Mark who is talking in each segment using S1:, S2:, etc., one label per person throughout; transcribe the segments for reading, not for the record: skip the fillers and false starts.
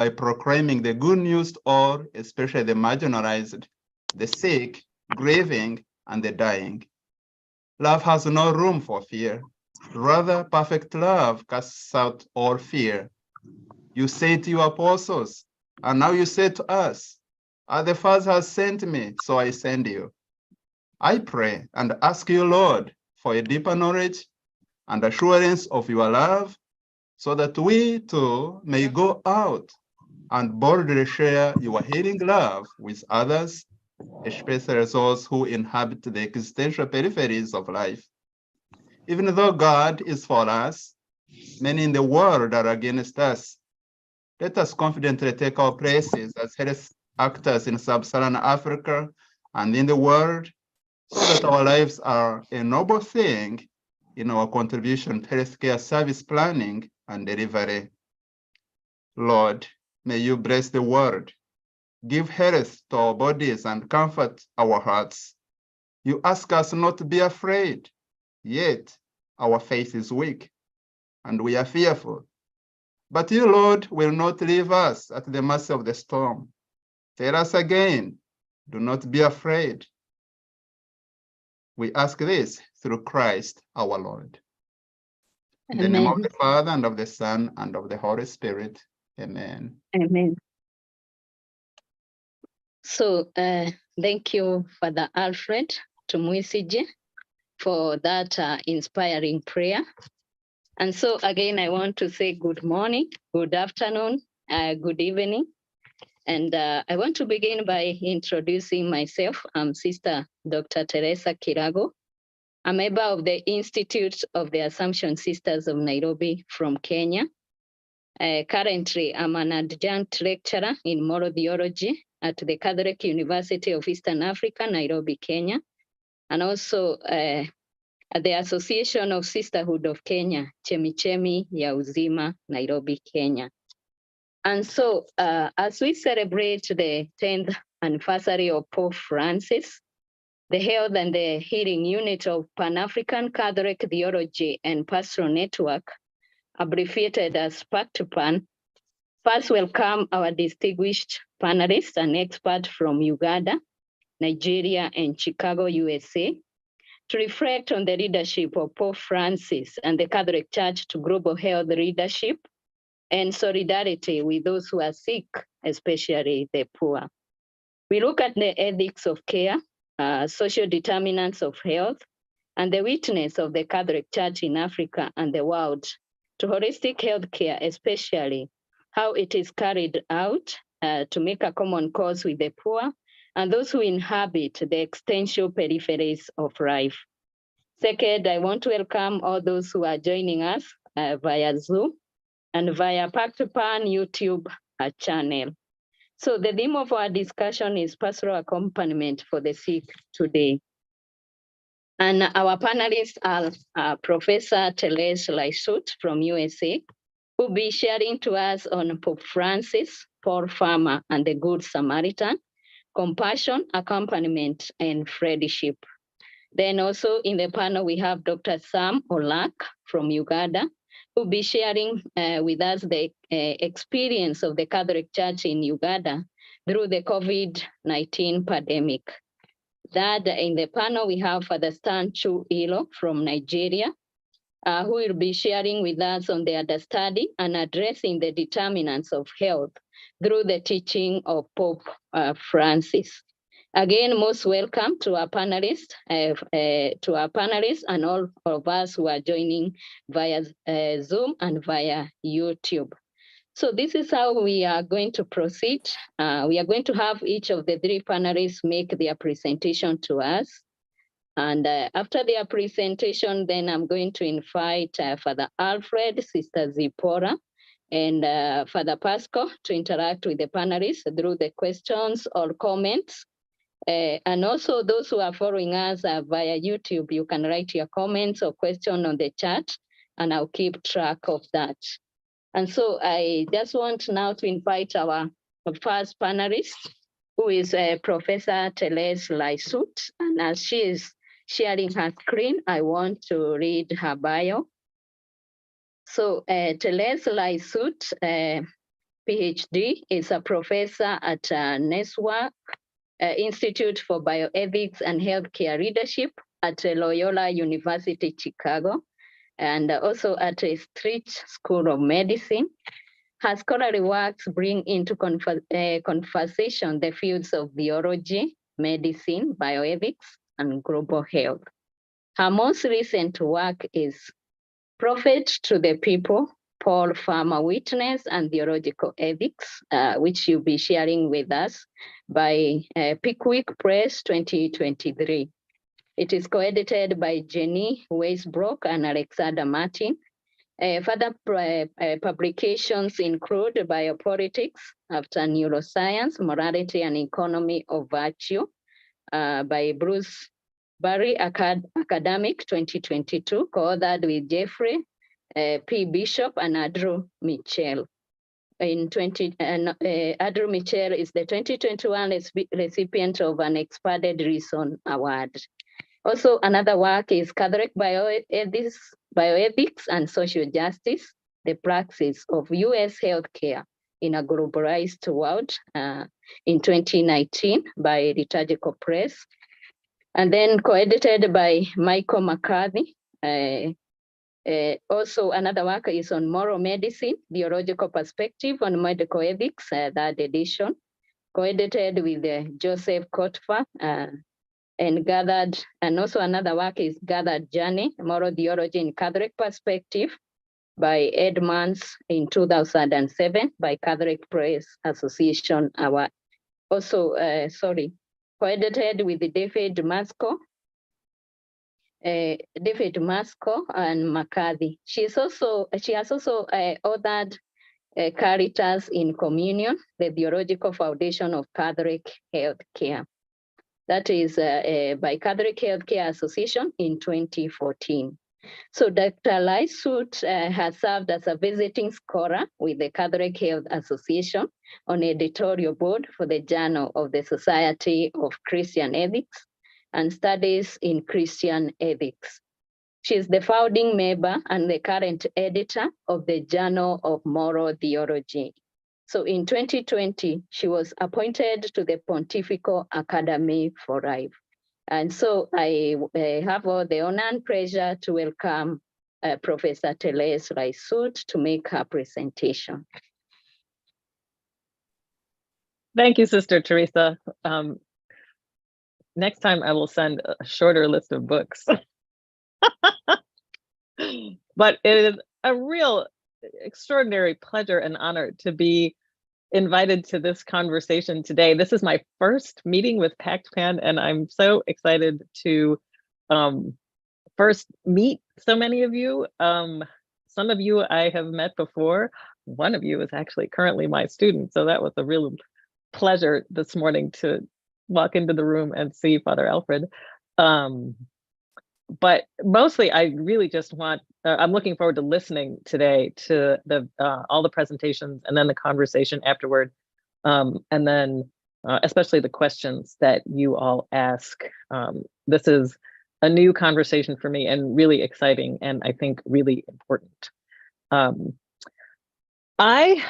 S1: by proclaiming the good news to all, especially the marginalized, the sick, grieving, and the dying. Love has no room for fear. Rather, perfect love casts out all fear. You say to your apostles, and now you say to us, as the Father has sent me, so I send you. I pray and ask you, Lord, for a deeper knowledge and assurance of your love, so that we too may go out and boldly share your healing love with others, especially those who inhabit the existential peripheries of life. Even though God is for us, many in the world are against us. Let us confidently take our places as health actors in sub-Saharan Africa and in the world, so that our lives are a noble thing in our contribution to healthcare service planning and delivery. Lord, may you bless the world, give health to our bodies and comfort our hearts. You ask us not to be afraid, yet our faith is weak and we are fearful. But you, Lord, will not leave us at the mercy of the storm. Tell us again, do not be afraid. We ask this through Christ our Lord. In the name of the Father, and of the Son, and of the Holy Spirit. Amen.
S2: Amen. So thank you, Father Alfred Tumuisije, for that inspiring prayer. And so again, I want to say good morning, good afternoon, good evening. And I want to begin by introducing myself. I'm Sister Dr. Teresa Kirago, a member of the Institute of the Assumption Sisters of Nairobi from Kenya. Currently, I'm an adjunct lecturer in moral theology at the Catholic University of Eastern Africa, Nairobi, Kenya, and also at the Association of Sisterhood of Kenya, Chemichemi ya Uzima, Nairobi, Kenya. And so as we celebrate the 10th anniversary of Pope Francis, the Health and the Healing Unit of Pan-African Catholic Theology and Pastoral Network, abbreviated as PACTPAN, first welcome our distinguished panelists and experts from Uganda, Nigeria, and Chicago, USA, to reflect on the leadership of Pope Francis and the Catholic Church to global health leadership and solidarity with those who are sick, especially the poor. We look at the ethics of care, social determinants of health, and the witness of the Catholic Church in Africa and the world to holistic healthcare, especially how it is carried out to make a common cause with the poor and those who inhabit the existential peripheries of life. Second, I want to welcome all those who are joining us via Zoom and via PACTPAN YouTube channel. So the theme of our discussion is pastoral accompaniment for the sick today. And our panelists are Professor Therese Laisut from USA, who will be sharing to us on Pope Francis, Paul Farmer, and the Good Samaritan, compassion, accompaniment, and friendship. Then also in the panel, we have Dr. Sam Olak from Uganda, who will be sharing with us the experience of the Catholic Church in Uganda through the COVID-19 pandemic. That in the panel, we have Father Stan Chu Ilo from Nigeria, who will be sharing with us on the understanding and addressing the determinants of health through the teaching of Pope Francis. Again, most welcome to our panelists, and all of us who are joining via Zoom and via YouTube. So this is how we are going to proceed. We are going to have each of the three panelists make their presentation to us. And after their presentation, then I'm going to invite Father Alfred, Sister Zipporah, and Father Pasco to interact with the panelists through the questions or comments. And also those who are following us via YouTube, you can write your comments or question on the chat, and I'll keep track of that. And so I just want now to invite our first panelist, who is Professor Therese Laisut. And as she is sharing her screen, I want to read her bio. So Therese Laisut, PhD, is a professor at Neswa Institute for Bioethics and Healthcare Leadership at Loyola University, Chicago, and also at a Street School of Medicine. Her scholarly works bring into conversation the fields of biology, medicine, bioethics, and global health. Her most recent work is Prophet to the People, Paul Farmer Witness and Theological Ethics, which you'll be sharing with us by Pickwick Press 2023. It is co-edited by Jenny Weisbrock and Alexander Martin. Further publications include Biopolitics After Neuroscience, Morality and Economy of Virtue by Bruce Barry Academic 2022, co-authored with Jeffrey P. Bishop and Andrew Mitchell. Andrew Mitchell is the 2021 recipient of an Expanded Reason Award. Also, another work is Catholic Bioethics and Social Justice, the Praxis of U.S. Healthcare in a Globalized World in 2019 by Liturgical Press. And then co-edited by Michael McCarthy. Also, another work is on Moral Medicine, Theological Perspective on Medical Ethics, third edition, co-edited with Joseph Kotfer, and also another work is Gathered Journey, Moral Theology in Catholic Perspective by Edmonds in 2007 by Catholic Press Association Award. Also, co-edited with David Masco and McCarthy. She has also authored Caritas in Communion, the Theological Foundation of Catholic Healthcare. That is by Catholic Healthcare Association in 2014. So Dr. Lysut has served as a visiting scholar with the Catholic Health Association on editorial board for the Journal of the Society of Christian Ethics and Studies in Christian Ethics. She is the founding member and the current editor of the Journal of Moral Theology. So in 2020, she was appointed to the Pontifical Academy for Life. And so I have all the honor and pleasure to welcome Professor Therese Lysut to make her presentation.
S3: Thank you, Sister Teresa. Next time I will send a shorter list of books. But it is a real extraordinary pleasure and honor to be invited to this conversation today. This is my first meeting with PACTPAN, and I'm so excited to first meet so many of you. Some of you I have met before. One of you is actually currently my student, so that was a real pleasure this morning to walk into the room and see Father Alfred. But mostly I really just want, I'm looking forward to listening today to the all the presentations and then the conversation afterward. And then especially the questions that you all ask. This is a new conversation for me and really exciting, and I think really important. I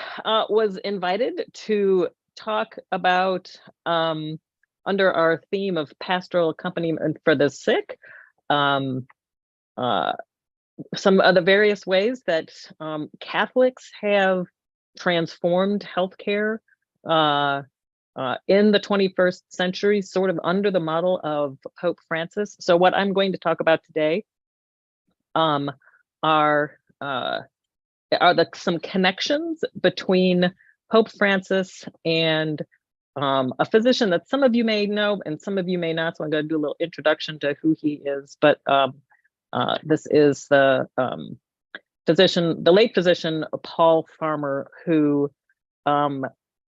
S3: was invited to talk about, under our theme of pastoral accompaniment for the sick, some of the various ways that Catholics have transformed healthcare in the 21st century, sort of under the model of Pope Francis. So what I'm going to talk about today are some connections between Pope Francis and a physician that some of you may know and some of you may not. So I'm going to do a little introduction to who he is. But this is the physician, the late physician, Paul Farmer, who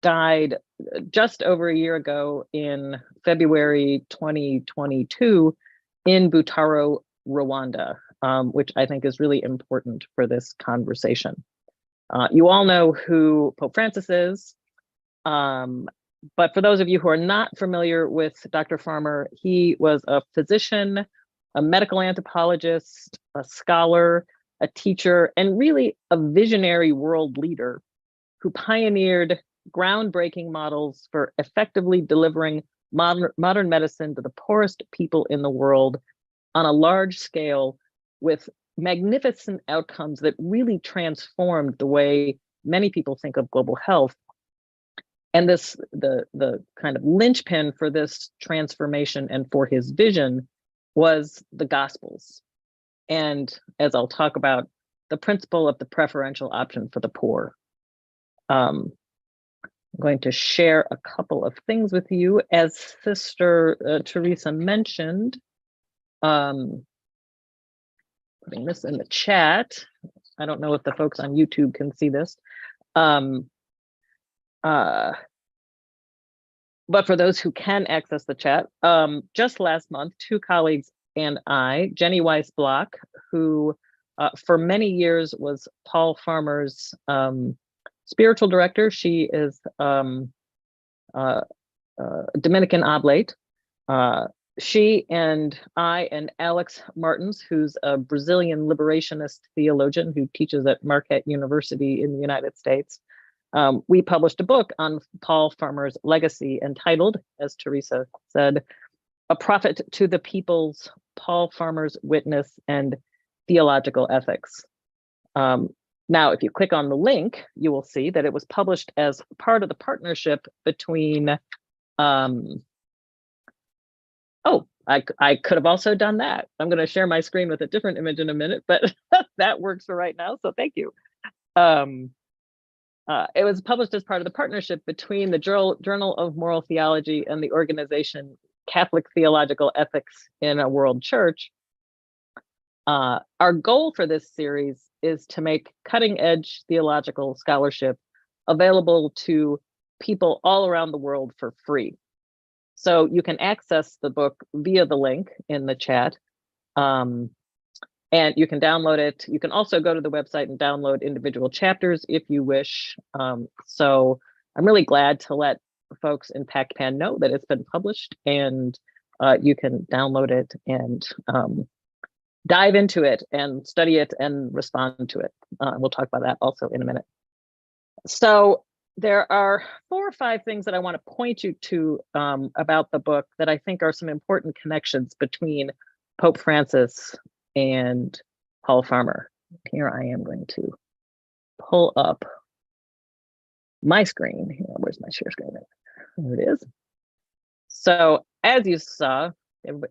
S3: died just over a year ago in February 2022 in Butaro, Rwanda, which I think is really important for this conversation. You all know who Pope Francis is, but for those of you who are not familiar with Dr. Farmer, he was a physician, a medical anthropologist, a scholar, a teacher, and really a visionary world leader who pioneered groundbreaking models for effectively delivering modern medicine to the poorest people in the world on a large scale with magnificent outcomes that really transformed the way many people think of global health. And this, the kind of linchpin for this transformation and for his vision was the Gospels. And as I'll talk about, the principle of the preferential option for the poor. I'm going to share a couple of things with you. As Sister Teresa mentioned, putting this in the chat. I don't know if the folks on YouTube can see this. But for those who can access the chat, just last month, two colleagues and I, Jenny Weiss-Block, who for many years was Paul Farmer's spiritual director. She is Dominican Oblate. She and I and Alex Martins, who's a Brazilian liberationist theologian who teaches at Marquette University in the United States, we published a book on Paul Farmer's legacy entitled, as Teresa said, A Prophet to the People's Paul Farmer's Witness and Theological Ethics. Now, if you click on the link, you will see that it was published as part of the partnership between, I could have also done that. I'm going to share my screen with a different image in a minute, but that works for right now, so thank you. It was published as part of the partnership between the Journal of Moral Theology and the organization Catholic Theological Ethics in a World Church. Our goal for this series is to make cutting-edge theological scholarship available to people all around the world for free. So you can access the book via the link in the chat, and you can download it. You can also go to the website and download individual chapters if you wish. So I'm really glad to let folks in PACTPAN know that it's been published, and you can download it and dive into it and study it and respond to it. We'll talk about that also in a minute. So there are 4 or 5 things that I want to point you to about the book that I think are some important connections between Pope Francis and Paul Farmer. Here I am going to pull up my screen. Where's my share screen? There it is. So as you saw,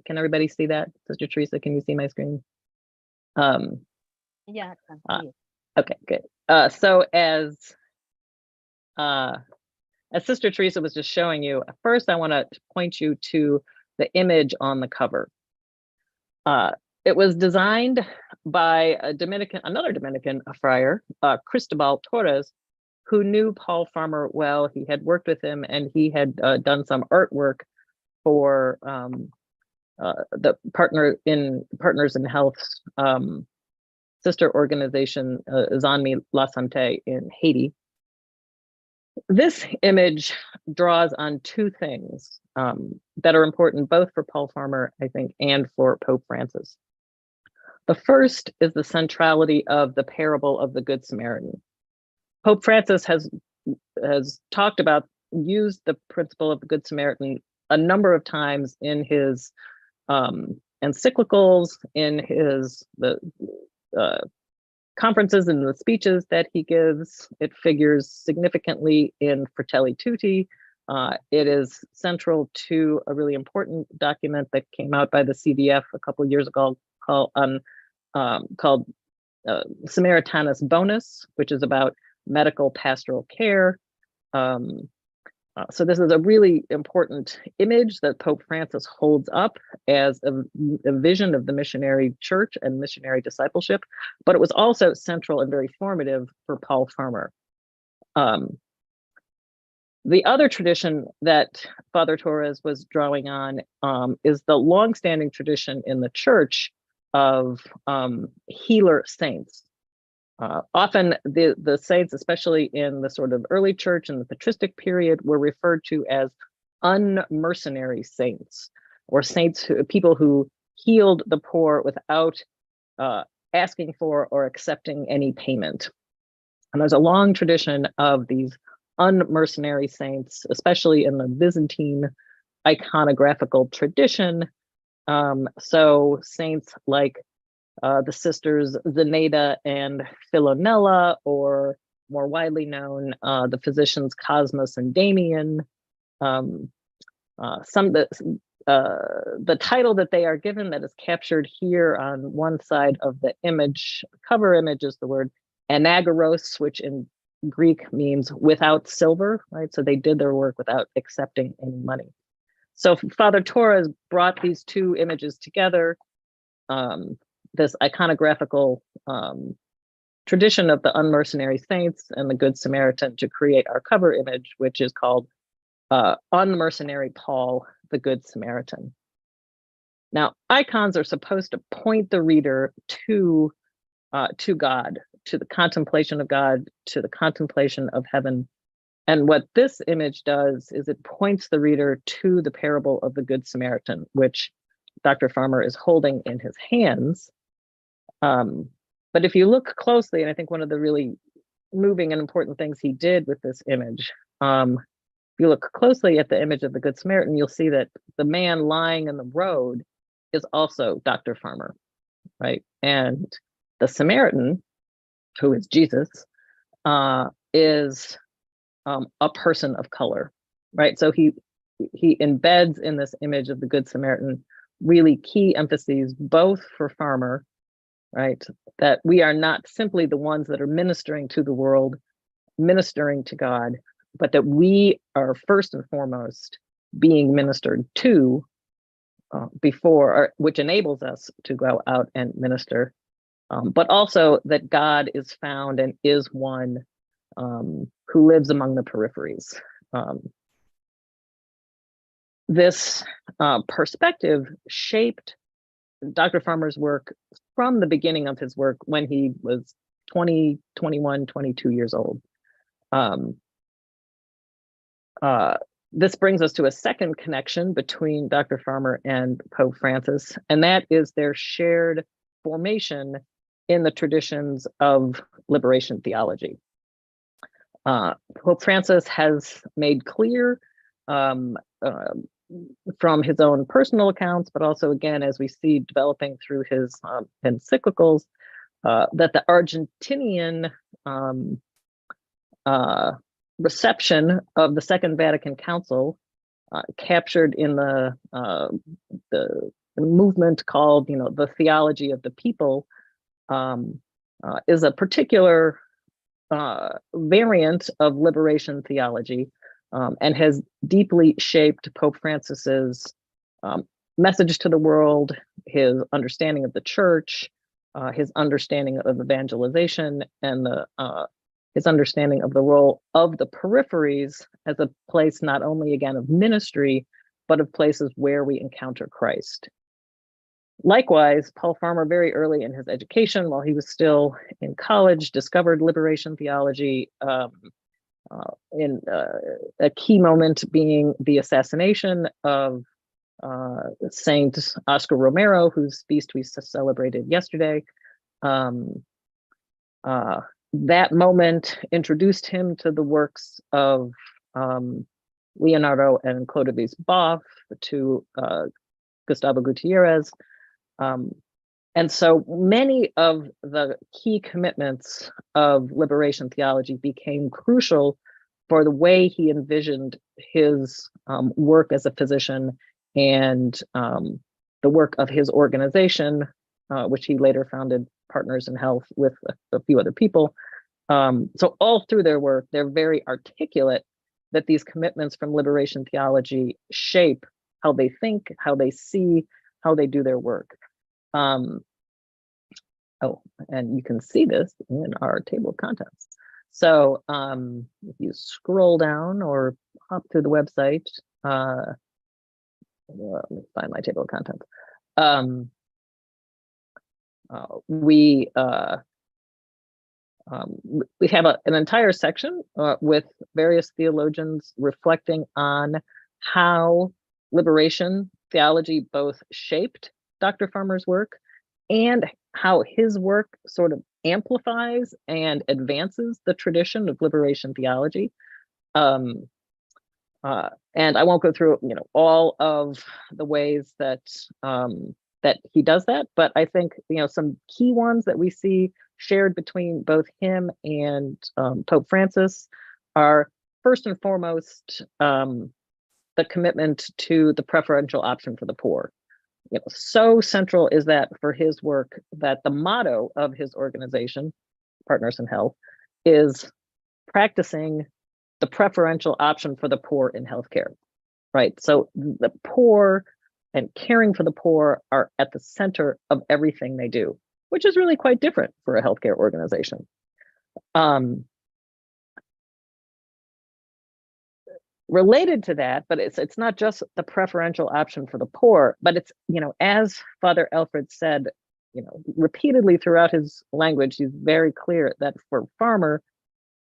S3: can everybody see that? Sister Teresa, can you see my screen?
S2: Yeah, I can see it.
S3: Okay, good. So as Sister Teresa was just showing you, first I want to point you to the image on the cover. It was designed by another Dominican friar, Cristobal Torres, who knew Paul Farmer well. He had worked with him, and he had done some artwork for the Partners in Health's sister organization, Zanmi La Santé in Haiti. This image draws on 2 things that are important both for Paul Farmer, I think, and for Pope Francis. The first is the centrality of the parable of the Good Samaritan. Pope Francis has talked about, used the principle of the Good Samaritan a number of times in his encyclicals, in his conferences and the speeches that he gives. It figures significantly in Fratelli Tutti. It is central to a really important document that came out by the CDF a couple of years ago called Samaritanus Bonus, which is about medical pastoral care. So this is a really important image that Pope Francis holds up as a vision of the missionary church and missionary discipleship, but it was also central and very formative for Paul Farmer. The other tradition that Father Torres was drawing on is the longstanding tradition in the church of healer saints. Often the saints, especially in the sort of early church and the patristic period, were referred to as unmercenary saints, or saints, people who healed the poor without asking for or accepting any payment. And there's a long tradition of these unmercenary saints, especially in the Byzantine iconographical tradition. So saints like the sisters Zenaida and Philonella, or more widely known, the physicians Cosmas and Damian. The title that they are given that is captured here on one side of the image, cover image, is the word anagaros, which in Greek means without silver, right? So they did their work without accepting any money. So Father Torres brought these two images together, this iconographical tradition of the unmercenary saints and the Good Samaritan, to create our cover image, which is called Unmercenary Paul, the Good Samaritan. Now, icons are supposed to point the reader to God, to the contemplation of God, to the contemplation of heaven. And what this image does is it points the reader to the parable of the Good Samaritan, which Dr. Farmer is holding in his hands. But if you look closely, and I think one of the really moving and important things he did with this image, if you look closely at the image of the Good Samaritan, you'll see that the man lying in the road is also Dr. Farmer, right? And the Samaritan, who is Jesus, is a person of color, right? So he embeds in this image of the Good Samaritan really key emphases, both for Farmer, right? That we are not simply the ones that are ministering to the world, ministering to God, but that we are first and foremost being ministered to which enables us to go out and minister, but also that God is found and is one who lives among the peripheries. This perspective shaped Dr. Farmer's work from the beginning of his work when he was 20, 21, 22 years old. This brings us to a second connection between Dr. Farmer and Pope Francis, and that is their shared formation in the traditions of liberation theology. Pope Francis has made clear from his own personal accounts, but also, again, as we see developing through his encyclicals, that the Argentinian reception of the Second Vatican Council, captured in the movement called, the theology of the people, is a particular variant of liberation theology, and has deeply shaped Pope Francis's message to the world, his understanding of the church, his understanding of evangelization, and his understanding of the role of the peripheries as a place not only, again, of ministry, but of places where we encounter Christ. Likewise, Paul Farmer, very early in his education, while he was still in college, discovered liberation theology, in a key moment being the assassination of Saint Oscar Romero, whose feast we celebrated yesterday. That moment introduced him to the works of Leonardo and Clodovis Boff, to Gustavo Gutierrez. And so many of the key commitments of liberation theology became crucial for the way he envisioned his work as a physician and the work of his organization, which he later founded Partners in Health with a few other people. So all through their work, they're very articulate that these commitments from liberation theology shape how they think, how they see, how they do their work. Oh, and you can see this in our table of contents. So if you scroll down or hop to the website, let me find my table of contents. We have an entire section with various theologians reflecting on how liberation theology both shaped Dr. Farmer's work and how his work sort of amplifies and advances the tradition of liberation theology. And I won't go through, all of the ways that that he does that, but I think, some key ones that we see shared between both him and Pope Francis are, first and foremost, the commitment to the preferential option for the poor. So central is that for his work that the motto of his organization, Partners in Health, is practicing the preferential option for the poor in healthcare, right? So the poor and caring for the poor are at the center of everything they do, which is really quite different for a healthcare organization. Related to that, but it's not just the preferential option for the poor, but it's, as Father Alfred said, repeatedly throughout his language, he's very clear that for Farmer,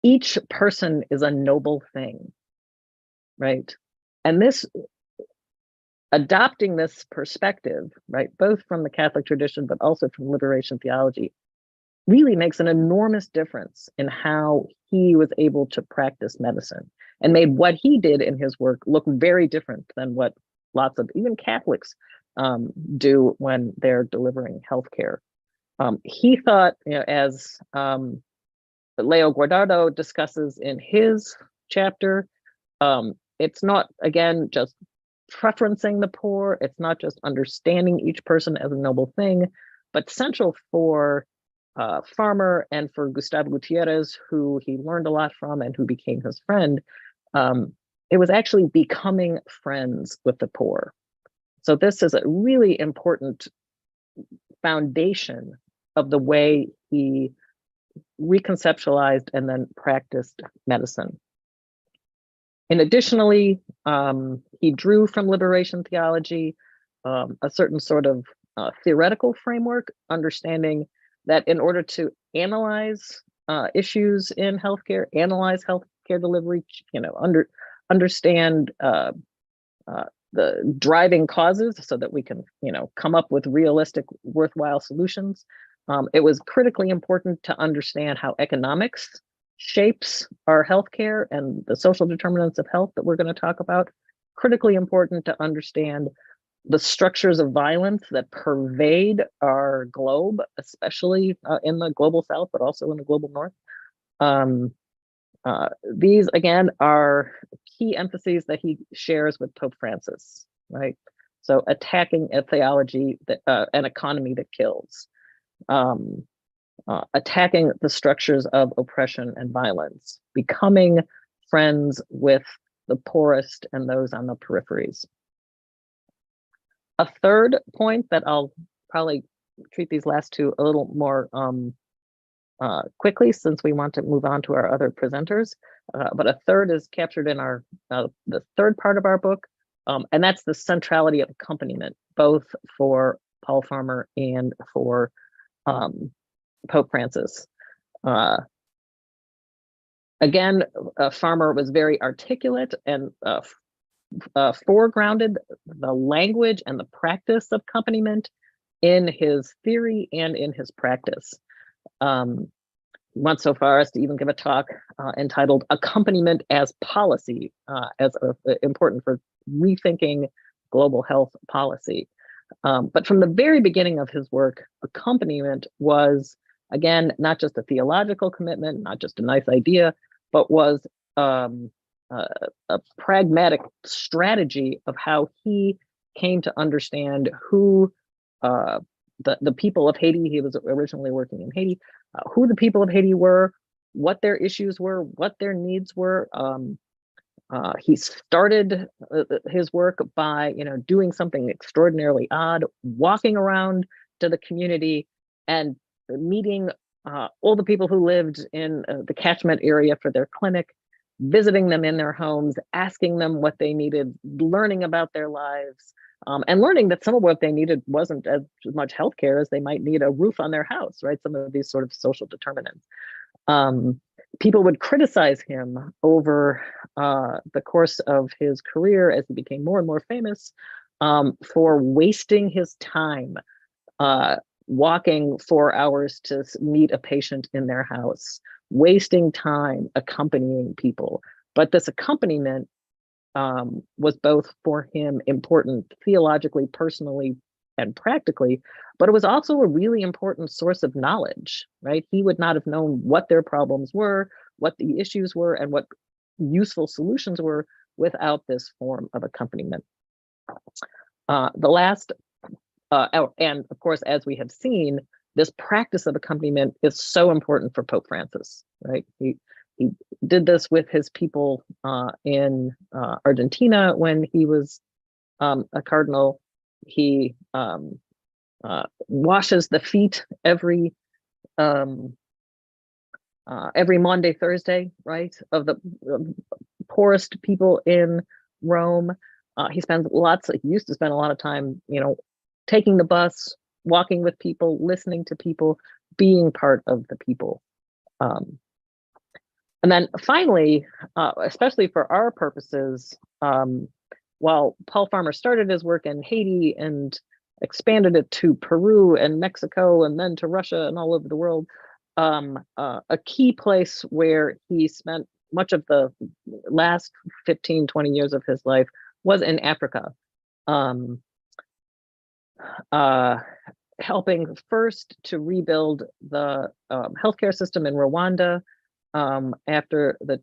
S3: each person is a noble thing, right? And this, adopting this perspective, right, both from the Catholic tradition, but also from liberation theology, really makes an enormous difference in how he was able to practice medicine, and made what he did in his work look very different than what lots of even Catholics do when they're delivering healthcare. He thought, as Leo Guardado discusses in his chapter, it's not, again, just preferencing the poor. It's not just understanding each person as a noble thing, but central for Farmer and for Gustavo Gutierrez, who he learned a lot from and who became his friend, it was actually becoming friends with the poor. So this is a really important foundation of the way he reconceptualized and then practiced medicine. And additionally, he drew from liberation theology a certain sort of theoretical framework, understanding that in order to analyze issues in healthcare, analyze healthcare delivery, understand the driving causes so that we can, come up with realistic, worthwhile solutions. It was critically important to understand how economics shapes our healthcare and the social determinants of health that we're going to talk about. Critically important to understand the structures of violence that pervade our globe, especially in the global South, but also in the global North. These, again, are key emphases that he shares with Pope Francis, right? So attacking a theology, that an economy that kills, attacking the structures of oppression and violence, becoming friends with the poorest and those on the peripheries. A third point that I'll probably treat these last two a little more quickly, since we want to move on to our other presenters, but a third is captured in our the third part of our book, and that's the centrality of accompaniment, both for Paul Farmer and for Pope Francis. Again, Farmer was very articulate and foregrounded the language and the practice of accompaniment in his theory and in his practice. Went so far as to even give a talk entitled "Accompaniment as Policy," as important for rethinking global health policy. But from the very beginning of his work, accompaniment was, again, not just a theological commitment, not just a nice idea, but was a pragmatic strategy of how he came to understand who the people of Haiti, he was originally working in Haiti, who the people of Haiti were, what their issues were, what their needs were. He started his work by, doing something extraordinarily odd, walking around to the community and meeting all the people who lived in the catchment area for their clinic, visiting them in their homes, asking them what they needed, learning about their lives, and learning that some of what they needed wasn't as much healthcare as they might need a roof on their house, right? Some of these sort of social determinants. People would criticize him over the course of his career as he became more and more famous for wasting his time walking 4 hours to meet a patient in their house, wasting time accompanying people. But this accompaniment was both for him important theologically, personally, and practically, but it was also a really important source of knowledge, right? He would not have known what their problems were, what the issues were, and what useful solutions were without this form of accompaniment. The last, and of course, as we have seen, this practice of accompaniment is so important for Pope Francis, right? He did this with his people in Argentina when he was a cardinal. He washes the feet every Maundy Thursday, right, of the poorest people in Rome. He used to spend a lot of time, taking the bus, walking with people, listening to people, being part of the people. And then finally, especially for our purposes, while Paul Farmer started his work in Haiti and expanded it to Peru and Mexico and then to Russia and all over the world, a key place where he spent much of the last 15, 20 years of his life was in Africa, helping first to rebuild the healthcare system in Rwanda after the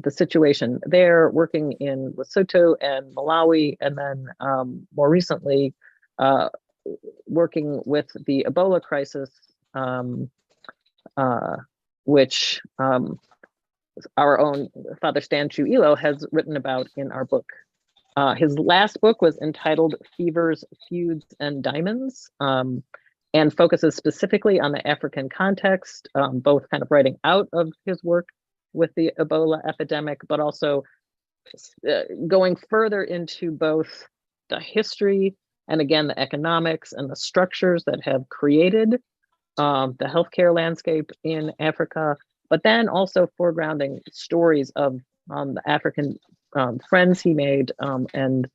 S3: situation there, working in Lesotho and Malawi, and then more recently working with the Ebola crisis, which our own Father Stan Chuilo has written about in our book. His last book was entitled Fevers, Feuds, and Diamonds, and focuses specifically on the African context, both kind of writing out of his work with the Ebola epidemic, but also going further into both the history and again, the economics and the structures that have created the healthcare landscape in Africa, but then also foregrounding stories of the African friends he made and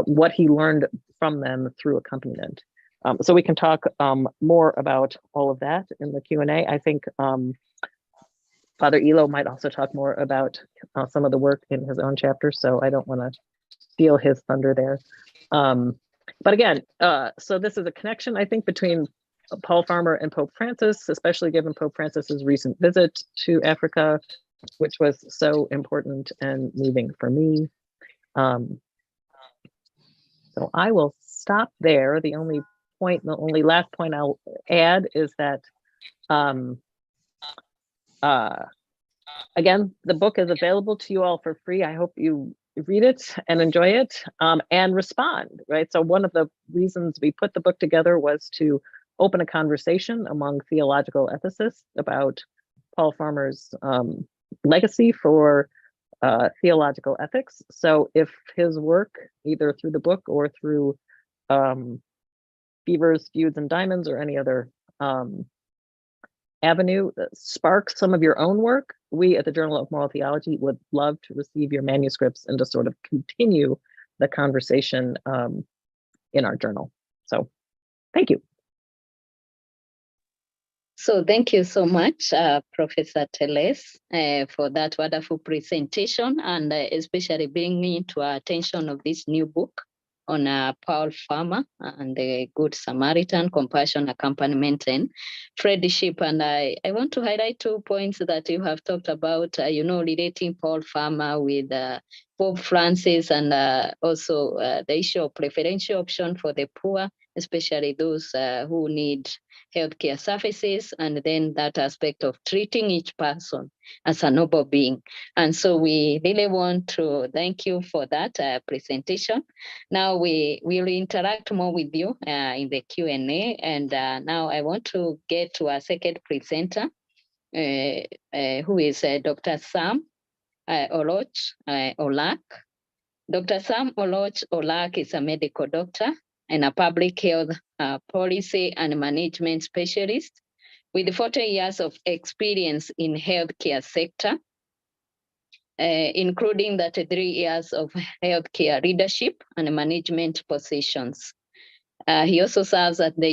S3: what he learned from them through accompaniment. So we can talk more about all of that in the Q&A. I think Father Elo might also talk more about some of the work in his own chapter, so I don't want to steal his thunder there. But again, so this is a connection, I think, between Paul Farmer and Pope Francis, especially given Pope Francis's recent visit to Africa, which was so important and moving for me. So I will stop there. The only last point I'll add is that, again, the book is available to you all for free. I hope you read it and enjoy it and respond, right? So one of the reasons we put the book together was to open a conversation among theological ethicists about Paul Farmer's legacy for theological ethics. So if his work, either through the book or through Fevers, Feuds, and Diamonds or any other avenue sparks some of your own work, we at the Journal of Moral Theology would love to receive your manuscripts and to sort of continue the conversation in our journal. So thank you.
S2: So thank you so much, Professor Teles, for that wonderful presentation and especially bringing to our attention of this new book on Paul Farmer and the Good Samaritan, Compassion, Accompaniment, and Friendship. And I want to highlight 2 points that you have talked about, relating Paul Farmer with Pope Francis and also the issue of preferential option for the poor, especially those who need healthcare services, and then that aspect of treating each person as a noble being. And so we really want to thank you for that presentation. Now we will interact more with you in the Q&A. And now I want to get to our second presenter, who is Dr. Sam Oloch Olak. Dr. Sam Oloch Olak is a medical doctor and a public health policy and management specialist with 40 years of experience in healthcare sector, including 3 years of healthcare leadership and management positions. He also serves at the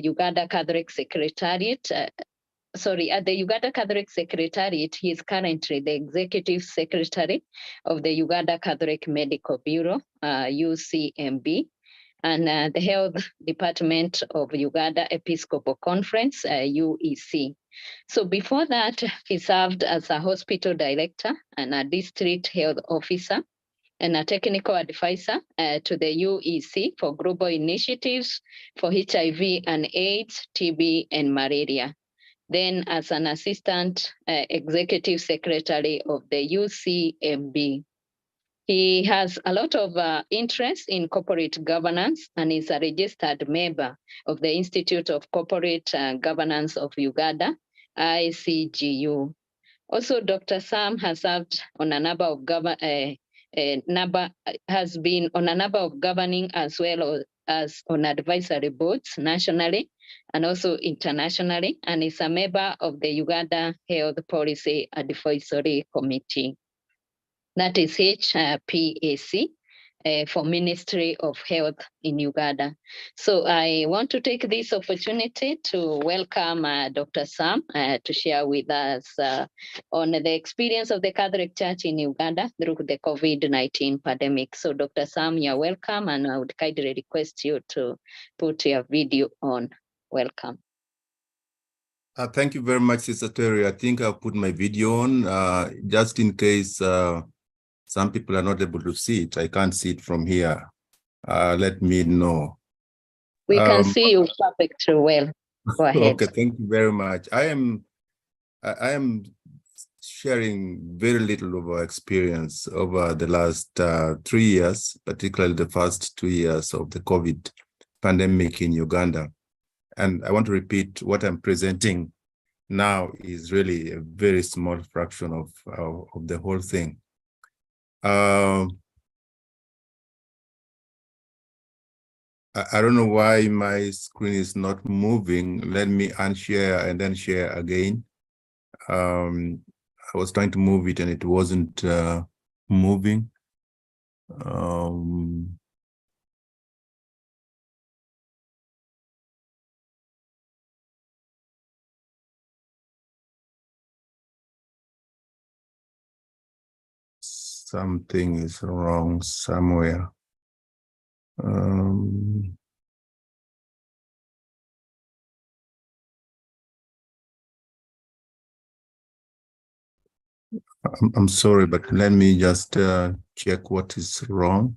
S2: Uganda Catholic Secretariat. At the Uganda Catholic Secretariat, he is currently the Executive Secretary of the Uganda Catholic Medical Bureau, UCMB, and the Health Department of Uganda Episcopal Conference, UEC. So before that, he served as a hospital director and a district health officer and a technical advisor to the UEC for global initiatives for HIV and AIDS, TB, and malaria. Then as an assistant executive secretary of the UCMB. He has a lot of interest in corporate governance and is a registered member of the Institute of Corporate Governance of Uganda, ICGU. Also, Dr. Sam has served on a number of has been on a number of governing as well as on advisory boards nationally and also internationally, and is a member of the Uganda Health Policy Advisory Committee. That is HPAC for Ministry of Health in Uganda. So I want to take this opportunity to welcome Dr. Sam to share with us on the experience of the Catholic Church in Uganda through the COVID-19 pandemic. So Dr. Sam, you're welcome, and I would kindly request you to put your video on. Welcome.
S4: Thank you very much, Sister Terry. I think I'll put my video on just in case some people are not able to see it. I can't see it from here. Let me know.
S2: We can see you perfectly well. Go ahead.
S4: Okay, thank you very much. I am sharing very little of our experience over the last 3 years, particularly the first 2 years of the COVID pandemic in Uganda. And I want to repeat, what I'm presenting now is really a very small fraction of the whole thing. I don't know why my screen is not moving. Let me unshare and then share again. I was trying to move it and it wasn't moving. Something is wrong somewhere. I'm sorry, but let me just check what is wrong.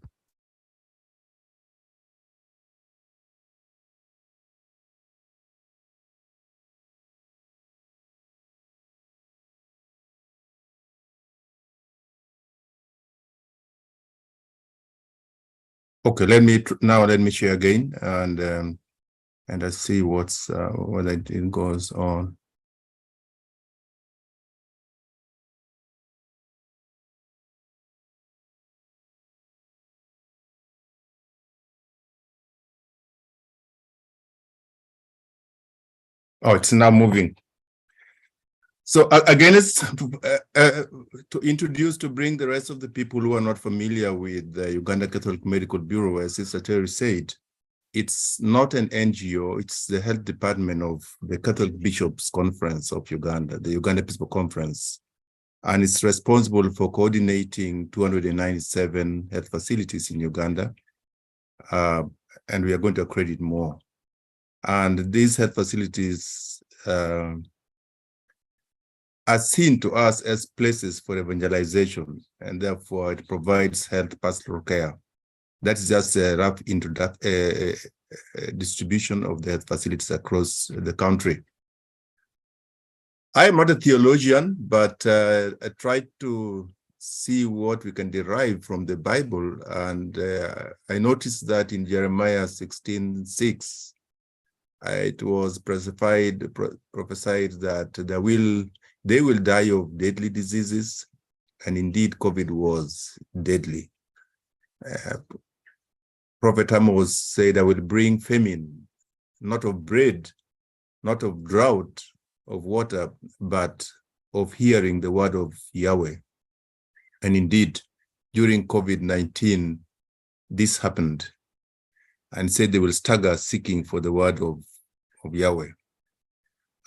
S4: Okay, let me share again and I see what it goes on. Oh, it's now moving. So again, it's to introduce, to bring the rest of the people who are not familiar with the Uganda Catholic Medical Bureau, as Sister Terry said, it's not an NGO, it's the health department of the Catholic Bishops' Conference of Uganda, the Uganda Episcopal Conference. And it's responsible for coordinating 297 health facilities in Uganda. And we are going to accredit more. And these health facilities are seen to us as places for evangelization, and therefore it provides health pastoral care. That's just a rough distribution of the health facilities across the country. I am not a theologian, but I tried to see what we can derive from the Bible, and I noticed that in Jeremiah 16:6, it was prophesied that they will die of deadly diseases, and indeed COVID was deadly. Prophet Amos said, I will bring famine, not of bread, not of drought, of water, but of hearing the word of Yahweh. And indeed, during COVID-19, this happened. and said they will stagger seeking for the word of Yahweh.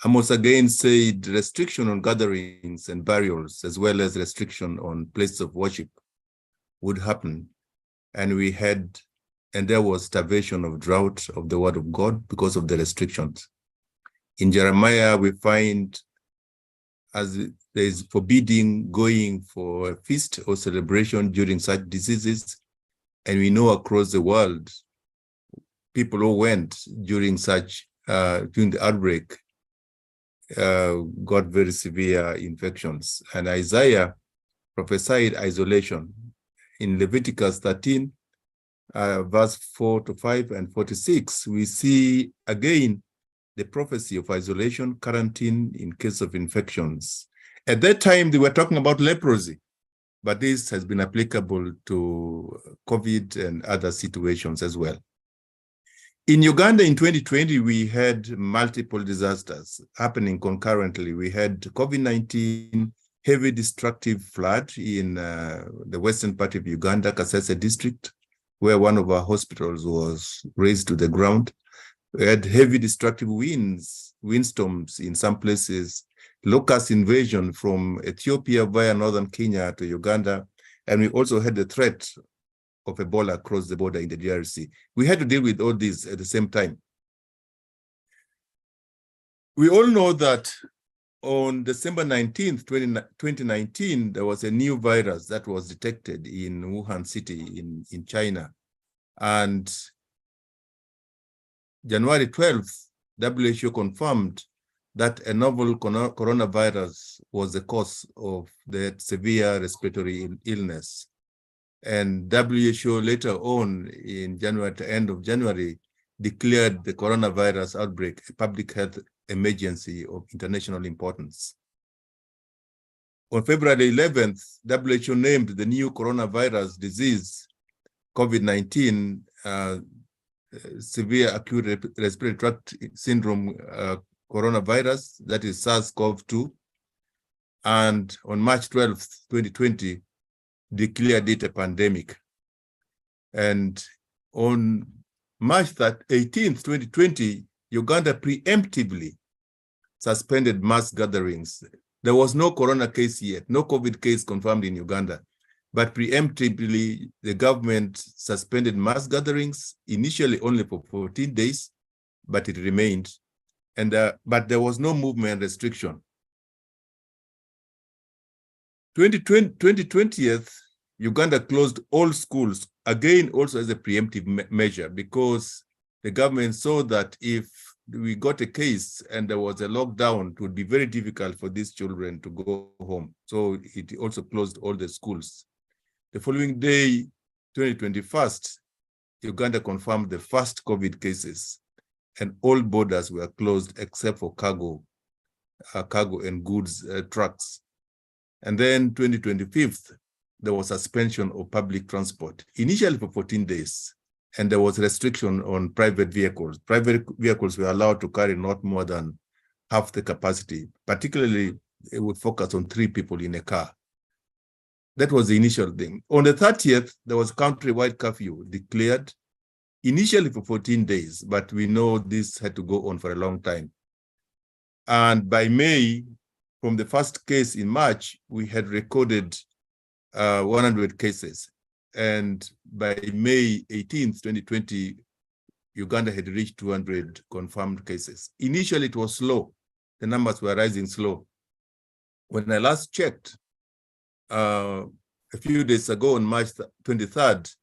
S4: Amos again said restriction on gatherings and burials, as well as restriction on places of worship, would happen. And there was starvation of drought of the word of God because of the restrictions. In Jeremiah, we find as there is forbidding going for a feast or celebration during such diseases. And we know across the world, people who went during the outbreak got very severe infections. And Isaiah prophesied isolation. In Leviticus 13, verse 4-5 and 46, we see again the prophecy of isolation, quarantine in case of infections. At that time, they were talking about leprosy, but this has been applicable to COVID and other situations as well. In Uganda in 2020, we had multiple disasters happening concurrently. We had COVID-19, heavy destructive flood in the western part of Uganda, Kasese district, where one of our hospitals was razed to the ground. We had heavy destructive windstorms in some places, locust invasion from Ethiopia via northern Kenya to Uganda, and we also had the threat of Ebola across the border in the DRC. We had to deal with all these at the same time. We all know that on December 19th, 2019, there was a new virus that was detected in Wuhan city in China. And January 12th, WHO confirmed that a novel coronavirus was the cause of the severe respiratory illness. And WHO later on in January, at the end of January, declared the coronavirus outbreak a public health emergency of international importance. On February 11th, WHO named the new coronavirus disease, COVID-19, severe acute respiratory tract syndrome coronavirus, that is SARS-CoV-2. And on March 12th, 2020, declared it a pandemic. And on March 18th, 2020, Uganda preemptively suspended mass gatherings. There was no corona case yet, no COVID case confirmed in Uganda, but preemptively the government suspended mass gatherings, initially only for 14 days, but it remained. And but there was no movement restriction. 2020th, Uganda closed all schools, again also as a preemptive measure, because the government saw that if we got a case and there was a lockdown, it would be very difficult for these children to go home. So it also closed all the schools. The following day, 2021, Uganda confirmed the first COVID cases, and all borders were closed except for cargo and goods trucks. And then 2025, there was suspension of public transport, initially for 14 days, and there was restriction on private vehicles. Private vehicles were allowed to carry not more than half the capacity. Particularly, it would focus on 3 people in a car. That was the initial thing. On the 30th, there was countrywide curfew declared, initially for 14 days, but we know this had to go on for a long time. And by May, from the first case in March, we had recorded 100 cases. And by May 18th, 2020, Uganda had reached 200 confirmed cases. Initially, it was slow. The numbers were rising slow. When I last checked, a few days ago on March 23rd,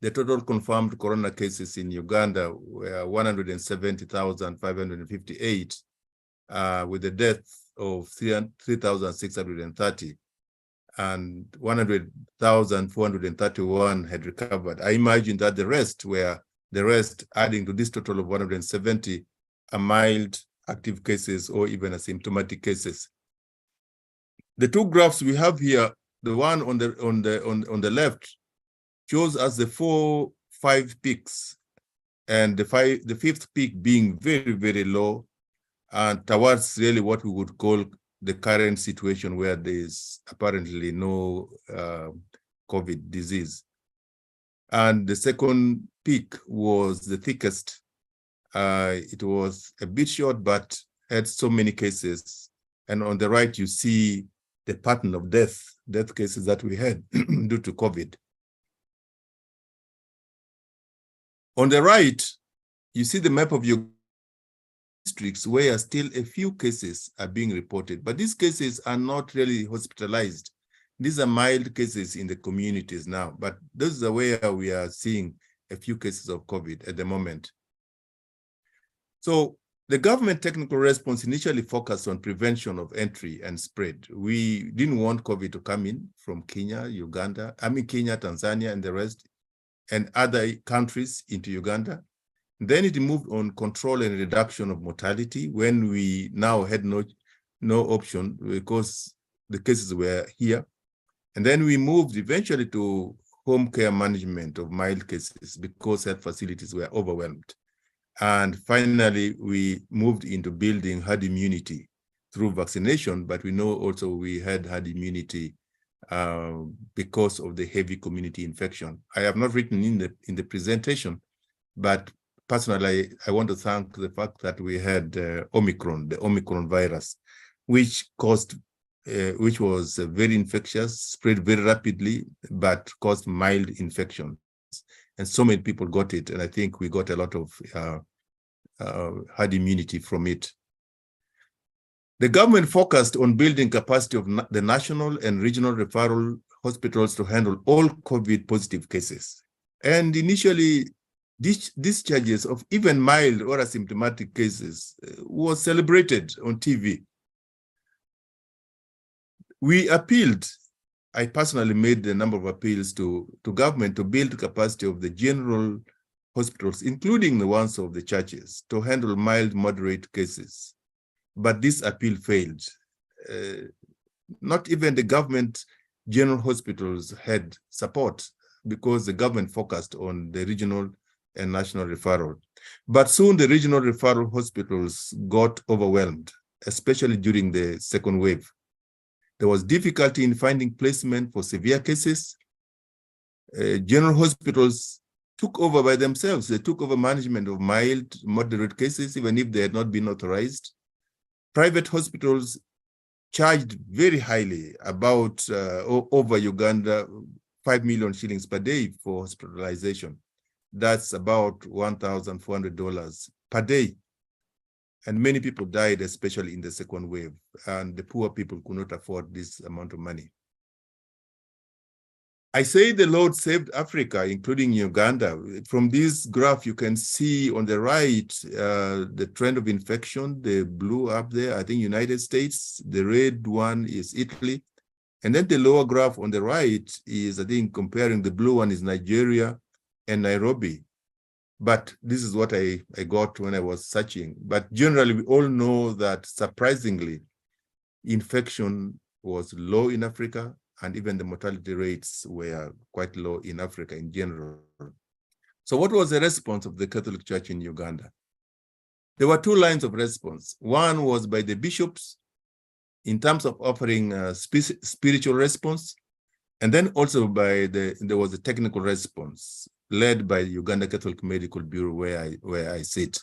S4: the total confirmed corona cases in Uganda were 170,558, with a death of 3,630, and 100,431 had recovered. I imagine that the rest, adding to this total of 170, are mild active cases or even asymptomatic cases. The 2 graphs we have here, the one on the left shows us the 4-5 peaks, and the 5th peak being very, very low, and towards really what we would call the current situation where there is apparently no COVID disease. And the second peak was the thickest. It was a bit short, but had so many cases. And on the right, you see the pattern of death cases that we had due to COVID. On the right, you see the map of your districts where still a few cases are being reported, but these cases are not really hospitalized. These are mild cases in the communities now, but those are where we are seeing a few cases of COVID at the moment. So the government technical response initially focused on prevention of entry and spread. We didn't want COVID to come in from Kenya, Kenya, Tanzania, and the rest, and other countries into Uganda. Then it moved on control and reduction of mortality when we now had no option because the cases were here. And then we moved eventually to home care management of mild cases because health facilities were overwhelmed. And finally, we moved into building herd immunity through vaccination, but we know also we had herd immunity because of the heavy community infection. I have not written in the presentation, but personally, I want to thank the fact that we had Omicron, the Omicron virus, which was very infectious, spread very rapidly, but caused mild infections. And so many people got it, and I think we got a lot of herd immunity from it. The government focused on building capacity of the national and regional referral hospitals to handle all COVID positive cases. And initially, discharges of even mild or asymptomatic cases was celebrated on TV. We appealed. I personally made a number of appeals to government to build capacity of the general hospitals, including the ones of the churches, to handle mild, moderate cases. But this appeal failed. Not even the government general hospitals had support because the government focused on the regional and national referral. But soon the regional referral hospitals got overwhelmed, especially during the second wave. There was difficulty in finding placement for severe cases. General hospitals took over by themselves. They took over management of mild, moderate cases, even if they had not been authorized. Private hospitals charged very highly, about over Uganda, 5 million shillings per day for hospitalization. That's about $1,400 per day. And many people died, especially in the second wave, and the poor people could not afford this amount of money. I say the Lord saved Africa, including Uganda. From this graph, you can see on the right, the trend of infection, the blue up there, I think United States, the red one is Italy. And then the lower graph on the right is, I think, comparing the blue one is Nigeria and Nairobi. But this is what I got when I was searching. But generally, we all know that surprisingly, infection was low in Africa, and even the mortality rates were quite low in Africa in general. So what was the response of the Catholic Church in Uganda? There were two lines of response. One was by the bishops in terms of offering a spiritual response, and then also there was a technical response led by the Uganda Catholic Medical Bureau where I sit.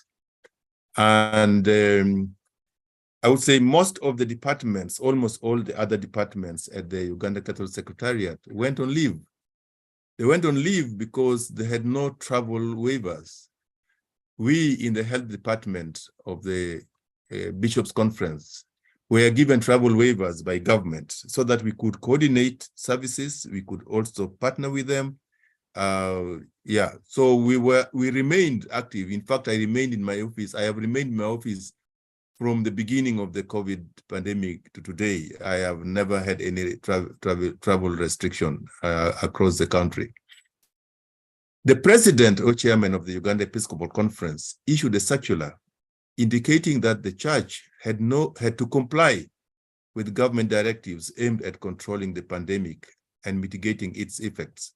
S4: And I would say most of the departments, almost all the other departments at the Uganda Catholic Secretariat went on leave. They went on leave because they had no travel waivers. We in the health department of the Bishops' Conference were given travel waivers by government so that we could coordinate services. We could also partner with them. So we remained active. In fact, I remained in my office. I have remained in my office from the beginning of the COVID pandemic to today. I have never had any travel restriction across the country. The president or chairman of the Uganda Episcopal Conference issued a circular indicating that the church had to comply with government directives aimed at controlling the pandemic and mitigating its effects.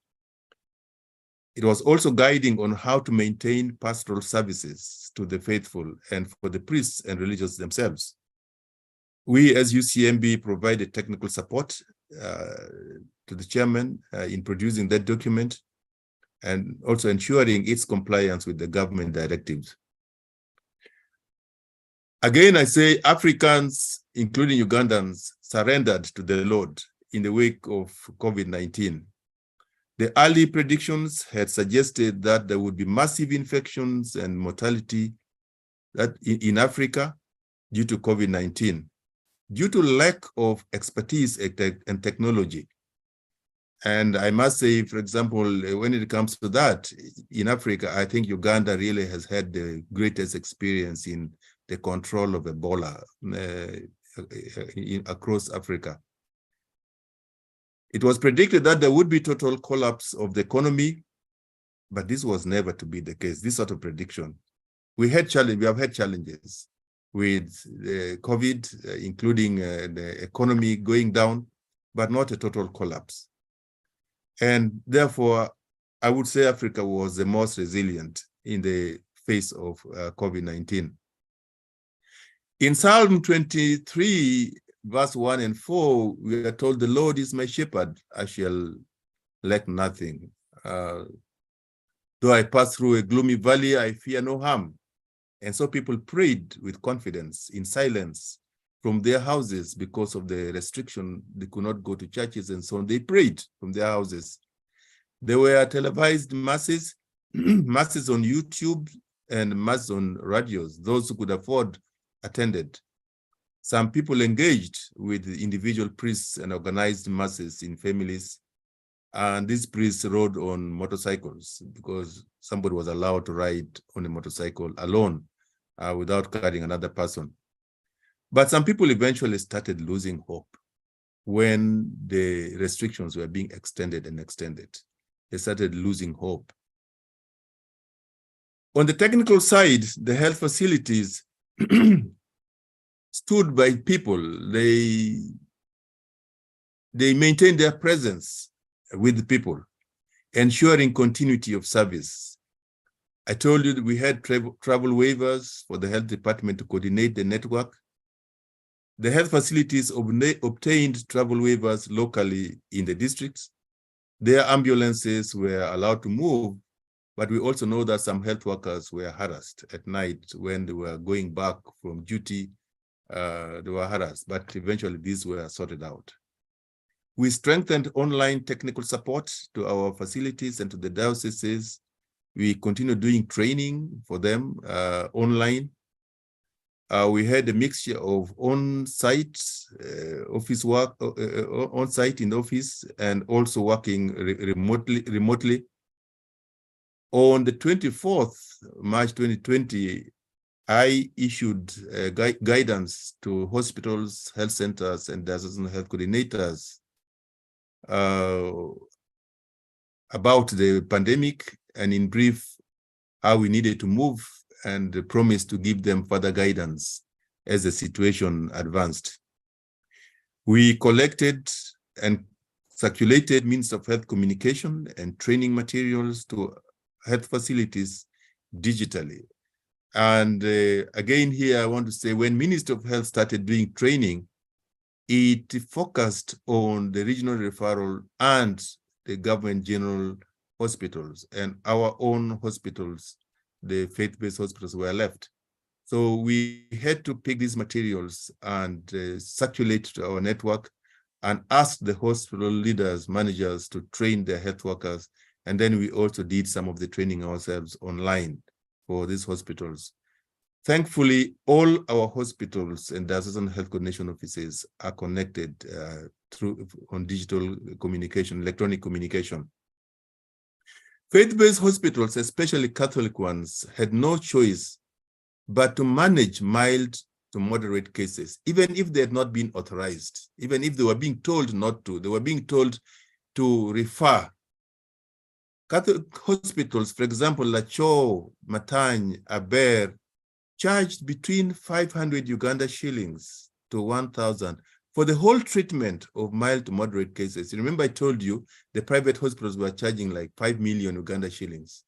S4: It was also guiding on how to maintain pastoral services to the faithful and for the priests and religious themselves. We, as UCMB, provided technical support to the chairman in producing that document. and also ensuring its compliance with the government directives. Again, I say Africans, including Ugandans, surrendered to the Lord in the wake of COVID-19. The early predictions had suggested that there would be massive infections and mortality in Africa due to COVID-19, due to lack of expertise and technology. And I must say, for example, when it comes to that, in Africa, I think Uganda really has had the greatest experience in the control of Ebola across Africa. It was predicted that there would be total collapse of the economy, but this was never to be the case, this sort of prediction. We have had challenges with COVID, including the economy going down, but not a total collapse. And therefore, I would say Africa was the most resilient in the face of COVID-19. In Psalm 23, verse 1 and 4, we are told, the Lord is my shepherd, I shall lack nothing. Though I pass through a gloomy valley, I fear no harm. And so people prayed with confidence in silence from their houses because of the restriction. They could not go to churches and so on. They prayed from their houses. There were televised masses, masses on YouTube and masses on radios. Those who could afford attended. Some people engaged with individual priests and organized masses in families. And these priests rode on motorcycles because somebody was allowed to ride on a motorcycle alone without carrying another person. But some people eventually started losing hope when the restrictions were being extended and extended. They started losing hope. On the technical side, the health facilities stood by people. They maintained their presence with the people, ensuring continuity of service. I told you that we had travel waivers for the health department to coordinate the network. The health facilities obtained travel waivers locally in the districts. Their ambulances were allowed to move, but we also know that some health workers were harassed at night when they were going back from duty. They were harassed, but eventually these were sorted out. We strengthened online technical support to our facilities and to the dioceses. We continue doing training for them online. We had a mixture of on-site office work, on-site in the office, and also working remotely. On the 24th March 2020, I issued guidance to hospitals, health centers, and diocesan health coordinators about the pandemic, and in brief, how we needed to move, and promised to give them further guidance as the situation advanced. We collected and circulated means of health communication and training materials to health facilities digitally. And again, here I want to say, when Ministry of Health started doing training, it focused on the regional referral and the government general hospitals, and our own hospitals, the faith-based hospitals, were left. So we had to pick these materials and circulate to our network and ask the hospital leaders, managers to train their health workers. And then we also did some of the training ourselves online for these hospitals. Thankfully, all our hospitals and diocesan health coordination offices are connected on digital communication, electronic communication. Faith-based hospitals, especially Catholic ones, had no choice but to manage mild to moderate cases, even if they had not been authorized, even if they were being told not to. They were being told to refer. Catholic hospitals, for example, Lacho, Matany, Aber, charged between 500 Uganda shillings to 1,000 for the whole treatment of mild to moderate cases. Remember, I told you the private hospitals were charging like 5 million Uganda shillings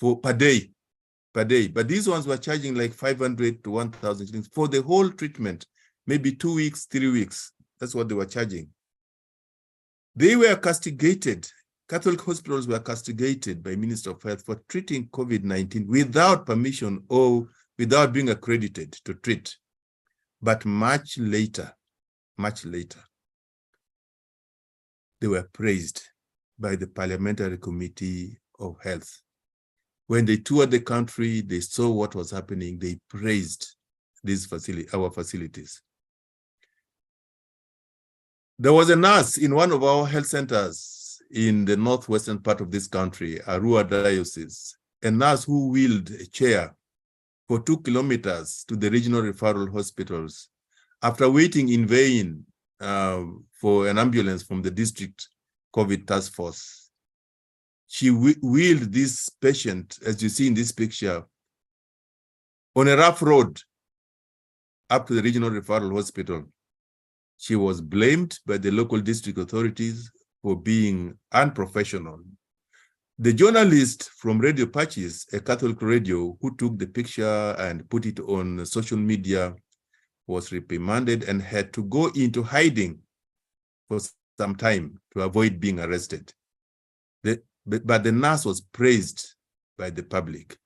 S4: per day. But these ones were charging like 500 to 1,000 shillings for the whole treatment, maybe 2 weeks, 3 weeks. That's what they were charging. They were castigated Catholic hospitals were castigated by Minister of Health for treating COVID-19 without permission or without being accredited to treat. But much later, they were praised by the Parliamentary Committee of Health. When they toured the country, they saw what was happening, they praised our facilities. There was a nurse in one of our health centers in the northwestern part of this country, Arua Diocese, a nurse who wheeled a chair for 2 kilometers to the regional referral hospitals after waiting in vain for an ambulance from the district COVID task force. She wheeled this patient, as you see in this picture, on a rough road up to the regional referral hospital. She was blamed by the local district authorities for being unprofessional. The journalist from Radio Patches, a Catholic radio, who took the picture and put it on social media, was reprimanded and had to go into hiding for some time to avoid being arrested. But the nurse was praised by the public,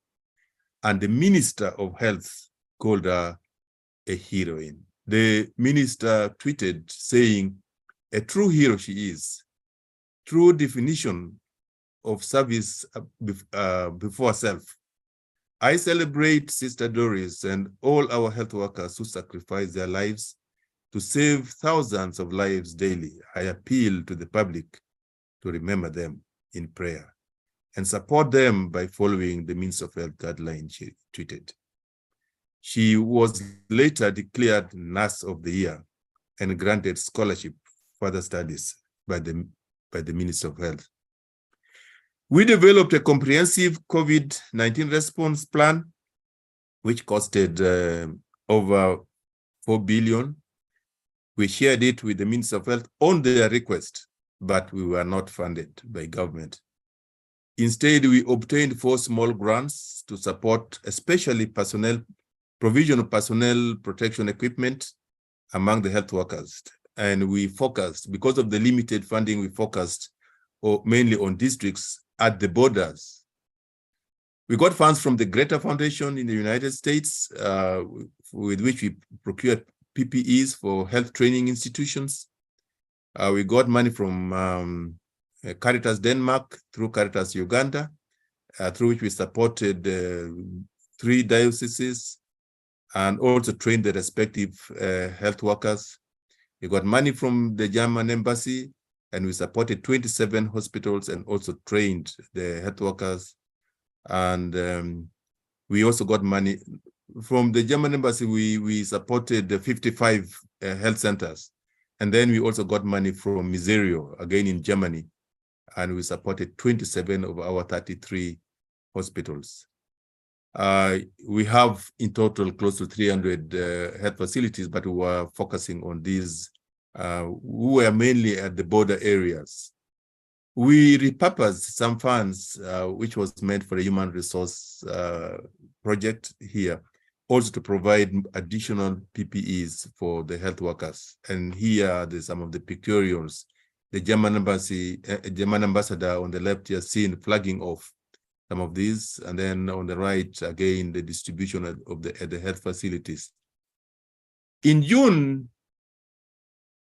S4: and the Minister of Health called her a heroine. The minister tweeted saying, "A true hero she is, true definition of service before self. I celebrate Sister Doris and all our health workers who sacrifice their lives to save thousands of lives daily. I appeal to the public to remember them in prayer and support them by following the Means of Health guidelines," she tweeted. She was later declared Nurse of the Year and granted scholarship for further studies by the Minister of Health. We developed a comprehensive COVID-19 response plan, which costed over 4 billion. We shared it with the Minister of Health on their request, but we were not funded by government. Instead, we obtained 4 small grants to support especially provision of personnel protection equipment among the health workers. And we focused, because of the limited funding, we focused mainly on districts at the borders. We got funds from the Greater Foundation in the United States, with which we procured PPEs for health training institutions. We got money from Caritas Denmark through Caritas Uganda, through which we supported 3 dioceses and also trained the respective health workers. We got money from the German embassy, and we supported 27 hospitals and also trained the health workers. And we also got money from the German embassy. We supported the 55 health centers. And then we also got money from Miserio, again in Germany, and we supported 27 of our 33 hospitals. We have in total close to 300 health facilities, but we were focusing on these who were mainly at the border areas. We repurposed some funds, which was meant for a human resource project here, also to provide additional PPEs for the health workers. And here are some of the pictorials. The German ambassador on the left here seen flagging off some of these, and then on the right, again, the distribution of the health facilities. In June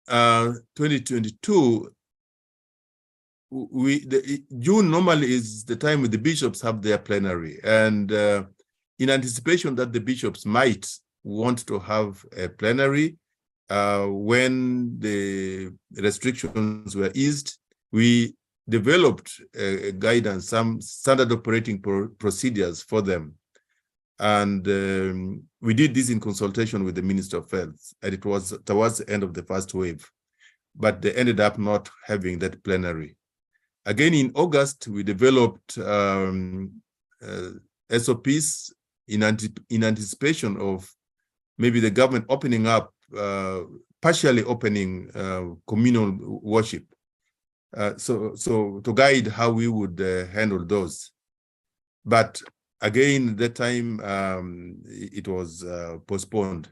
S4: 2022, June normally is the time when the bishops have their plenary, and in anticipation that the bishops might want to have a plenary when the restrictions were eased, we developed a guidance, some standard operating procedures for them. And we did this in consultation with the Minister of Health, and it was towards the end of the first wave, but they ended up not having that plenary. Again, in August, we developed SOPs in anticipation of maybe the government opening up, partially opening communal worship. So to guide how we would handle those. But again, that time it was postponed.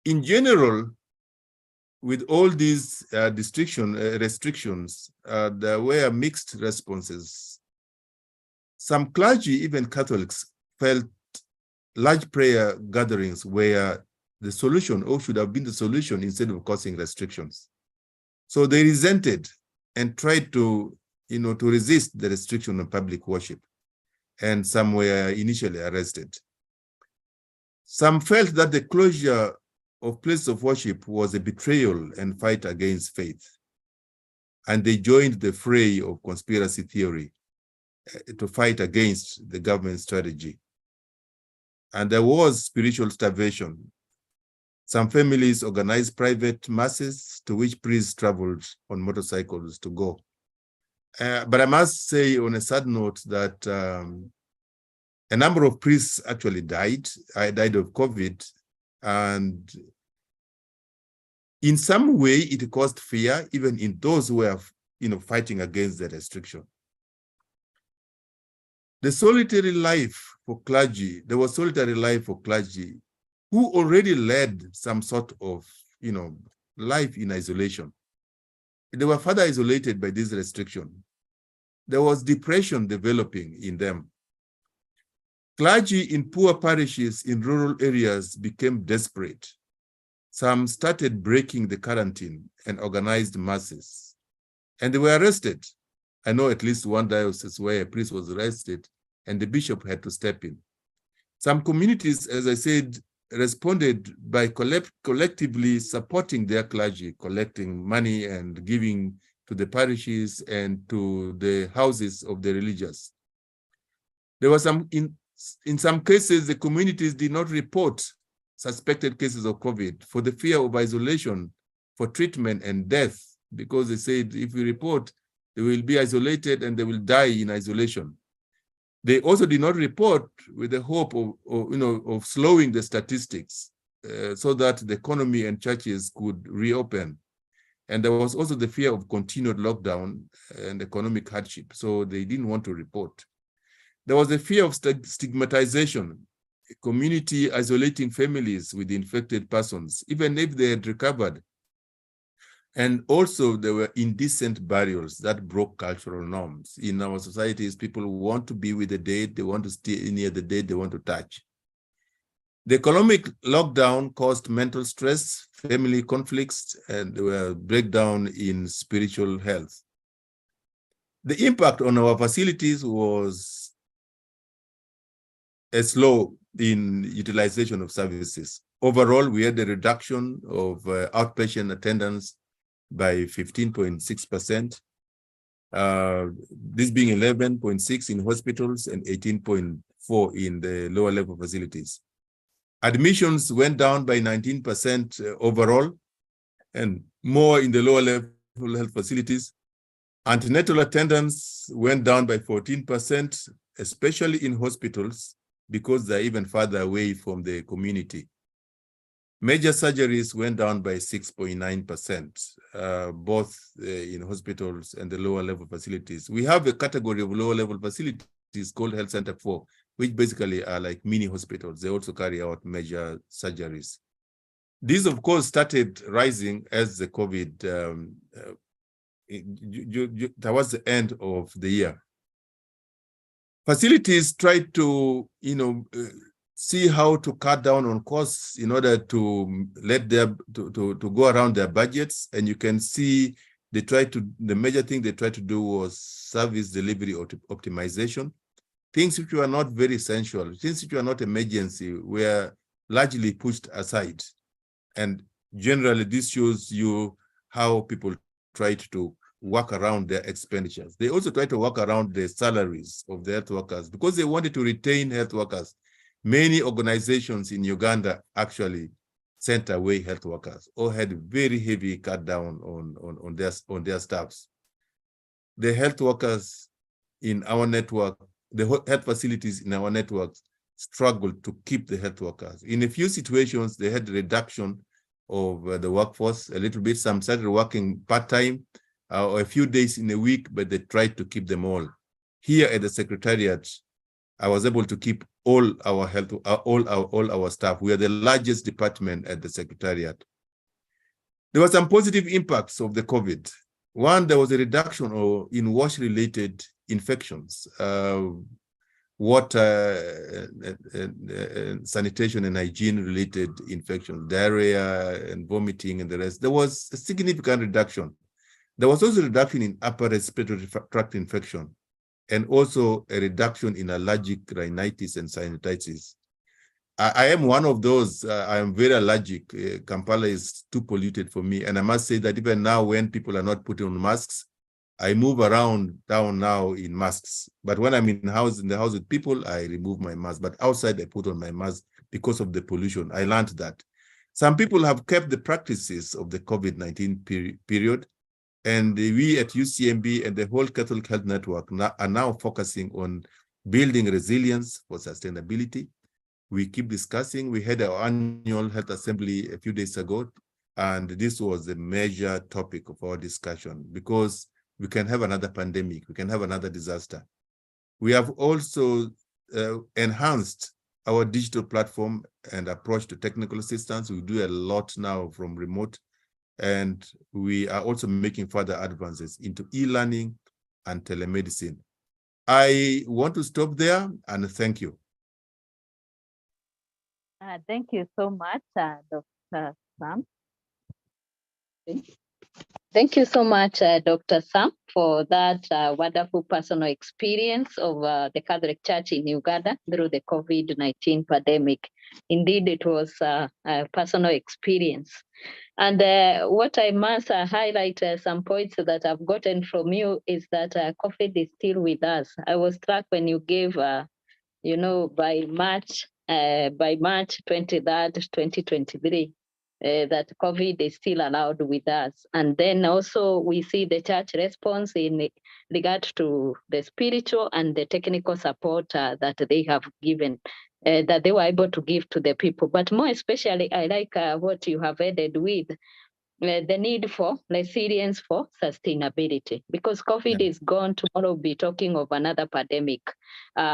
S4: In general, with all these restrictions, there were mixed responses. Some clergy, even Catholics, felt large prayer gatherings were the solution, or should have been the solution, instead of causing restrictions. So they resented and tried to, to resist the restriction of public worship. And some were initially arrested. Some felt that the closure of places of worship was a betrayal and fight against faith. And they joined the fray of conspiracy theory to fight against the government strategy. And there was spiritual starvation. Some families organized private masses to which priests traveled on motorcycles to go. But I must say, on a sad note, that a number of priests actually died. I died of COVID, and in some way it caused fear, even in those who were, fighting against the restriction. The solitary life for clergy, there was solitary life for clergy who already led some sort of, life in isolation. They were further isolated by this restriction. There was depression developing in them. Clergy in poor parishes in rural areas became desperate. Some started breaking the quarantine and organized masses, and they were arrested. I know at least one diocese where a priest was arrested and the bishop had to step in. Some communities, as I said, responded by collectively supporting their clergy, collecting money and giving to the parishes and to the houses of the religious. There were some, in some cases, the communities did not report suspected cases of COVID for the fear of isolation, for treatment and death, because they said if we report, they will be isolated and they will die in isolation. They also did not report with the hope of slowing the statistics so that the economy and churches could reopen. And there was also the fear of continued lockdown and economic hardship, so they didn't want to report. There was the fear of stigmatization, community isolating families with infected persons, even if they had recovered. And also there were indecent burials that broke cultural norms. In our societies, people want to be with the dead, they want to stay near the dead, they want to touch. The economic lockdown caused mental stress, family conflicts, and there were breakdown in spiritual health. The impact on our facilities was a slow in utilization of services. Overall, we had a reduction of outpatient attendance by 15.6%, this being 11.6 in hospitals and 18.4 in the lower level facilities. Admissions went down by 19% overall, and more in the lower level health facilities. Antenatal attendance went down by 14%, especially in hospitals, because they're even further away from the community. Major surgeries went down by 6.9%, both in hospitals and the lower level facilities. We have a category of lower level facilities called Health Center 4, which basically are like mini hospitals. They also carry out major surgeries. These, of course, started rising as the COVID, towards the end of the year. Facilities tried to, see how to cut down on costs in order to let them to go around their budgets. And you can see the major thing they tried to do was service delivery optimization. Things which were not very essential, things which were not emergency, were largely pushed aside. And generally, this shows you how people tried to work around their expenditures. They also tried to work around the salaries of the health workers because they wanted to retain health workers. Many organizations in Uganda actually sent away health workers or had very heavy cut down on their staffs. The health workers in our network, the health facilities in our networks struggled to keep the health workers. In a few situations, they had a reduction of the workforce a little bit. Some started working part-time or a few days in a week, but they tried to keep them all. Here at the Secretariat, I was able to keep all our health, all our staff. We are the largest department at the Secretariat. There were some positive impacts of the COVID. One, there was a reduction in wash-related infections, water, sanitation and hygiene-related infections, diarrhea and vomiting and the rest. There was a significant reduction. There was also a reduction in upper respiratory tract infection, and also a reduction in allergic rhinitis and sinusitis. I am one of those. I am very allergic. Kampala is too polluted for me. And I must say that even now, when people are not putting on masks, I move around down now in masks. But when I'm in the house with people, I remove my mask. But outside, I put on my mask because of the pollution. I learned that. Some people have kept the practices of the COVID-19 period. And we at UCMB and the whole Catholic Health Network are now focusing on building resilience for sustainability. We keep discussing. We had our annual health assembly a few days ago, and this was a major topic of our discussion because we can have another pandemic, we can have another disaster. We have also enhanced our digital platform and approach to technical assistance. We do a lot now from remote, and we are also making further advances into e-learning and telemedicine. I want to stop there and thank you.
S2: Thank you so much, Dr. Sam. Thank you so much, Dr. Sam, for that wonderful personal experience of the Catholic Church in Uganda through the COVID-19 pandemic. Indeed, it was a personal experience. And what I must highlight some points that I've gotten from you is that COVID is still with us. I was struck when you gave, by March 23rd, 2023, that COVID is still allowed with us. And then also we see the church response in regard to the spiritual and the technical support that they have given, that they were able to give to the people. But more especially, I like what you have added with the need for resilience for sustainability, because COVID is gone. Tomorrow we'll be talking of another pandemic.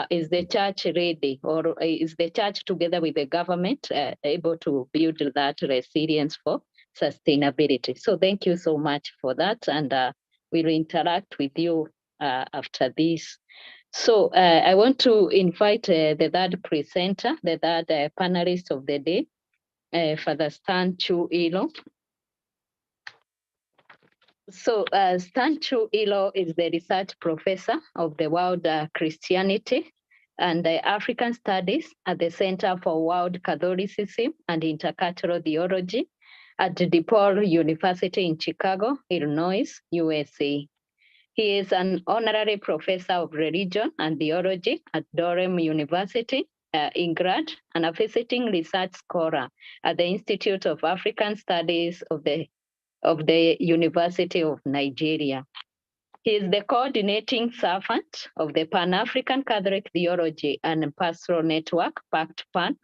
S2: Is the church ready, or is the church together with the government able to build that resilience for sustainability? So thank you so much for that, and we'll interact with you after this. So I want to invite the third presenter, the third panelist of the day, Father Stan Chu Ilo. So Stan Chu Ilo is the research professor of the World Christianity and African Studies at the Center for World Catholicism and Intercultural Theology at DePaul University in Chicago, Illinois, USA. He is an honorary professor of religion and theology at Durham University, England, and a visiting research scholar at the Institute of African Studies of the University of Nigeria. He is the coordinating servant of the Pan-African Catholic Theology and Pastoral Network, PACTPAN,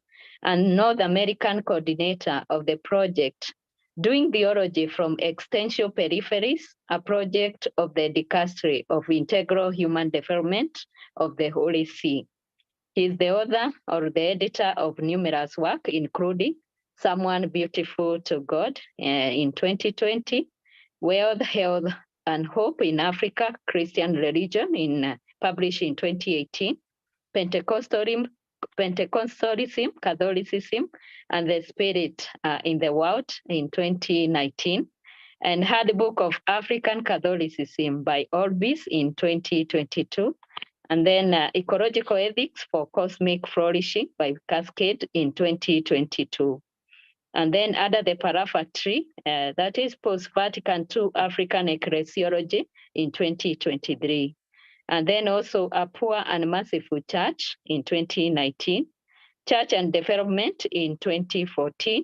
S2: and North American coordinator of the project Doing Theology from Existential Peripheries, a project of the Dicastery of Integral Human Development of the Holy See. He is the author or the editor of numerous work, including Someone Beautiful to God in 2020, Wealth, Health, and Hope in Africa, Christian Religion, published in 2018, Pentecostalism, Catholicism, and the Spirit in the World in 2019, and Handbook of African Catholicism by Orbis in 2022, and then Ecological Ethics for Cosmic Flourishing by Cascade in 2022. And then under the Paraphatry, that is Post-Vatican II African Ecclesiology in 2023. And then also A Poor and Merciful Church in 2019, Church and Development in 2014.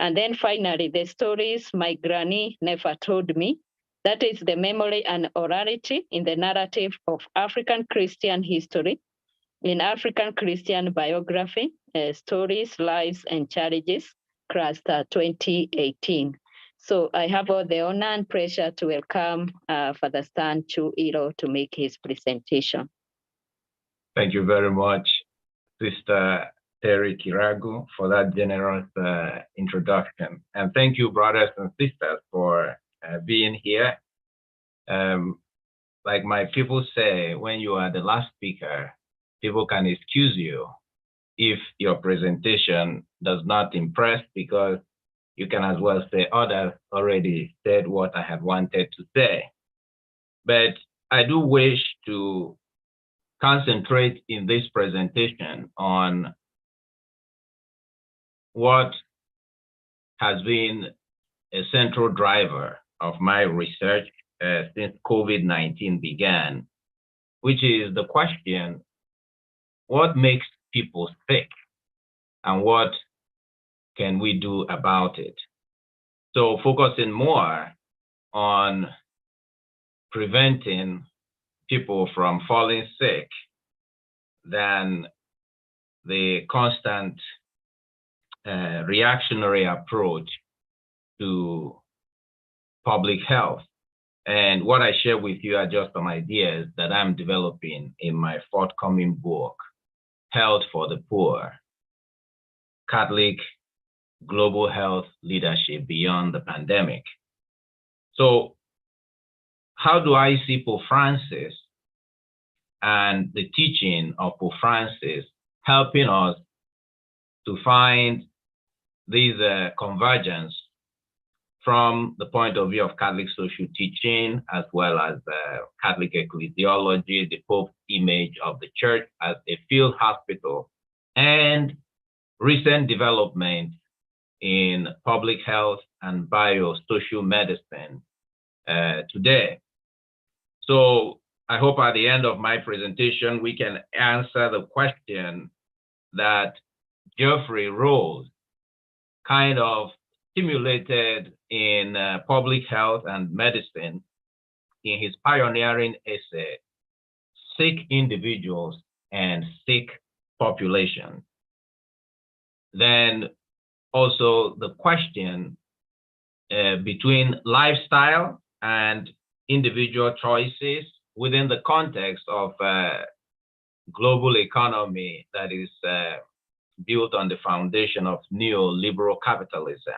S2: And then finally, The Stories My Granny Never Told Me, that is the memory and orality in the narrative of African Christian history, in African Christian biography, Stories, Lives, and Challenges, Cluster 2018. So I have all the honor and pleasure to welcome Father Stan Chu Ilo to make his presentation.
S5: Thank you very much, Sister Terry Kiragu, for that generous introduction. And thank you, brothers and sisters, for being here. Like my people say, when you are the last speaker, people can excuse you if your presentation does not impress, because you can as well say others already said what I had wanted to say. But I do wish to concentrate in this presentation on what has been a central driver of my research since COVID-19 began, which is the question, what makes people sick and what can we do about it? So focusing more on preventing people from falling sick than the constant reactionary approach to public health. And what I share with you are just some ideas that I'm developing in my forthcoming book, Health for the Poor, Catholic Global Health Leadership Beyond the Pandemic. So how do I see Pope Francis and the teaching of Pope Francis helping us to find these convergence from the point of view of Catholic social teaching, as well as Catholic ecclesiology, the Pope's image of the Church as a field hospital, and recent development in public health and biosocial medicine today. So I hope at the end of my presentation, we can answer the question that Geoffrey Rose kind of stimulated in public health and medicine in his pioneering essay, Sick Individuals and Sick Populations. Then also the question between lifestyle and individual choices within the context of global economy that is built on the foundation of neoliberal capitalism.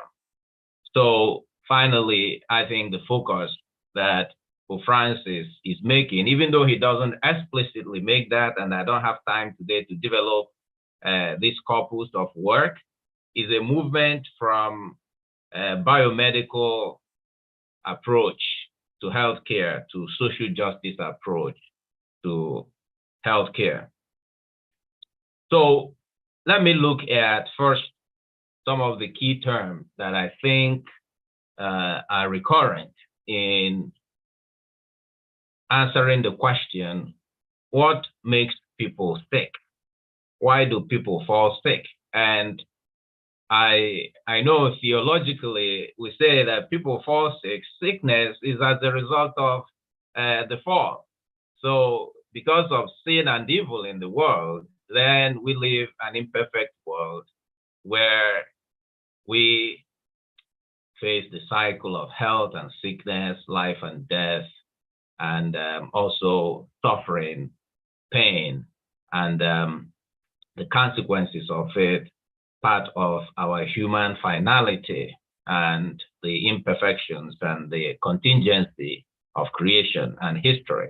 S5: So finally, I think the focus that Pope Francis is making, even though he doesn't explicitly make that, and I don't have time today to develop this corpus of work, is a movement from a biomedical approach to healthcare to social justice approach to healthcare. So let me look at first some of the key terms that I think are recurrent in answering the question, what makes people sick? Why do people fall sick? And I know theologically we say that people fall sick. Sickness is as a result of the fall. So because of sin and evil in the world, then we live an imperfect world where we face the cycle of health and sickness, life and death, and also suffering, pain, and the consequences of it, part of our human finality and the imperfections and the contingency of creation and history.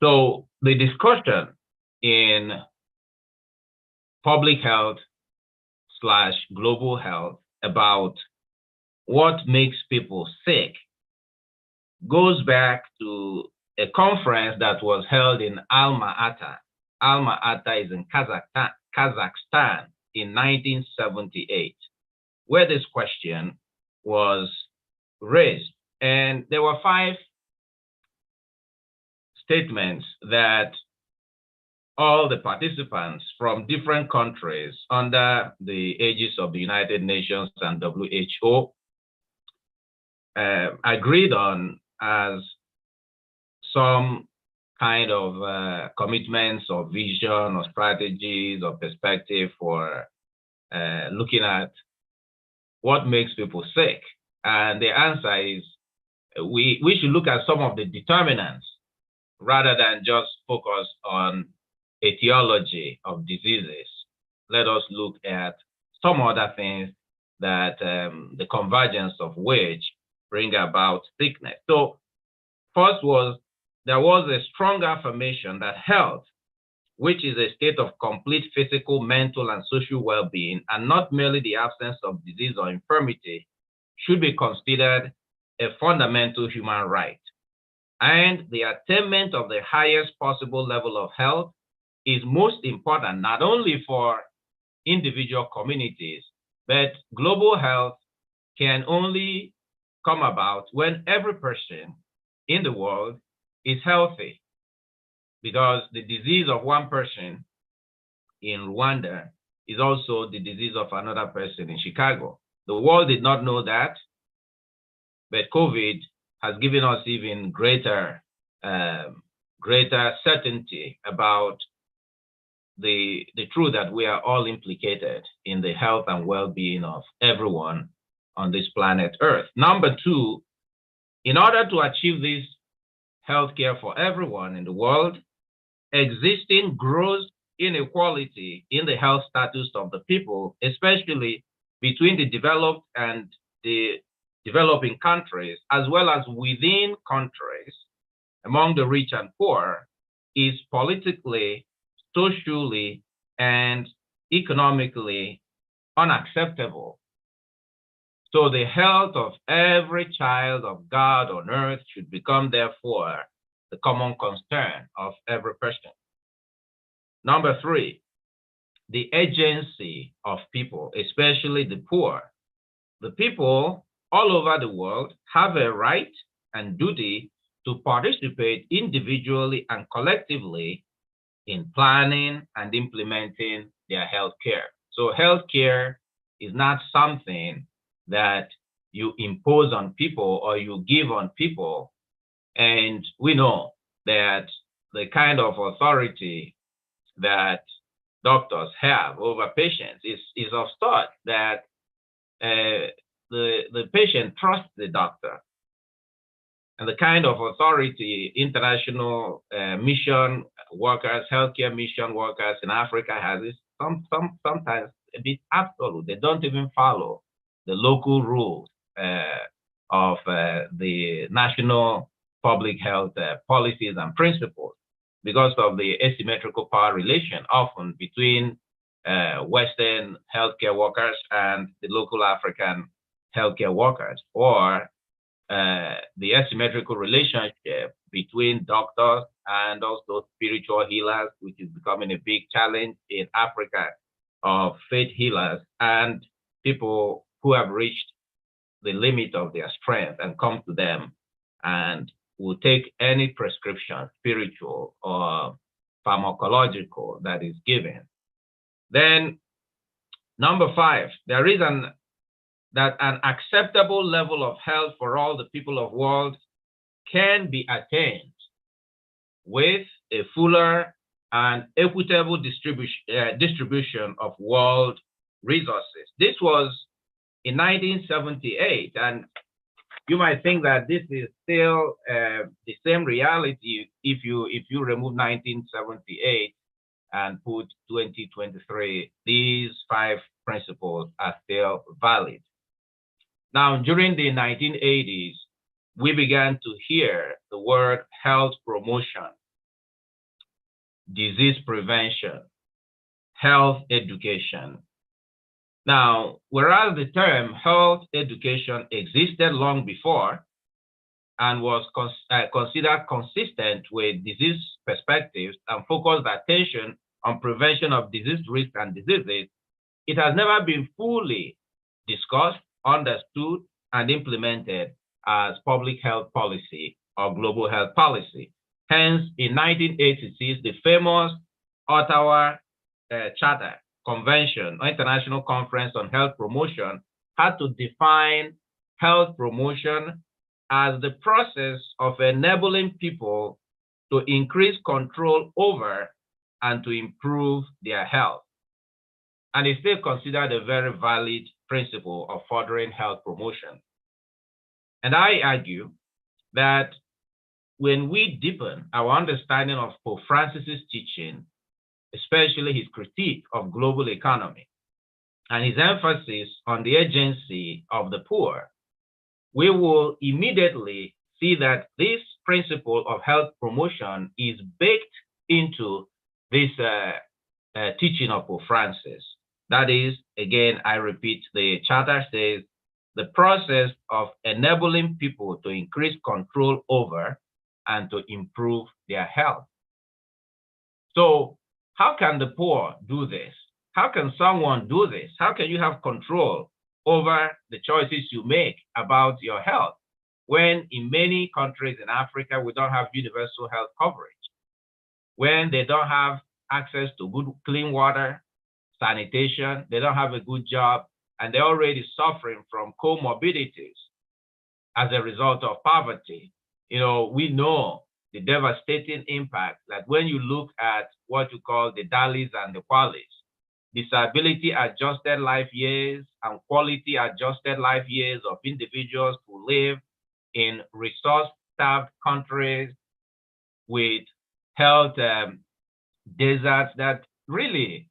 S5: So the discussion in public health / global health about what makes people sick goes back to a conference that was held in Alma-Ata. Alma-Ata is in Kazakhstan in 1978, where this question was raised. And there were 5 statements that all the participants from different countries under the aegis of the United Nations and WHO agreed on as some kind of commitments or vision or strategies or perspective for looking at what makes people sick. And the answer is we should look at some of the determinants rather than just focus on etiology of diseases. let us look at some other things that the convergence of which bring about sickness. So first was, there was a strong affirmation that health, which is a state of complete physical, mental, and social well-being, and not merely the absence of disease or infirmity, should be considered a fundamental human right. And the attainment of the highest possible level of health is most important, not only for individual communities, but global health can only come about when every person in the world is healthy. Because the disease of one person in Rwanda is also the disease of another person in Chicago. The world did not know that, but COVID has given us even greater certainty about the truth that we are all implicated in the health and well-being of everyone on this planet Earth. Number two, in order to achieve this healthcare for everyone in the world, existing gross inequality in the health status of the people, especially between the developed and the developing countries, as well as within countries, among the rich and poor, is politically, socially, and economically unacceptable. So the health of every child of God on earth should become, therefore, the common concern of every person. Number three, the agency of people, especially the poor. The people all over the world have a right and duty to participate individually and collectively in planning and implementing their health care. So health care is not something that you impose on people or you give on people. And we know that the kind of authority that doctors have over patients is of sort that the patient trusts the doctor. And the kind of authority international mission workers, healthcare mission workers in Africa has is sometimes a bit absolute. They don't even follow the local rules of the national public health policies and principles because of the asymmetrical power relation often between Western healthcare workers and the local African healthcare workers, or the asymmetrical relationship between doctors and also spiritual healers, which is becoming a big challenge in Africa, of faith healers and people who have reached the limit of their strength and come to them and will take any prescription, spiritual or pharmacological, that is given. Then number five, there is an acceptable level of health for all the people of the world can be attained with a fuller and equitable distribution of world resources. This was in 1978, and you might think that this is still the same reality if you remove 1978 and put 2023. These five principles are still valid. Now, during the 1980s, we began to hear the word health promotion, disease prevention, health education. Now, whereas the term health education existed long before and was considered consistent with disease perspectives and focused attention on prevention of disease risk and diseases, it has never been fully discussed, understood, and implemented as public health policy or global health policy. Hence, in 1986, the famous Ottawa Charter Convention, International Conference on Health Promotion, had to define health promotion as the process of enabling people to increase control over and to improve their health. And it's still considered a very valid principle of furthering health promotion. And I argue that when we deepen our understanding of Pope Francis's teaching especially his critique of global economy and his emphasis on the agency of the poor, we will immediately see that this principle of health promotion is baked into this teaching of Pope Francis. That is, again, I repeat, the charter says the process of enabling people to increase control over and to improve their health. So how can the poor do this? How can someone do this? How can you have control over the choices you make about your health when in many countries in Africa, we don't have universal health coverage, when they don't have access to good, clean water, sanitation, they don't have a good job, and they're already suffering from comorbidities as a result of poverty. You know, we know the devastating impact that when you look at what you call the DALYs and the QALYs, disability adjusted life years and quality adjusted life years of individuals who live in resource-starved countries with health deserts, that really,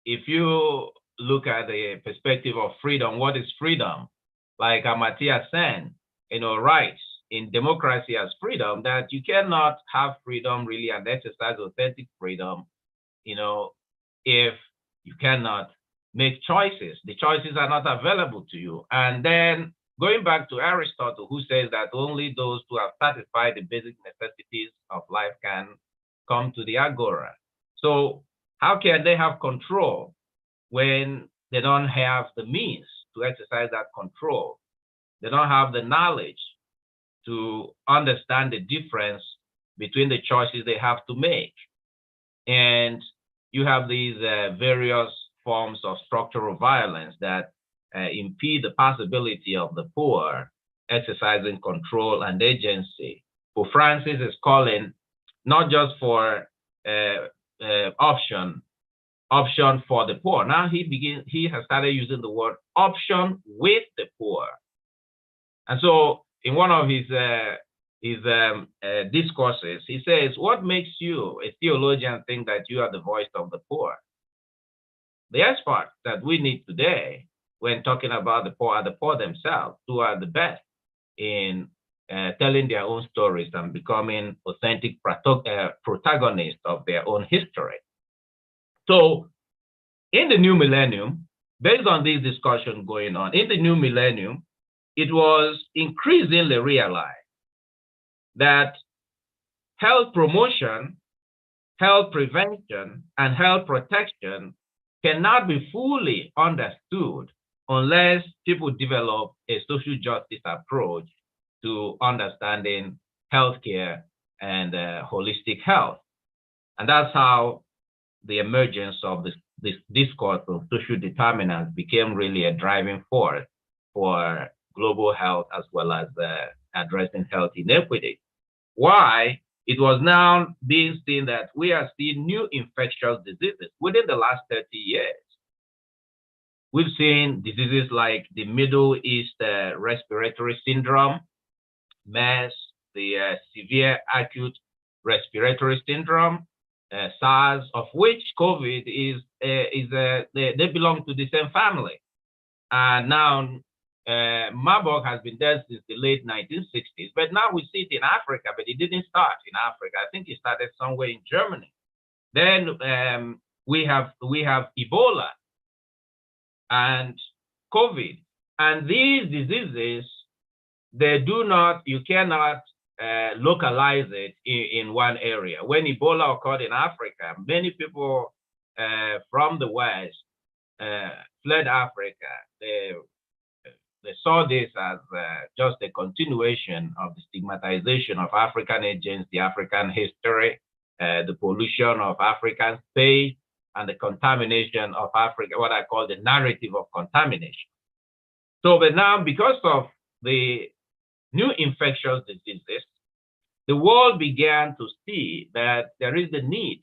S5: if you look at the perspective of freedom, what is freedom? Like Amartya Sen, writes in Democracy as Freedom, that you cannot have freedom really and exercise authentic freedom, if you cannot make choices. The choices are not available to you. And then going back to Aristotle, who says that only those who have satisfied the basic necessities of life can come to the agora. So how can they have control when they don't have the means to exercise that control? They don't have the knowledge to understand the difference between the choices they have to make. And you have these various forms of structural violence that impede the possibility of the poor exercising control and agency. Pope Francis is calling not just for option for the poor. Now he has started using the word option with the poor. And so in one of his discourses, he says, what makes you, a theologian, think that you are the voice of the poor? The expert that we need today when talking about the poor are the poor themselves, who are the best in telling their own stories and becoming authentic protagonists of their own history. So in the new millennium, based on this discussion going on, in the new millennium, it was increasingly realized that health promotion, health prevention, and health protection cannot be fully understood unless people develop a social justice approach to understanding healthcare and holistic health. And that's how the emergence of this discourse of social determinants became really a driving force for global health as well as addressing health inequity. Why? It was now being seen that we are seeing new infectious diseases within the last 30 years. We've seen diseases like the Middle East respiratory syndrome, MERS, the severe acute respiratory syndrome, SARS, of which COVID they belong to the same family. And now Marburg has been there since the late 1960s, but now we see it in Africa, but it didn't start in Africa. I think it started somewhere in Germany. Then we have Ebola and COVID. And these diseases, you cannot localize it in one area. When Ebola occurred in Africa, many people from the West fled Africa. They saw this as just a continuation of the stigmatization of African agents, the African history, the pollution of African space, and the contamination of Africa, what I call the narrative of contamination. So, but now, because of the new infectious diseases, the world began to see that there is the need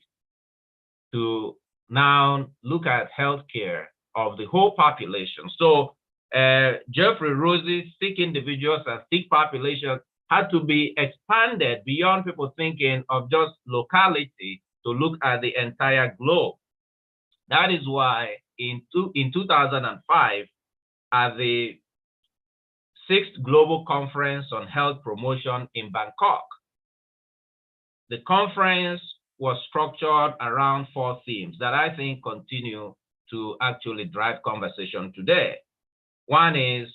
S5: to now look at healthcare of the whole population. So Jeffrey Rose's sick individuals and sick populations had to be expanded beyond people thinking of just locality to look at the entire globe. That is why in 2005, at the 6th Global Conference on Health Promotion in Bangkok, the conference was structured around 4 themes that I think continue to actually drive conversation today. One is,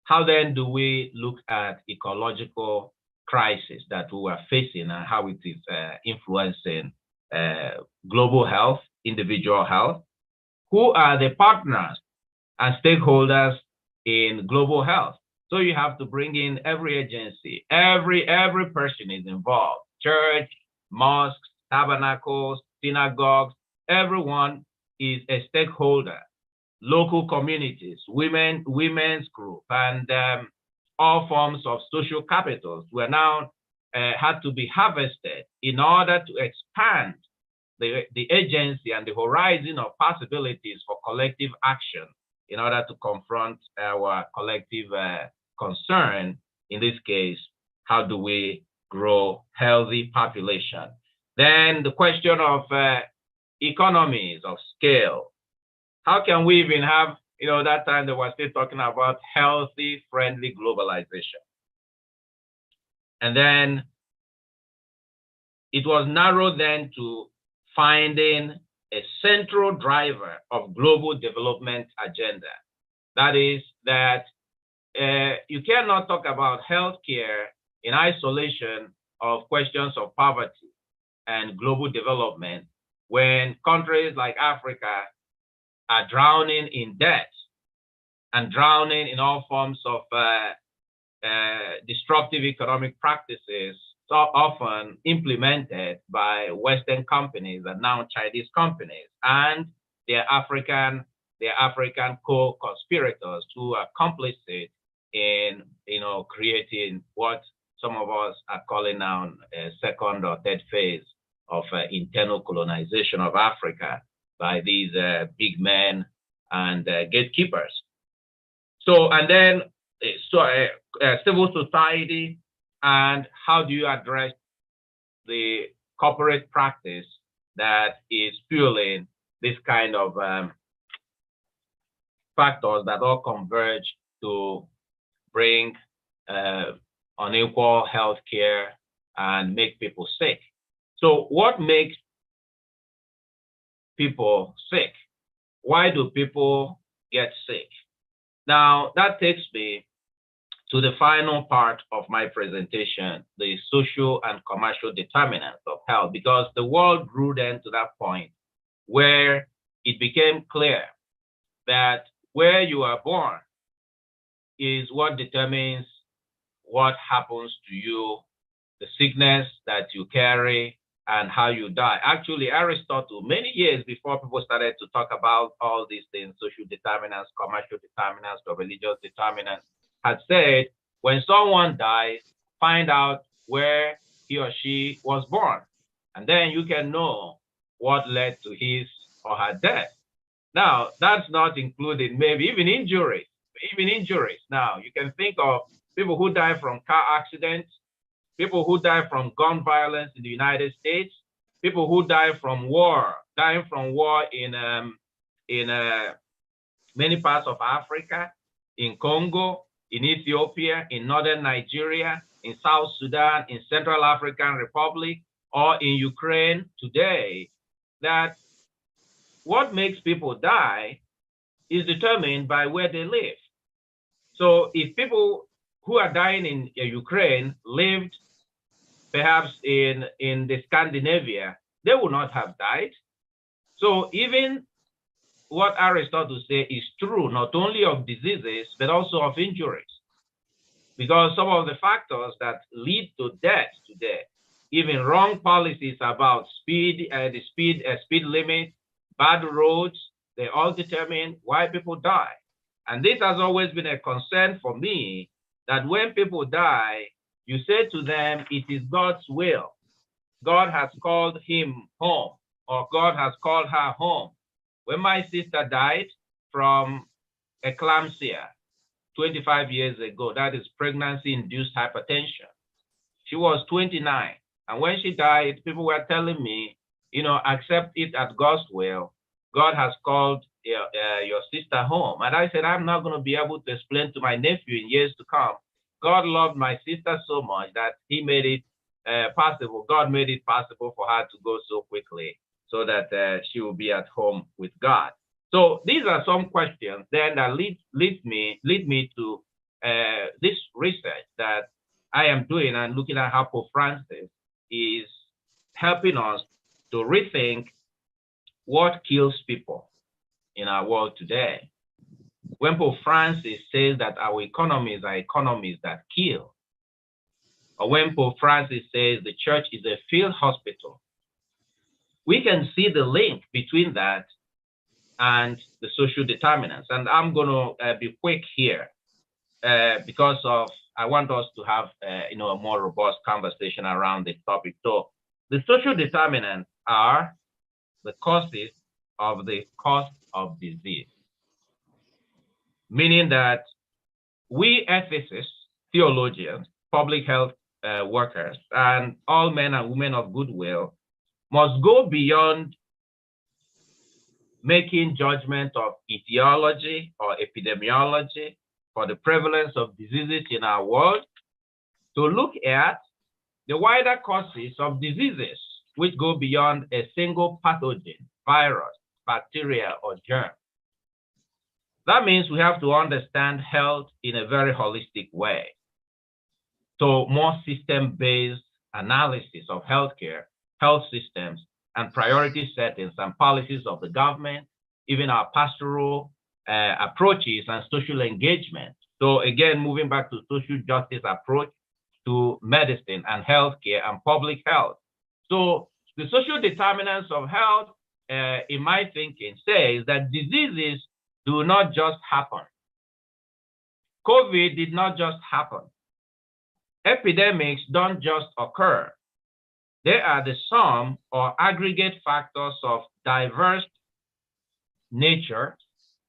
S5: how then do we look at ecological crisis that we are facing and how it is influencing global health, individual health? Who are the partners and stakeholders in global health? So you have to bring in every agency, every person is involved, church, mosques, tabernacles, synagogues, everyone is a stakeholder, local communities, women's group, and all forms of social capitals were now had to be harvested in order to expand the agency and the horizon of possibilities for collective action in order to confront our collective concern. In this case, how do we grow healthy population? Then the question of economies of scale. How can we even have, that time they were still talking about healthy, friendly globalization. And then it was narrowed then to finding a central driver of global development agenda. That is that you cannot talk about healthcare in isolation of questions of poverty and global development when countries like Africa are drowning in debt and drowning in all forms of destructive economic practices, so often implemented by Western companies and now Chinese companies and their African co-conspirators who are complicit in creating what some of us are calling now a second or third phase of internal colonization of Africa by these big men and gatekeepers. So, and then civil society, and how do you address the corporate practice that is fueling this kind of factors that all converge to bring unequal health care and make people sick. So what makes people sick? Why do people get sick? Now, that takes me to the final part of my presentation, the social and commercial determinants of health, because the world grew then to that point where it became clear that where you are born is what determines what happens to you, the sickness that you carry, and how you die. Actually, Aristotle, many years before people started to talk about all these things, social determinants, commercial determinants, or religious determinants, had said, when someone dies, find out where he or she was born, and then you can know what led to his or her death. Now, that's not including maybe even injuries. Now, you can think of people who die from car accidents, people who die from gun violence in the United States, people who die from war, dying from war in many parts of Africa, in Congo, in Ethiopia, in northern Nigeria, in South Sudan, in Central African Republic, or in Ukraine today, that what makes people die is determined by where they live. So if people who are dying in Ukraine lived perhaps in the Scandinavia, they would not have died. So even what Aristotle says is true, not only of diseases, but also of injuries. Because some of the factors that lead to death today, even wrong policies about speed, the speed limit, bad roads, they all determine why people die. And this has always been a concern for me, that when people die, you say to them, it is God's will. God has called him home, or God has called her home. When my sister died from eclampsia 25 years ago, that is pregnancy-induced hypertension, she was 29. And when she died, people were telling me accept it at God's will. God has called your sister home. And I said, I'm not going to be able to explain to my nephew in years to come. God loved my sister so much that he made it possible. God made it possible for her to go so quickly so that she will be at home with God. So these are some questions then that lead me to this research that I am doing and looking at how Pope Francis is helping us to rethink what kills people in our world today. When Pope Francis says that our economies are economies that kill, or when Pope Francis says the church is a field hospital, we can see the link between that and the social determinants. And I'm going to be quick here because I want us to have a more robust conversation around this topic. So the social determinants are the causes of the cause of disease, meaning that we ethicists, theologians, public health workers, and all men and women of goodwill must go beyond making judgment of etiology or epidemiology for the prevalence of diseases in our world to look at the wider causes of diseases which go beyond a single pathogen, virus, bacteria, or germ. That means we have to understand health in a very holistic way. So more system-based analysis of healthcare, health systems, and priority settings and policies of the government, even our pastoral approaches and social engagement. So again, moving back to social justice approach to medicine and healthcare and public health. So the social determinants of health, in my thinking, says that diseases do not just happen. COVID did not just happen. Epidemics don't just occur. They are the sum or aggregate factors of diverse nature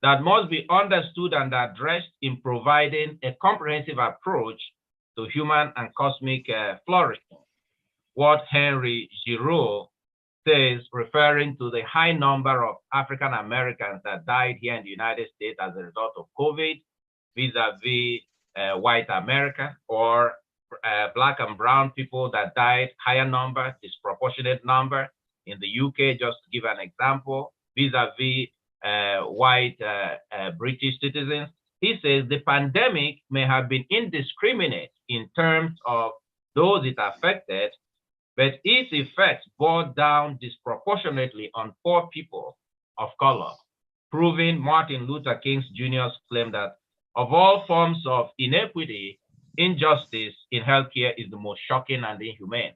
S5: that must be understood and addressed in providing a comprehensive approach to human and cosmic flourishing. What Henry Giroux says, referring to the high number of African Americans that died here in the United States as a result of COVID, vis-a-vis white America, or Black and brown people that died, higher number, disproportionate number. In the UK, just to give an example, vis-a-vis white British citizens. He says the pandemic may have been indiscriminate in terms of those it affected, but its effects bore down disproportionately on poor people of color, proving Martin Luther King Jr.'s claim that of all forms of inequity, injustice in healthcare is the most shocking and inhumane.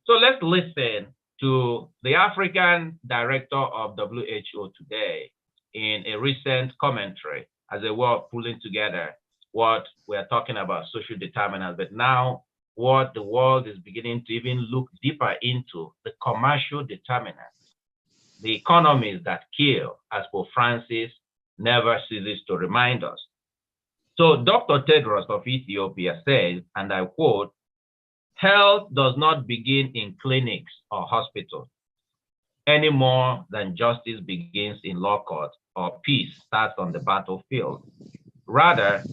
S5: So let's listen to the African director of WHO today in a recent commentary as a way of pulling together what we're talking about, social determinants, but now what the world is beginning to even look deeper into, the commercial determinants, the economies that kill, as Pope Francis never ceases to remind us. So Dr. Tedros of Ethiopia says, and I quote, "Health does not begin in clinics or hospitals any more than justice begins in law court or peace starts on the battlefield. Rather,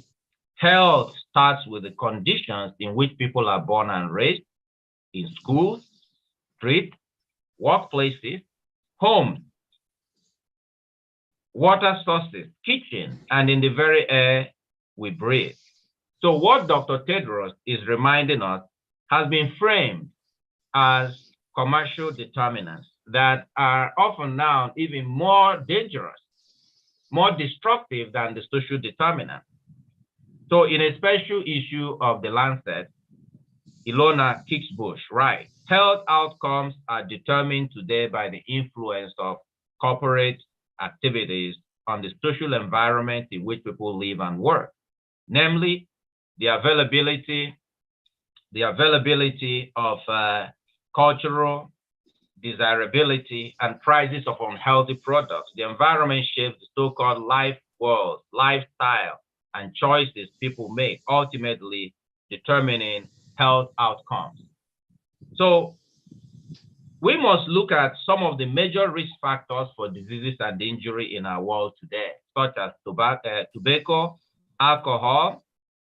S5: health starts with the conditions in which people are born and raised, in schools, streets, workplaces, homes, water sources, kitchens, and in the very air we breathe." So what Dr. Tedros is reminding us has been framed as commercial determinants that are often now even more dangerous, more destructive than the social determinants. So in a special issue of The Lancet, Ilona Kingsbush writes, "Health outcomes are determined today by the influence of corporate activities on the social environment in which people live and work, namely the availability of cultural desirability and prices of unhealthy products. The environment shapes the so-called life world, lifestyle, and choices people make, ultimately determining health outcomes." So we must look at some of the major risk factors for diseases and injury in our world today, such as tobacco, alcohol,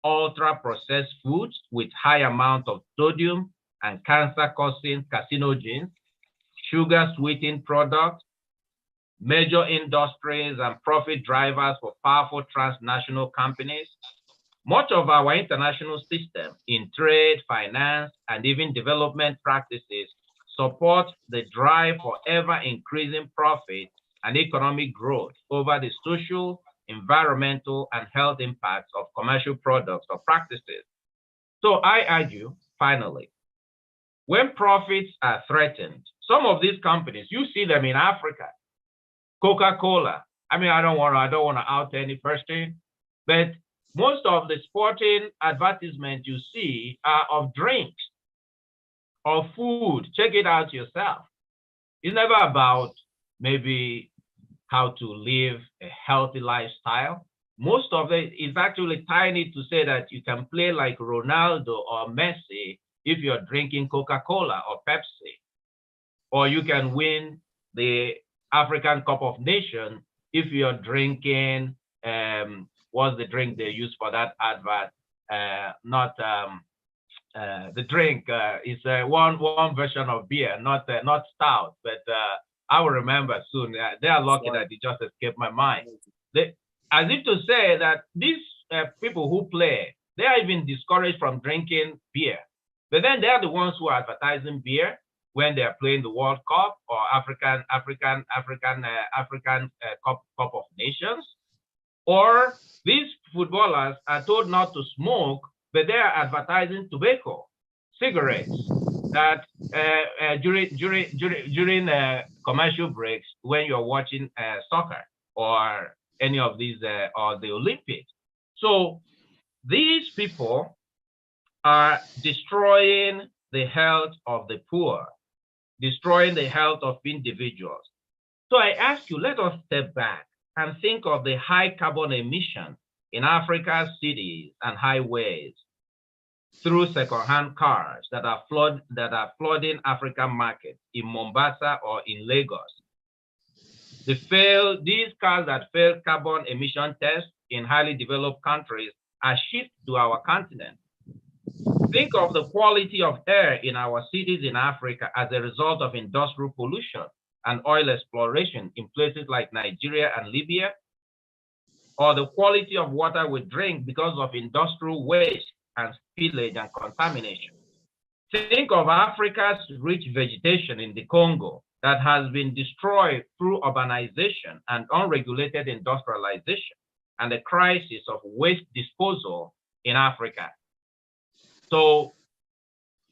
S5: ultra-processed foods with high amount of sodium and cancer-causing carcinogens, sugar-sweetened products, major industries and profit drivers for powerful transnational companies. Much of our international system in trade, finance, and even development practices support the drive for ever-increasing profit and economic growth over the social, environmental, and health impacts of commercial products or practices. So I argue, finally, when profits are threatened, some of these companies, you see them in Africa, Coca-Cola. I mean, I don't want to out any person, but most of the sporting advertisements you see are of drinks, of food. Check it out yourself. It's never about maybe how to live a healthy lifestyle. Most of it is actually tying it to say that you can play like Ronaldo or Messi if you're drinking Coca-Cola or Pepsi, or you can win the African Cup of Nations if you're drinking, what's the drink they use for that advert? The drink is one version of beer, not stout, but I will remember soon. They are lucky that it just escaped my mind. As if to say that these people who play, they are even discouraged from drinking beer. But then they are the ones who are advertising beer when they are playing the World Cup or African Cup of Nations. Or these footballers are told not to smoke, but they are advertising tobacco, cigarettes, that during commercial breaks when you're watching soccer or any of these or the Olympics. So these people are destroying the health of the poor, destroying the health of individuals. So I ask you, let us step back and think of the high carbon emission in Africa's cities and highways through second-hand cars that are flooding African markets in Mombasa or in Lagos. These cars that failed carbon emission tests in highly developed countries are shipped to our continent. Think of the quality of air in our cities in Africa as a result of industrial pollution and oil exploration in places like Nigeria and Libya, or the quality of water we drink because of industrial waste and spillage and contamination. Think of Africa's rich vegetation in the Congo that has been destroyed through urbanization and unregulated industrialization, and the crisis of waste disposal in Africa. So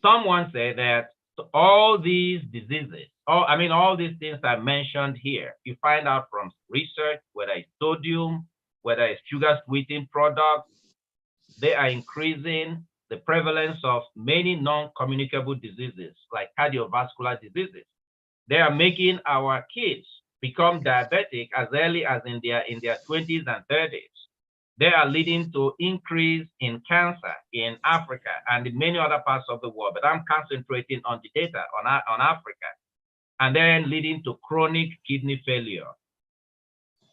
S5: someone said that all these diseases, all these things I mentioned here, you find out from research, whether it's sodium, whether it's sugar-sweetened products, they are increasing the prevalence of many non-communicable diseases like cardiovascular diseases. They are making our kids become diabetic as early as in their 20s and 30s. They are leading to increase in cancer in Africa and in many other parts of the world, but I'm concentrating on the data on Africa, and then leading to chronic kidney failure.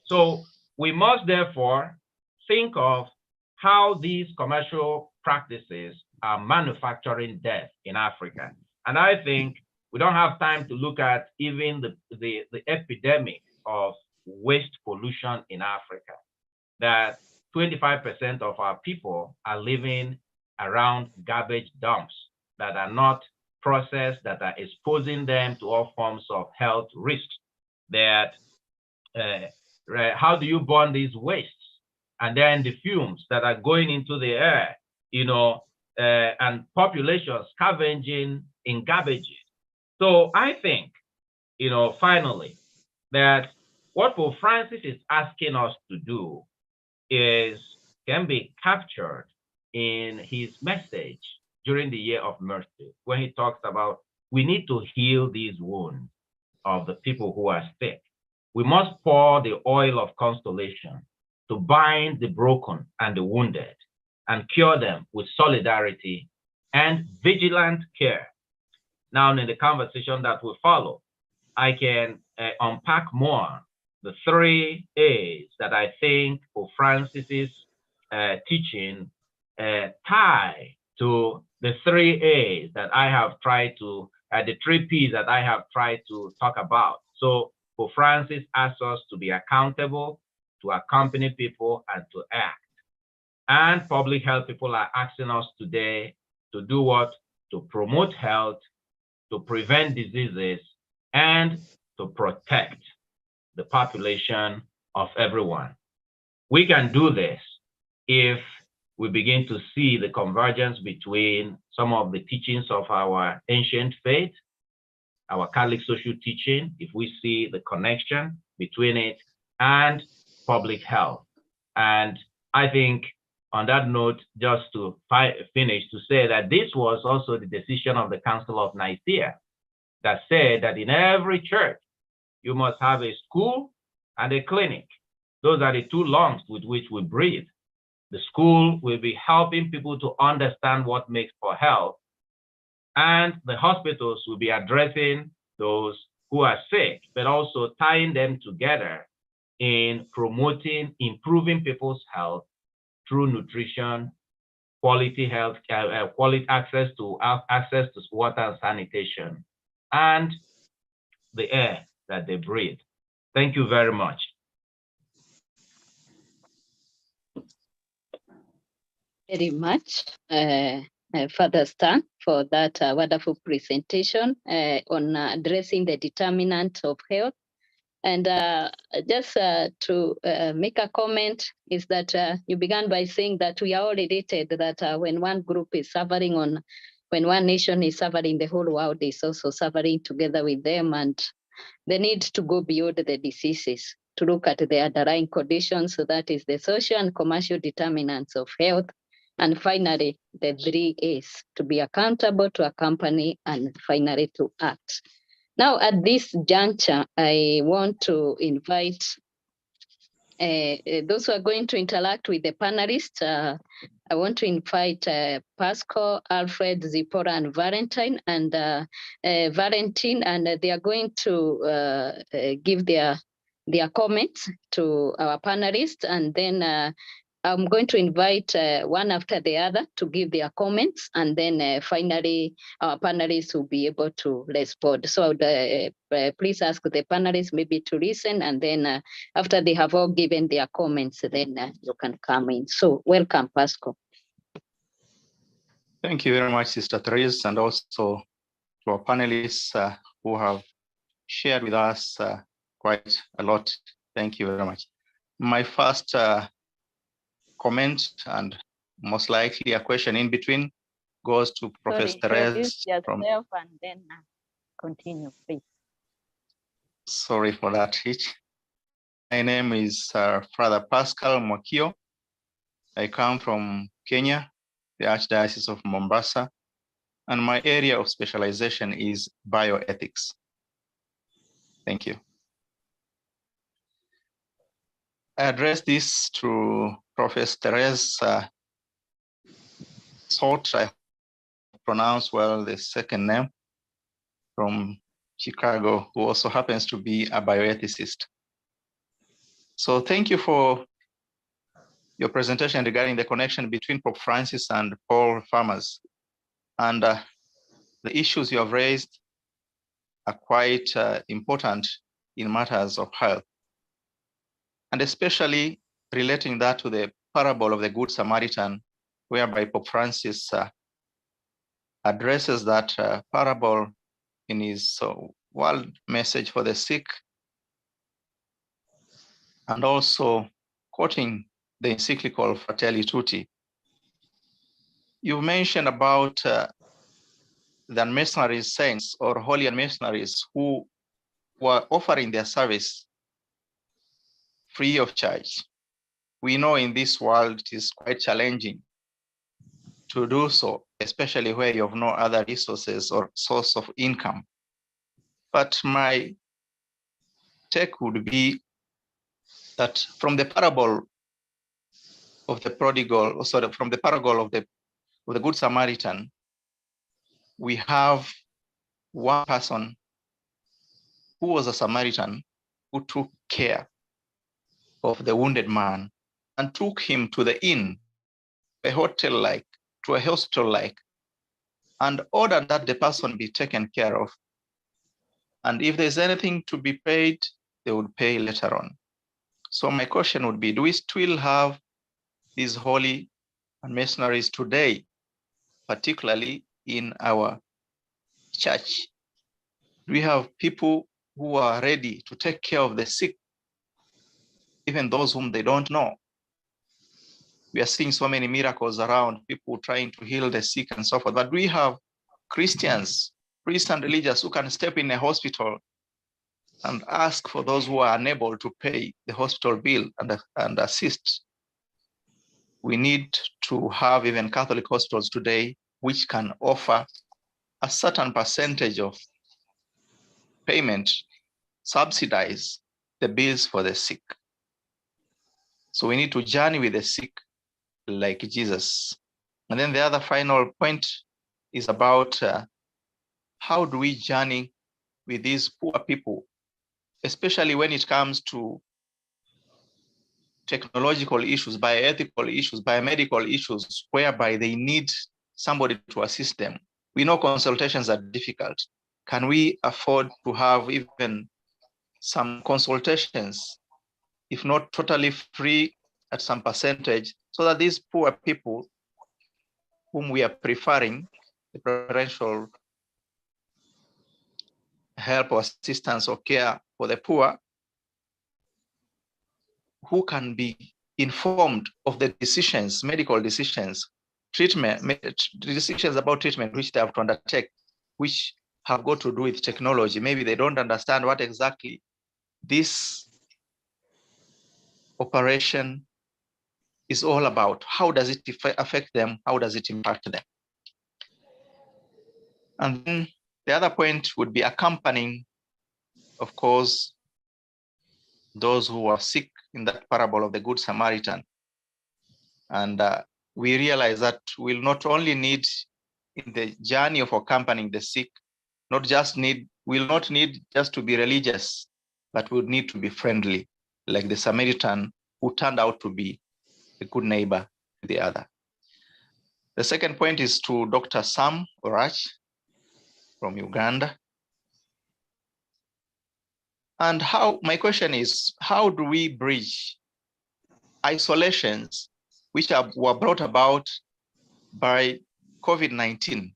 S5: So we must therefore think of how these commercial practices are manufacturing death in Africa. And I think we don't have time to look at even the epidemic of waste pollution in Africa, that 25% of our people are living around garbage dumps that are not processed, that are exposing them to all forms of health risks. That how do you burn these wastes? And then the fumes that are going into the air, and population scavenging in garbages. So I think, finally, that what Pope Francis is asking us to do can be captured in his message during the Year of Mercy, when he talks about we need to heal these wounds of the people who are sick. We must pour the oil of consolation to bind the broken and the wounded and cure them with solidarity and vigilant care. Now, in the conversation that will follow, I can unpack more the 3 A's that I think Pope Francis's teaching tie to the 3 A's that I have tried to, the 3 P's that I have tried to talk about. So Pope Francis asks us to be accountable, to accompany people, and to act. And public health people are asking us today to do what? To promote health, to prevent diseases, and to protect the population of everyone. We can do this if we begin to see the convergence between some of the teachings of our ancient faith, our Catholic social teaching, if we see the connection between it and public health. And I think on that note, just to finish, to say that this was also the decision of the Council of Nicaea that said that in every church, you must have a school and a clinic. Those are the 2 lungs with which we breathe. The school will be helping people to understand what makes for health, and the hospitals will be addressing those who are sick, but also tying them together in promoting, improving people's health through nutrition, quality health, quality access to water and sanitation, and the air that they breathe. Thank you very much.
S2: Very much, Father Stan, for that wonderful presentation on addressing the determinants of health. And just to make a comment is that you began by saying that we are all related, that when one group is suffering when one nation is suffering, the whole world is also suffering together with them, and the need to go beyond the diseases, to look at the underlying conditions. So that is the social and commercial determinants of health. And finally, the 3 A's, to be accountable, to accompany, and finally to act. Now, at this juncture, I want to invite those who are going to interact with the panelists. I want to invite Pascal, Alfred, Zipporah, and Valentine, and Valentine, and they are going to give their comments to our panelists, and then I'm going to invite one after the other to give their comments, and then finally our panelists will be able to respond. So please ask the panelists maybe to listen, and then after they have all given their comments, then you can come in. So welcome, Pascal.
S1: Thank you very much, Sister Therese, and also to our panelists who have shared with us quite a lot. Thank you very much. My first comment, and most likely a question in between, goes to Professor Therese.
S2: And then continue, please.
S1: Sorry for that hitch. My name is Father Pascal Mwakio. I come from Kenya, the Archdiocese of Mombasa, and my area of specialization is bioethics. Thank you. I address this to Professor Therese Salt. I pronounce well the second name, from Chicago, who also happens to be a bioethicist. So thank you for your presentation regarding the connection between Pope Francis and Paul Farmers. And the issues you have raised are quite important in matters of health, and especially relating that to the parable of the Good Samaritan, whereby Pope Francis addresses that parable in his world message for the sick, and also quoting the encyclical Fratelli Tutti. You mentioned about the unmercenary saints or holy unmercenaries who were offering their service free of charge. We know in this world it is quite challenging to do so, especially where you have no other resources or source of income. But my take would be that from the parable of the prodigal, sorry, from the parable of the Good Samaritan, we have one person who was a Samaritan who took care of the wounded man and took him to the inn, a hotel-like, to a hospital-like, and ordered that the person be taken care of. And if there's anything to be paid, they would pay later on. So my question would be, do we still have these holy missionaries today, particularly in our church? Do we have people who are ready to take care of the sick, even those whom they don't know? We are seeing so many miracles around, people trying to heal the sick and so forth. But we have Christians, priests and religious who can step in a hospital and ask for those who are unable to pay the hospital bill and assist. We need to have even Catholic hospitals today which can offer a certain percentage of payment, subsidize the bills for the sick. So we need to journey with the sick like Jesus. And then the other final point is about how do we journey with these poor people, especially when it comes to technological issues, bioethical issues, biomedical issues, whereby they need somebody to assist them. We know consultations are difficult. Can we afford to have even some consultations, if not totally free, at some percentage, so that these poor people whom we are preferring the preferential help or assistance or care for the poor, who can be informed of the decisions, medical decisions, decisions about treatment which they have to undertake, which have got to do with technology. Maybe they don't understand what exactly this operation is all about. How does it affect them? How does it impact them? And then the other point would be accompanying, of course, those who are sick in that parable of the Good Samaritan. And we realize that we'll not only need in the journey of accompanying the sick, we'll not need just to be religious, but we'll need to be friendly, like the Samaritan who turned out to be a good neighbor to the other. The second point is to Dr. Sam Orach from Uganda. And my question is, how do we bridge isolations which were brought about by COVID-19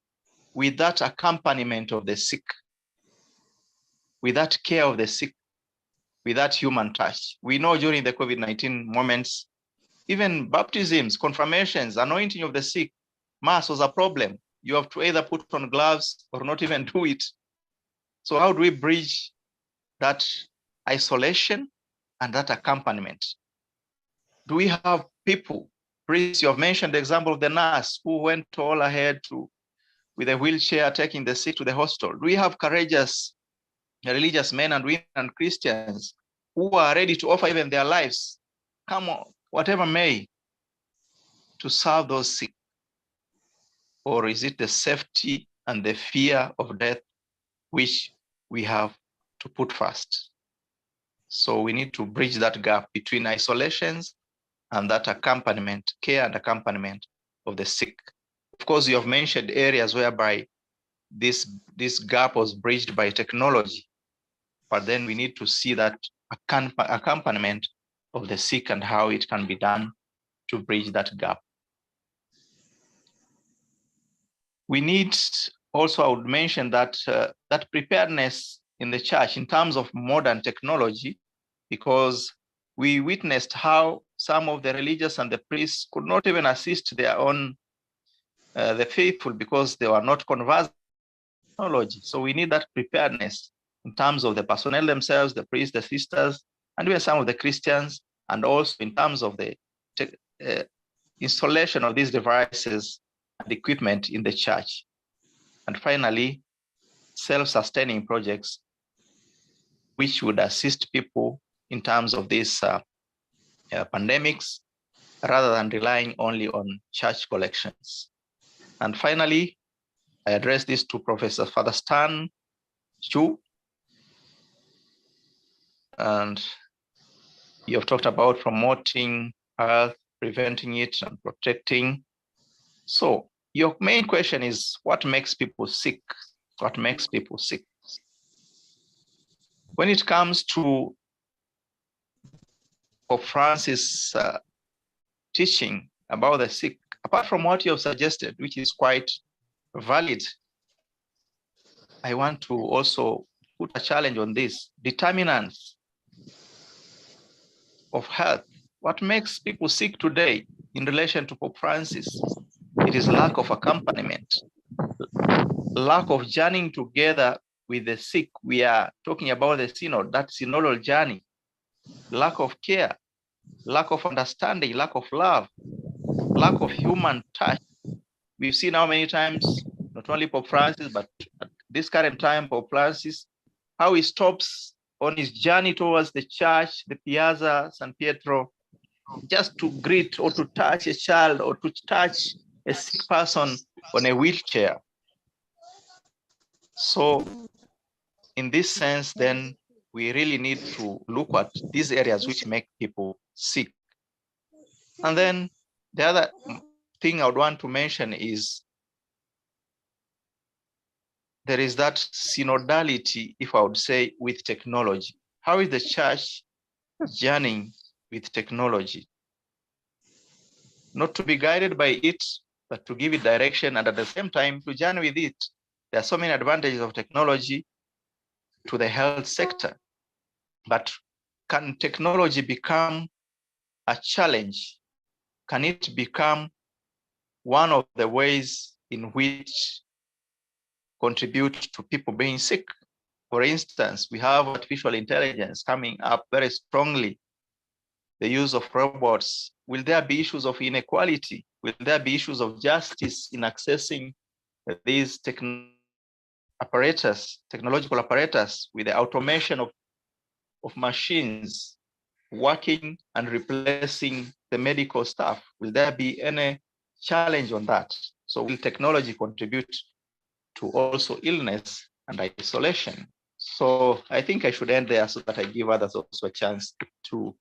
S1: with that accompaniment of the sick, with that care of the sick, with that human touch? We know during the COVID-19 moments, even baptisms, confirmations, anointing of the sick, mass was a problem. You have to either put on gloves or not even do it. So how do we bridge that isolation and that accompaniment? Do we have people, priests, you have mentioned the example of the nurse who went all ahead with a wheelchair taking the sick to the hospital. Do we have courageous religious men and women and Christians who are ready to offer even their lives, come on, whatever may, to serve those sick? Or is it the safety and the fear of death which we have to put first? So we need to bridge that gap between isolations and that accompaniment, care and accompaniment of the sick. Of course, you have mentioned areas whereby this gap was bridged by technology, but then we need to see that accompaniment of the sick and how it can be done to bridge that gap. We need also, I would mention that that preparedness in the church in terms of modern technology, because we witnessed how some of the religious and the priests could not even assist their own, the faithful, because they were not conversant with technology. So we need that preparedness in terms of the personnel themselves, the priests, the sisters, and even some of the Christians, and also in terms of the installation of these devices and equipment in the church. And finally, self-sustaining projects which would assist people in terms of these pandemics, rather than relying only on church collections. And finally, I address this to Professor Father Stan
S6: 2. And you have talked about promoting health, preventing it, and protecting. So your main question is, what makes people sick? What makes people sick? When it comes to Pope Francis' teaching about the sick, apart from what you have suggested, which is quite valid, I want to also put a challenge on this. Determinants of health. What makes people sick today in relation to Pope Francis? It is lack of accompaniment, lack of journeying together with the sick. We are talking about the synod, that synodal journey, lack of care, lack of understanding, lack of love, lack of human touch. We've seen how many times, not only Pope Francis, but at this current time, Pope Francis, how he stops on his journey towards the church, the Piazza San Pietro, just to greet or to touch a child or to touch a sick person on a wheelchair. So in this sense, then we really need to look at these areas which make people sick. And then the other thing I would want to mention is there is that synodality, if I would say, with technology. How is the church journeying with technology? Not to be guided by it, but to give it direction, and at the same time to journey with it. There are so many advantages of technology to the health sector, but can technology become a challenge? Can it become one of the ways in which contribute to people being sick? For instance, we have artificial intelligence coming up very strongly, the use of robots. Will there be issues of inequality? Will there be issues of justice in accessing these technological apparatus with the automation of machines working and replacing the medical staff? Will there be any challenge on that? So will technology contribute to also illness and isolation? So I think I should end there so that I give others also a chance to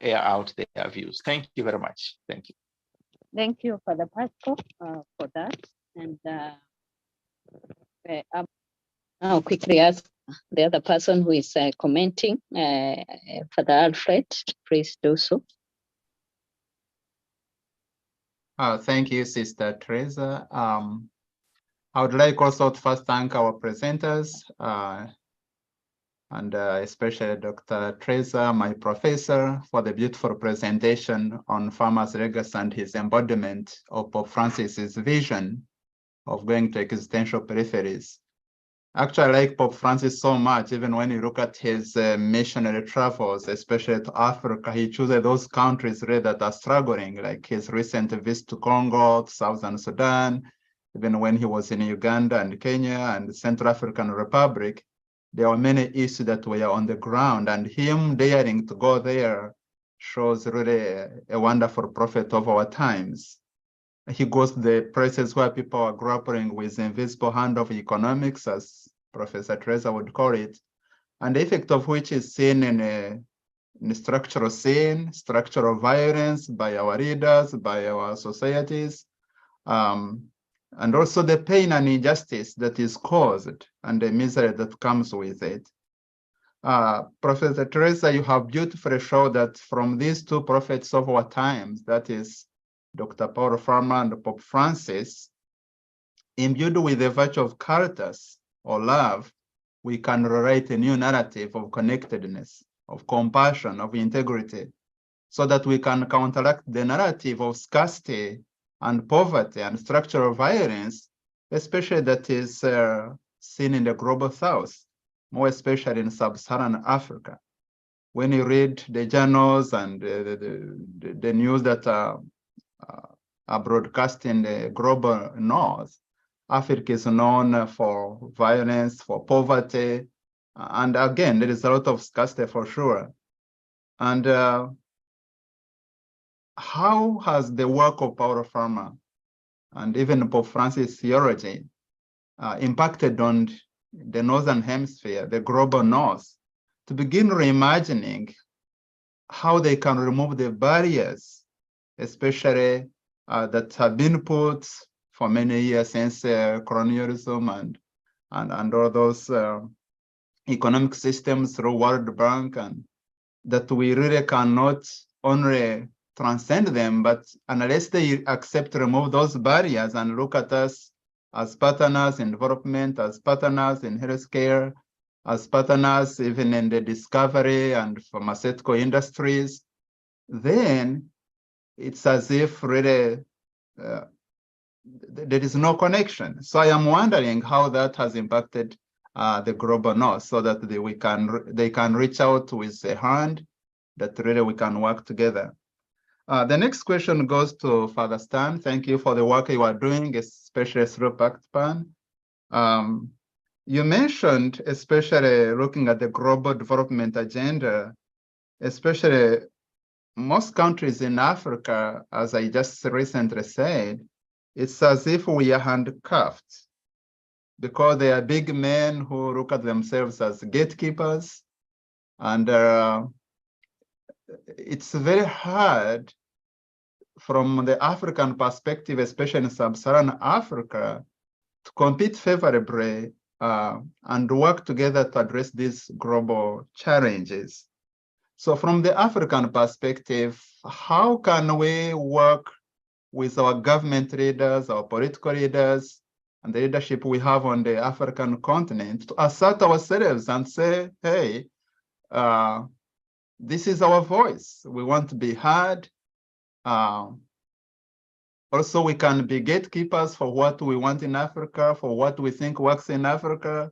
S6: air out their views. Thank you very much. Thank you.
S2: Thank you, Father Pascal, for that. And I'll quickly ask the other person who is commenting, Father Alfred, please do so.
S1: Thank you, Sister Teresa. I would like also to first thank our presenters, and especially Dr. Teresa, my professor, for the beautiful presentation on Farmer's Legacy and his embodiment of Pope Francis's vision of going to existential peripheries. Actually, I like Pope Francis so much, even when you look at his missionary travels, especially to Africa, he chooses those countries really that are struggling, like his recent visit to Congo, to Southern Sudan, even when he was in Uganda and Kenya and the Central African Republic. There were many issues that were on the ground, and him daring to go there shows really a wonderful prophet of our times. He goes to the places where people are grappling with the invisible hand of economics, as Professor Teresa would call it, and the effect of which is seen in structural sin, structural violence by our leaders, by our societies, and also the pain and injustice that is caused and the misery that comes with it. Professor Teresa, you have beautifully shown that from these two prophets of our times, that is Dr. Paul Farmer and Pope Francis, imbued with the virtue of caritas or love, we can rewrite a new narrative of connectedness, of compassion, of integrity, so that we can counteract the narrative of scarcity and poverty and structural violence, especially that is seen in the global south, more especially in sub-Saharan Africa. When you read the journals and the news that are broadcast in the global north, Africa is known for violence, for poverty, and again, there is a lot of scarcity for sure. And how has the work of Paul Farmer and even Pope Francis' theology impacted on the Northern Hemisphere, the global North, to begin reimagining how they can remove the barriers, especially that have been put for many years since colonialism and all those economic systems through World Bank, and that we really cannot only transcend them, but unless they accept, remove those barriers and look at us as partners in development, as partners in healthcare, as partners even in the discovery and pharmaceutical industries, then it's as if really there is no connection. So I am wondering how that has impacted the global North, so that they can reach out with a hand, that really we can work together. The next question goes to Father Stan. Thank you for the work you are doing, especially through PACTPAN. You mentioned, especially looking at the global development agenda, especially most countries in Africa, as I just recently said, it's as if we are handcuffed because they are big men who look at themselves as gatekeepers. And it's very hard from the African perspective, especially in sub-Saharan Africa, to compete favorably and work together to address these global challenges. So from the African perspective, how can we work with our government leaders, our political leaders, and the leadership we have on the African continent to assert ourselves and say, hey, this is our voice. We want to be heard. Also, we can be gatekeepers for what we want in Africa, for what we think works in Africa,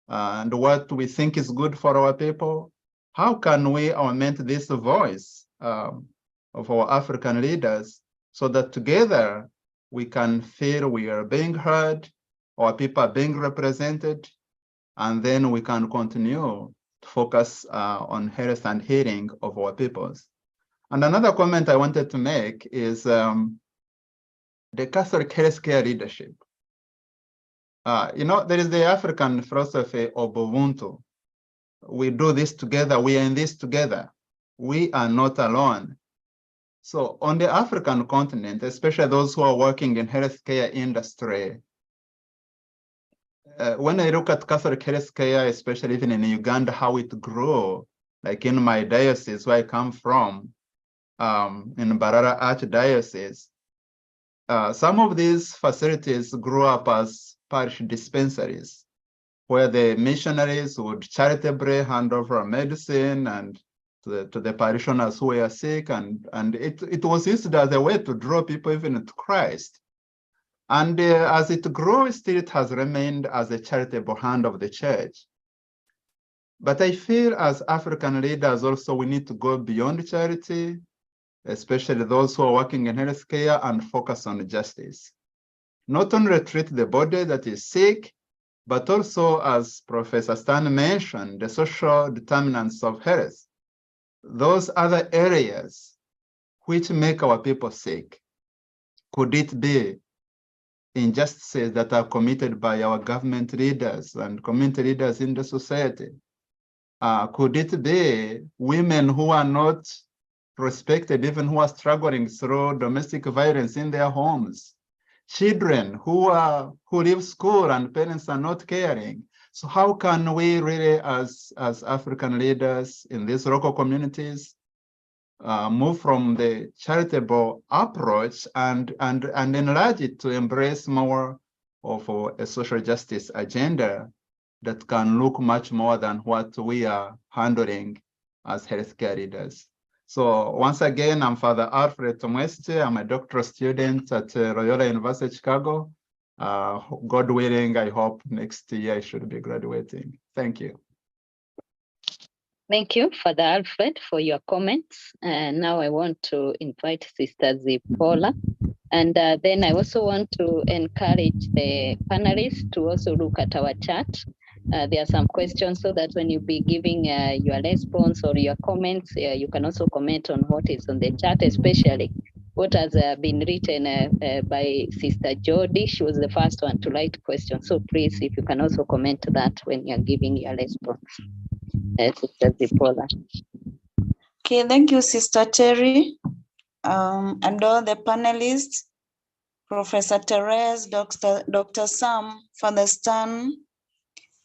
S1: and what we think is good for our people. How can we augment this voice of our African leaders so that together we can feel we are being heard, our people are being represented, and then we can continue to focus on health and healing of our peoples. And another comment I wanted to make is the Catholic healthcare leadership. There is the African philosophy of Ubuntu. We do this together, we are in this together. We are not alone. So on the African continent, especially those who are working in healthcare industry, when I look at Catholic healthcare, especially even in Uganda, how it grew, like in my diocese where I come from, in Barara Archdiocese, some of these facilities grew up as parish dispensaries, where the missionaries would charitably hand over medicine and to the parishioners who were sick, and it was used as a way to draw people even to Christ. And as it grew, still it has remained as a charitable hand of the church. But I feel as African leaders also we need to go beyond charity, especially those who are working in healthcare, and focus on justice. Not only treat the body that is sick, but also, as Professor Stan mentioned, the social determinants of health, those other areas which make our people sick. Could it be injustices that are committed by our government leaders and community leaders in the society? Could it be women who are not respected, even who are struggling through domestic violence in their homes? Children who leave school and parents are not caring. So how can we really, as African leaders in these local communities, move from the charitable approach and enlarge it to embrace more of a social justice agenda that can look much more than what we are handling as healthcare leaders? So once again, I'm Father Alfred Tomweste. I'm a doctoral student at Loyola University, Chicago. God willing, I hope next year I should be graduating. Thank you.
S2: Thank you, Father Alfred, for your comments. Now I want to invite Sister Zipola. And then I also want to encourage the panelists to also look at our chat. There are some questions, so that when you be giving your response or your comments, you can also comment on what is on the chat, especially what has been written by Sister Jody. She was the first one to write questions. So please, if you can also comment that when you're giving your response. Sister Zipporah.
S7: Okay, thank you, Sister Terry, and all the panelists, Professor Therese, Dr. Sam, Father Stan.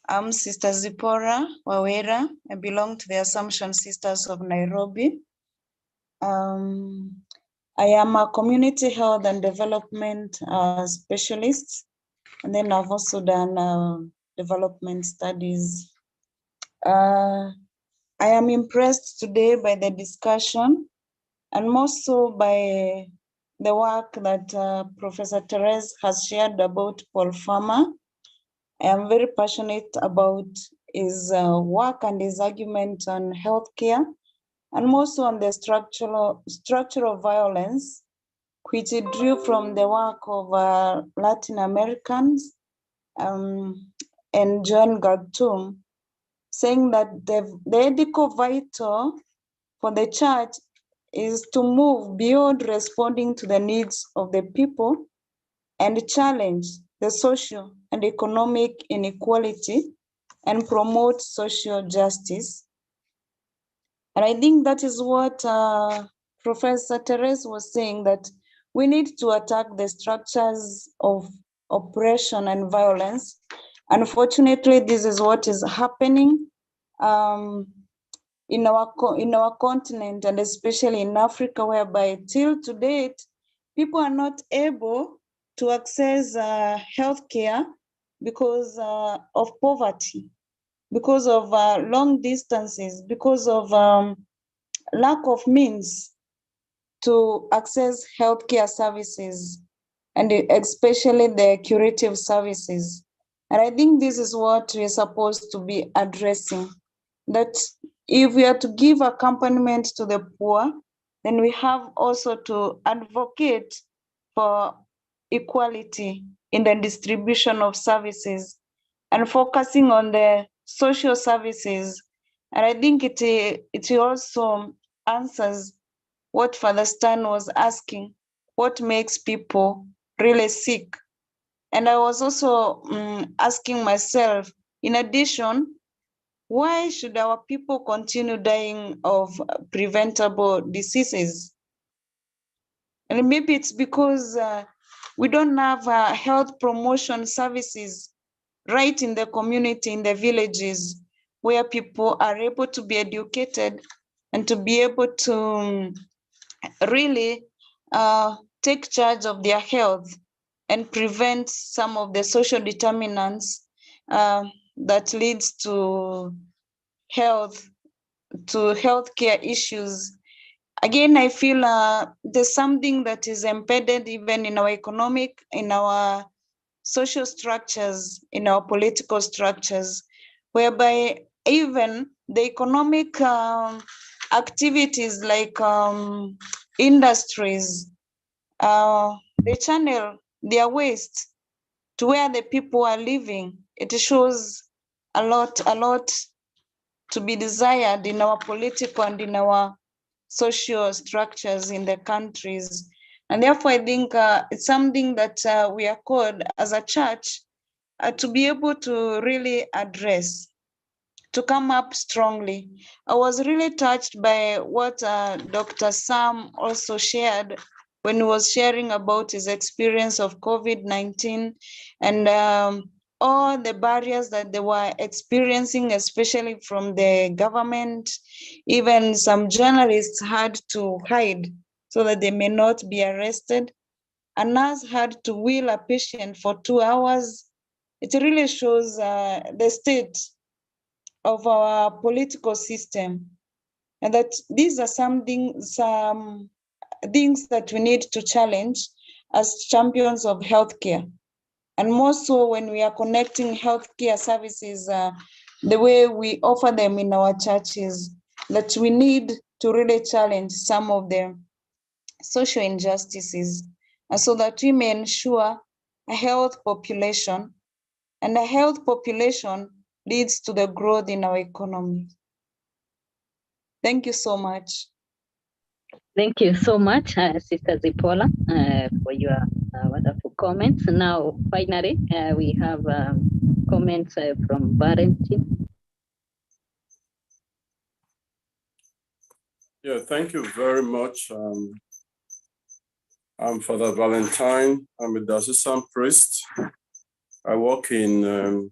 S7: I'm Sister Zipporah Wawera. I belong to the Assumption Sisters of Nairobi. I am a community health and development specialist, and then I've also done development studies. I am impressed today by the discussion and more so by the work that Professor Therese has shared about Paul Farmer. I am very passionate about his work and his argument on healthcare, and more so on the structural violence, which he drew from the work of Latin Americans and John Galtung, saying that the ethical vital for the church is to move beyond responding to the needs of the people and challenge the social and economic inequality and promote social justice. And I think that is what Professor Therese was saying, that we need to attack the structures of oppression and violence. Unfortunately, this is what is happening in our continent, and especially in Africa, whereby till to date, people are not able to access healthcare because of poverty, because of long distances, because of lack of means to access healthcare services, and especially the curative services. And I think this is what we're supposed to be addressing, that if we are to give accompaniment to the poor, then we have also to advocate for equality in the distribution of services and focusing on the social services. And I think it also answers what Father Stan was asking, what makes people really sick? And I was also asking myself, in addition, why should our people continue dying of preventable diseases? And maybe it's because we don't have health promotion services right in the community, in the villages, where people are able to be educated and to be able to really take charge of their health and prevent some of the social determinants that leads to healthcare issues. Again, I feel there's something that is embedded even in our economic, in our social structures, in our political structures, whereby even the economic activities like industries, they channel their waste to where the people are living. It shows a lot to be desired in our political and in our social structures in the countries. And therefore, I think it's something that we are called as a church to be able to really address, to come up strongly. I was really touched by what Dr. Sam also shared when he was sharing about his experience of COVID-19 and all the barriers that they were experiencing, especially from the government. Even some journalists had to hide so that they may not be arrested. A nurse had to wheel a patient for 2 hours. It really shows the state of our political system, and that these are some things that we need to challenge as champions of healthcare. And more so when we are connecting healthcare services, the way we offer them in our churches, that we need to really challenge some of the social injustices, and so that we may ensure a health population, and a health population leads to the growth in our economy. Thank you so much.
S2: Thank you so much, Sister Zipola, for your wonderful comments. Now, finally, we have comments from Valentin.
S8: Yeah, thank you very much. I'm Father Valentine. I'm a diocesan priest. I work in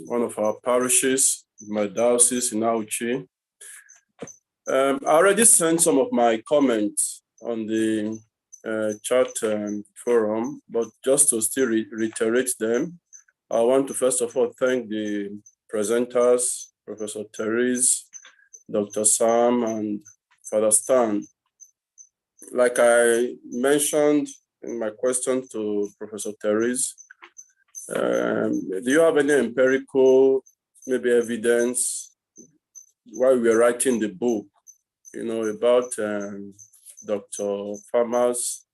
S8: one of our parishes, my diocese in Auchi. I already sent some of my comments on the chat forum, but just to still reiterate them, I want to first of all thank the presenters, Professor Therese, Dr. Sam, and Father Stan. Like I mentioned in my question to Professor Therese, do you have any empirical, maybe evidence while we were writing the book, about Dr. Farmer's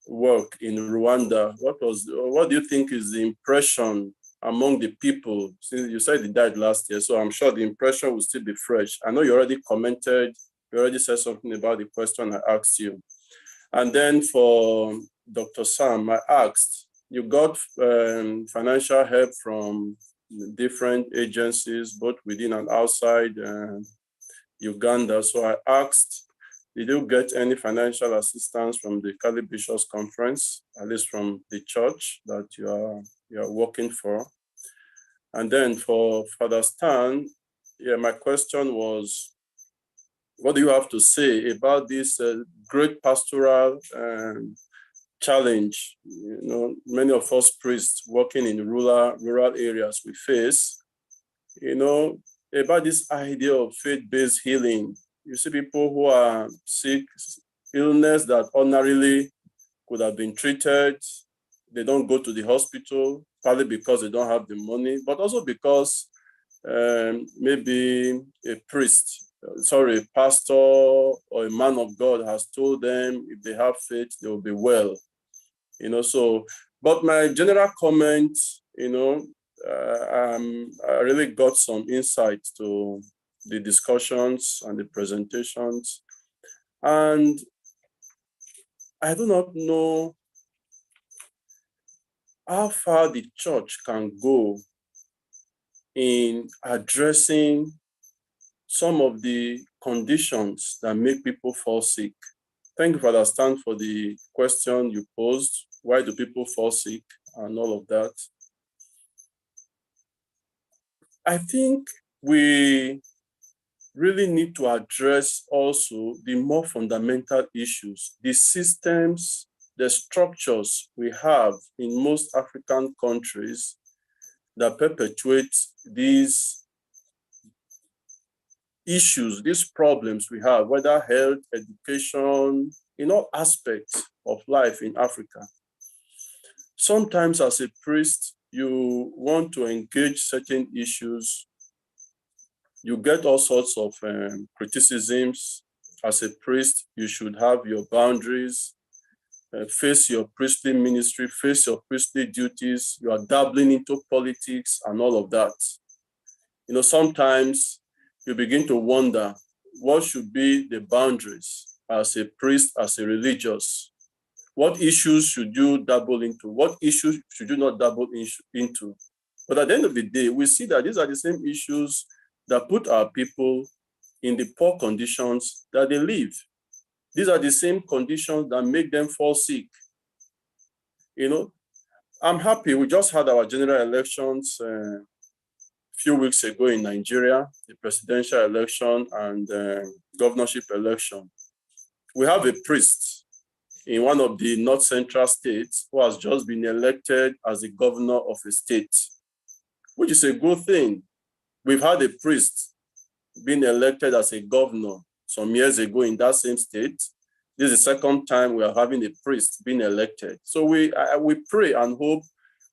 S8: work in Rwanda? What do you think is the impression among the people? Since you said he died last year, so I'm sure the impression will still be fresh. I know you already commented, you already said something about the question I asked you. And then for Dr. Sam, I asked, you got financial help from different agencies, both within and outside Uganda. So I asked, did you get any financial assistance from the Cali Bishops Conference, at least from the church that you are working for? And then for Father Stan, my question was, what do you have to say about this great pastoral challenge? Many of us priests working in rural areas we face, about this idea of faith-based healing. You see people who are sick, illness that ordinarily could have been treated. They don't go to the hospital, partly because they don't have the money, but also because maybe a pastor or a man of God has told them if they have faith, they will be well. But my general comment, I really got some insight to the discussions and the presentations. And I do not know how far the church can go in addressing some of the conditions that make people fall sick. Thank you, Father Stan, for the question you posed. Why do people fall sick and all of that? I think we really need to address also the more fundamental issues, the systems, the structures we have in most African countries that perpetuate these issues, these problems we have, whether health, education, in all aspects of life in Africa. Sometimes as a priest, you want to engage certain issues, you get all sorts of criticisms. As a priest, you should have your boundaries, face your priestly ministry, face your priestly duties. You are dabbling into politics and all of that. Sometimes you begin to wonder what should be the boundaries as a priest, as a religious. What issues should you dabble into? What issues should you not dabble into? But at the end of the day, we see that these are the same issues that put our people in the poor conditions that they live. These are the same conditions that make them fall sick. I'm happy we just had our general elections a few weeks ago in Nigeria, the presidential election and governorship election. We have a priest in one of the North Central states who has just been elected as the governor of a state, which is a good thing. We've had a priest being elected as a governor some years ago in that same state. This is the second time we are having a priest being elected. So we pray and hope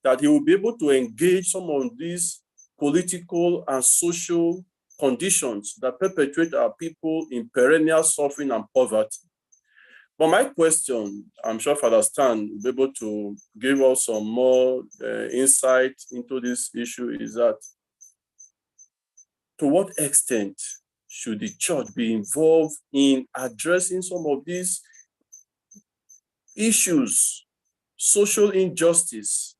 S8: that he will be able to engage some of these political and social conditions that perpetuate our people in perennial suffering and poverty. But my question, I'm sure Father Stan will be able to give us some more insight into this issue, is that to what extent should the church be involved in addressing some of these issues, social injustice,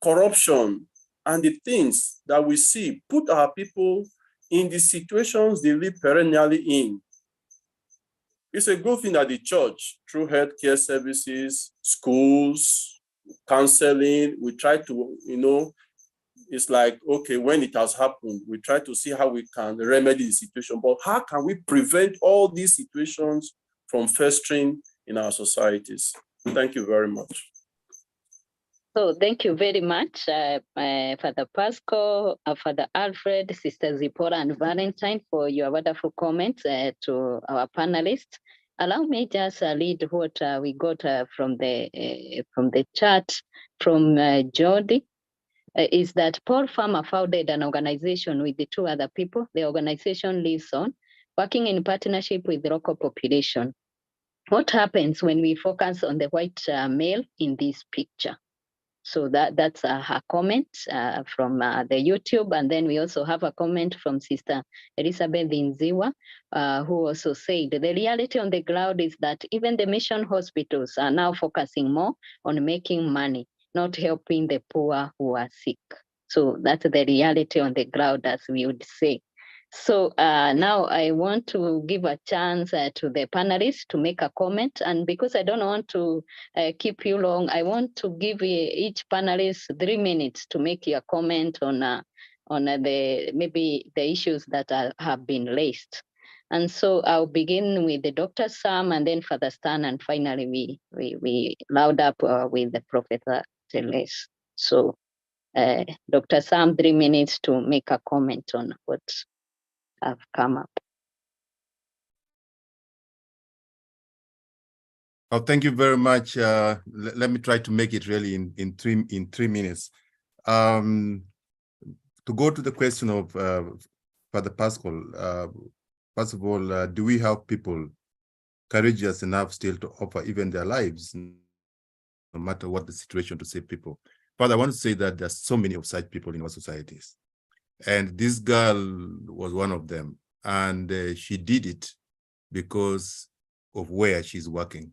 S8: corruption, and the things that we see put our people in the situations they live perennially in? It's a good thing that the church, through healthcare services, schools, counseling, we try to, it's like, okay, when it has happened, we try to see how we can remedy the situation, but how can we prevent all these situations from festering in our societies? Thank you very much.
S2: So thank you very much, Father Pascal, Father Alfred, Sister Zipporah, and Valentine for your wonderful comments to our panelists. Allow me just read what we got from the chat from Jody. Is that Paul Farmer founded an organization with the two other people. The organization lives on, working in partnership with the local population. What happens when we focus on the white male in this picture? So that's her comment from the YouTube. And then we also have a comment from Sister Elizabeth Inziwa, who also said, the reality on the ground is that even the mission hospitals are now focusing more on making money, not helping the poor who are sick. So that's the reality on the ground, as we would say. So now I want to give a chance to the panelists to make a comment. And because I don't want to keep you long, I want to give each panelist 3 minutes to make your comment on maybe the issues that have been raised. And so I'll begin with the Dr. Sam and then Father Stan, and finally we loud up with the Professor Teles. So Dr. Sam, 3 minutes to make a comment on what have come up.
S4: Oh, thank you very much. Let me try to make it really in 3 minutes. To go to the question of Father Pascal, first of all, do we have people courageous enough still to offer even their lives, no matter what the situation, to save people? Father, I want to say that there's so many of such people in our societies. And this girl was one of them. And she did it because of where she's working.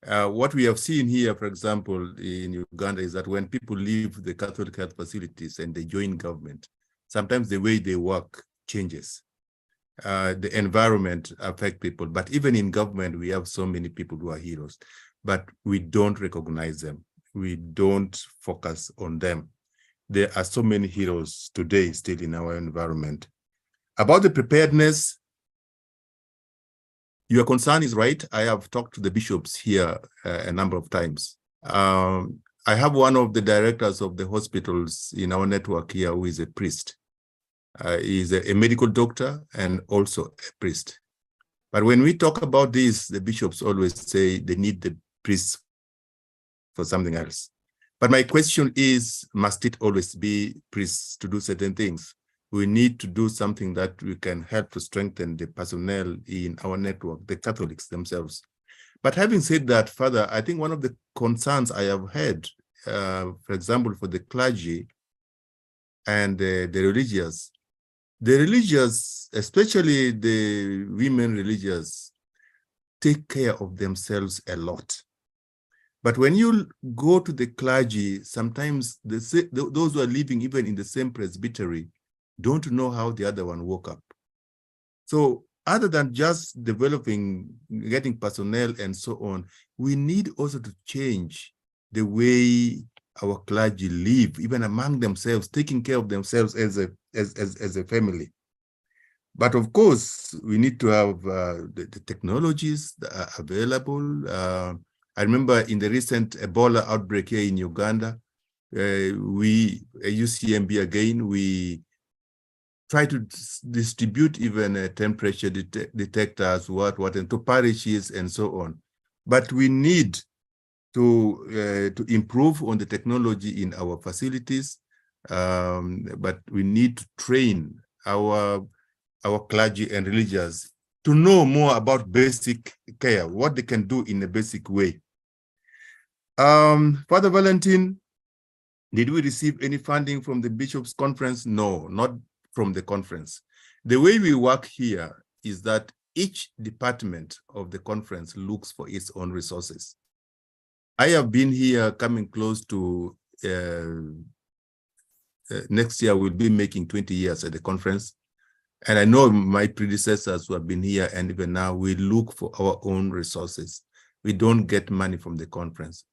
S4: What we have seen here, for example, in Uganda, is that when people leave the Catholic health facilities and they join government, sometimes the way they work changes. The environment affects people. But even in government, we have so many people who are heroes, but we don't recognize them. We don't focus on them. There are so many heroes today still in our environment. About the preparedness, your concern is right. I have talked to the bishops here a number of times. I have one of the directors of the hospitals in our network here who is a priest. He's a medical doctor and also a priest. But when we talk about this, the bishops always say they need the priests for something else. But my question is, must it always be priests to do certain things? We need to do something that we can help to strengthen the personnel in our network, the Catholics themselves. But having said that, Father, I think one of the concerns I have had, for example, for the clergy and the religious, especially the women religious, take care of themselves a lot. But when you go to the clergy, sometimes those who are living even in the same presbytery don't know how the other one woke up. So other than just developing, getting personnel and so on, we need also to change the way our clergy live, even among themselves, taking care of themselves as a family. But of course, we need to have the technologies that are available. I remember in the recent Ebola outbreak here in Uganda, we, UCMB again, we try to distribute even temperature detectors, and to parishes and so on. But we need to improve on the technology in our facilities, but we need to train our clergy and religious to know more about basic care, what they can do in a basic way. Father Valentine, did we receive any funding from the Bishops' Conference? No, not from the conference. The way we work here is that each department of the conference looks for its own resources. I have been here coming close to next year, we'll be making 20 years at the conference. And I know my predecessors who have been here and even now, we look for our own resources. We don't get money from the conference.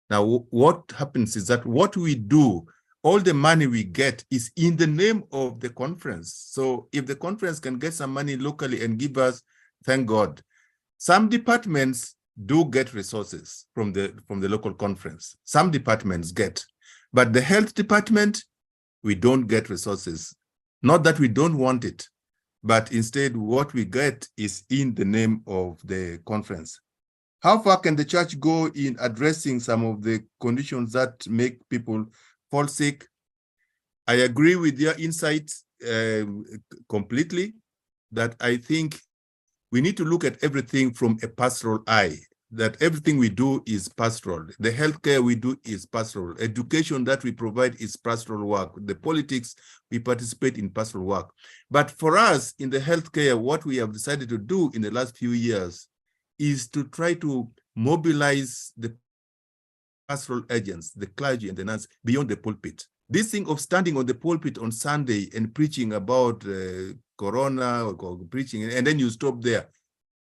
S4: Now, what happens is that what we do, all the money we get is in the name of the conference. So if the conference can get some money locally and give us, thank God. Some departments do get resources from the local conference. Some departments get, but the health department, we don't get resources. Not that we don't want it, but instead what we get is in the name of the conference. How far can the church go in addressing some of the conditions that make people fall sick? I agree with your insights completely, that I think we need to look at everything from a pastoral eye, that everything we do is pastoral. The healthcare we do is pastoral. Education that we provide is pastoral work. The politics, we participate in pastoral work. But for us in the healthcare, what we have decided to do in the last few years is to try to mobilize the pastoral agents, the clergy and the nuns beyond the pulpit. This thing of standing on the pulpit on Sunday and preaching about Corona or preaching, and then you stop there,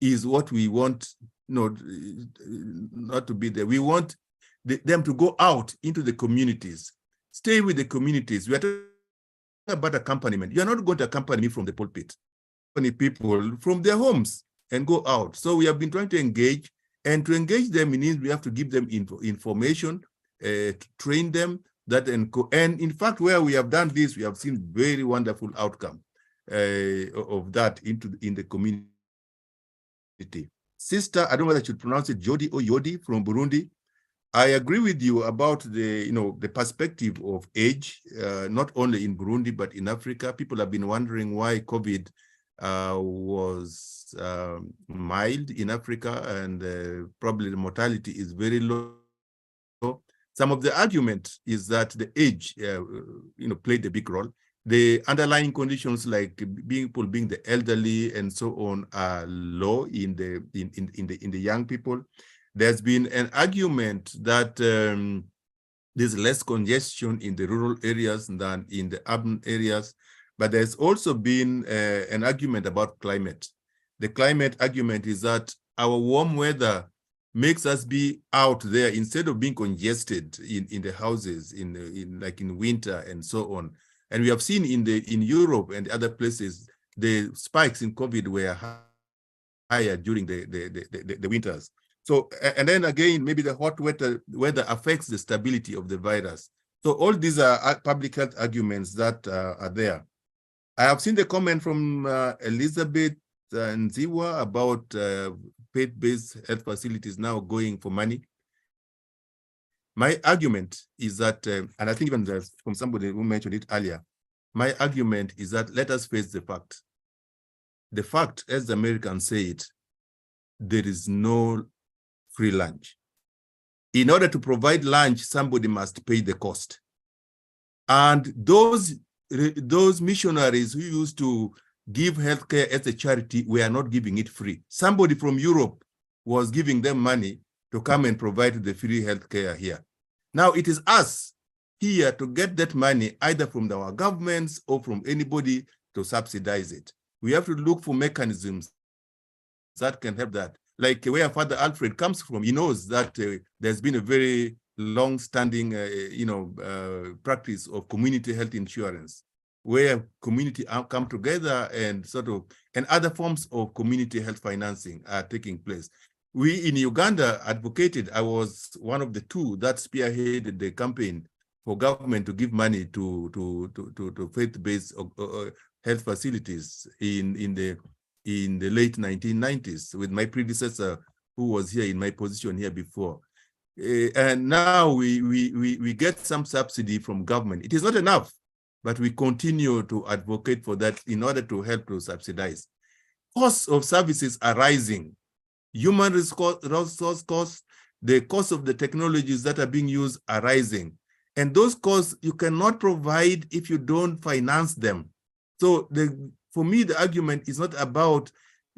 S4: is what we want not to be there. We want them to go out into the communities, stay with the communities. We are talking about accompaniment. You are not going to accompany me from the pulpit. Accompany people from their homes and go out. So we have been trying to engage, and to engage them means we have to give them information, to train them, and in fact, where we have done this, we have seen very wonderful outcome of that in the community. Sister, I don't know whether I should pronounce it Jodi or Yodi from Burundi. I agree with you about the perspective of age, not only in Burundi, but in Africa. People have been wondering why COVID was mild in Africa, and probably the mortality is very low. Some of the argument is that the age, played a big role. The underlying conditions like people being the elderly and so on are low in the young people. There's been an argument that there's less congestion in the rural areas than in the urban areas, but there's also been an argument about climate. The climate argument is that our warm weather makes us be out there instead of being congested in the houses like in winter and so on. And we have seen in Europe and other places, the spikes in COVID were higher during the winters. So, and then again, maybe the hot weather affects the stability of the virus. So all these are public health arguments that are there. I have seen the comment from Elizabeth Nziwa about faith-based health facilities now going for money. My argument is that, and I think even from somebody who mentioned it earlier, my argument is that let us face the fact. The fact, as the Americans say it, there is no free lunch. In order to provide lunch, somebody must pay the cost. And those missionaries who used to give healthcare as a charity were not giving it free. Somebody from Europe was giving them money to come and provide the free healthcare here. Now it is us here to get that money either from our governments or from anybody to subsidize it. We have to look for mechanisms that can help that. Like where Father Alfred comes from, he knows that there's been a very long-standing, practice of community health insurance, where community come together and and other forms of community health financing are taking place. We in Uganda advocated, I was one of the two that spearheaded the campaign for government to give money to faith-based health facilities in the late 1990s with my predecessor who was here in my position here before. And now we get some subsidy from government. It is not enough, but we continue to advocate for that in order to help to subsidize. Costs of services are rising. Human resource costs, the cost of the technologies that are being used are rising. And those costs you cannot provide if you don't finance them. So for me, the argument is not about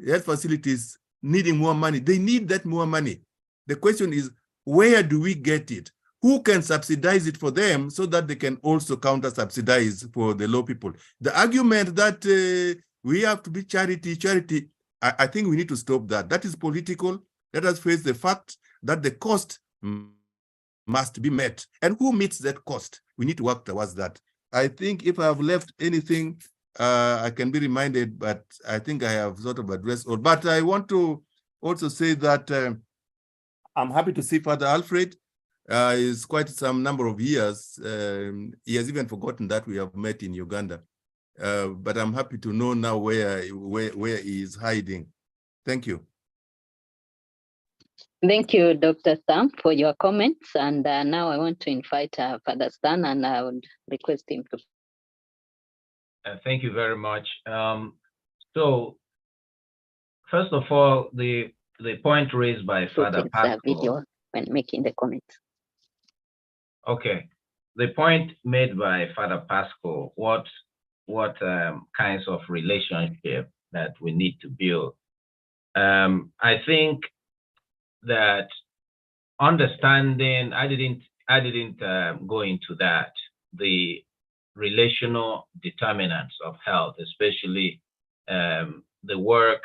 S4: health facilities needing more money. They need that more money. The question is, where do we get it? Who can subsidize it for them so that they can also counter-subsidize for the low people? The argument that we have to be charity, I think we need to stop that. That is political. Let us face the fact that the cost must be met. And who meets that cost? We need to work towards that. I think if I have left anything, I can be reminded, but I think I have sort of addressed all. But I want to also say that I'm happy to see Father Alfred. It's quite some number of years. He has even forgotten that we have met in Uganda. But I'm happy to know now where he is hiding. Thank you.
S2: Thank you, Dr. Sam, for your comments. And now I want to invite Father Stan, and I would request him to.
S5: Thank you very much. So, first of all, the point raised by Father Pastoral.
S2: Video when making the comments.
S5: Okay, the point made by Father Pastoral, what kinds of relationship that we need to build. I think that understanding, I didn't go into that, the relational determinants of health, especially the work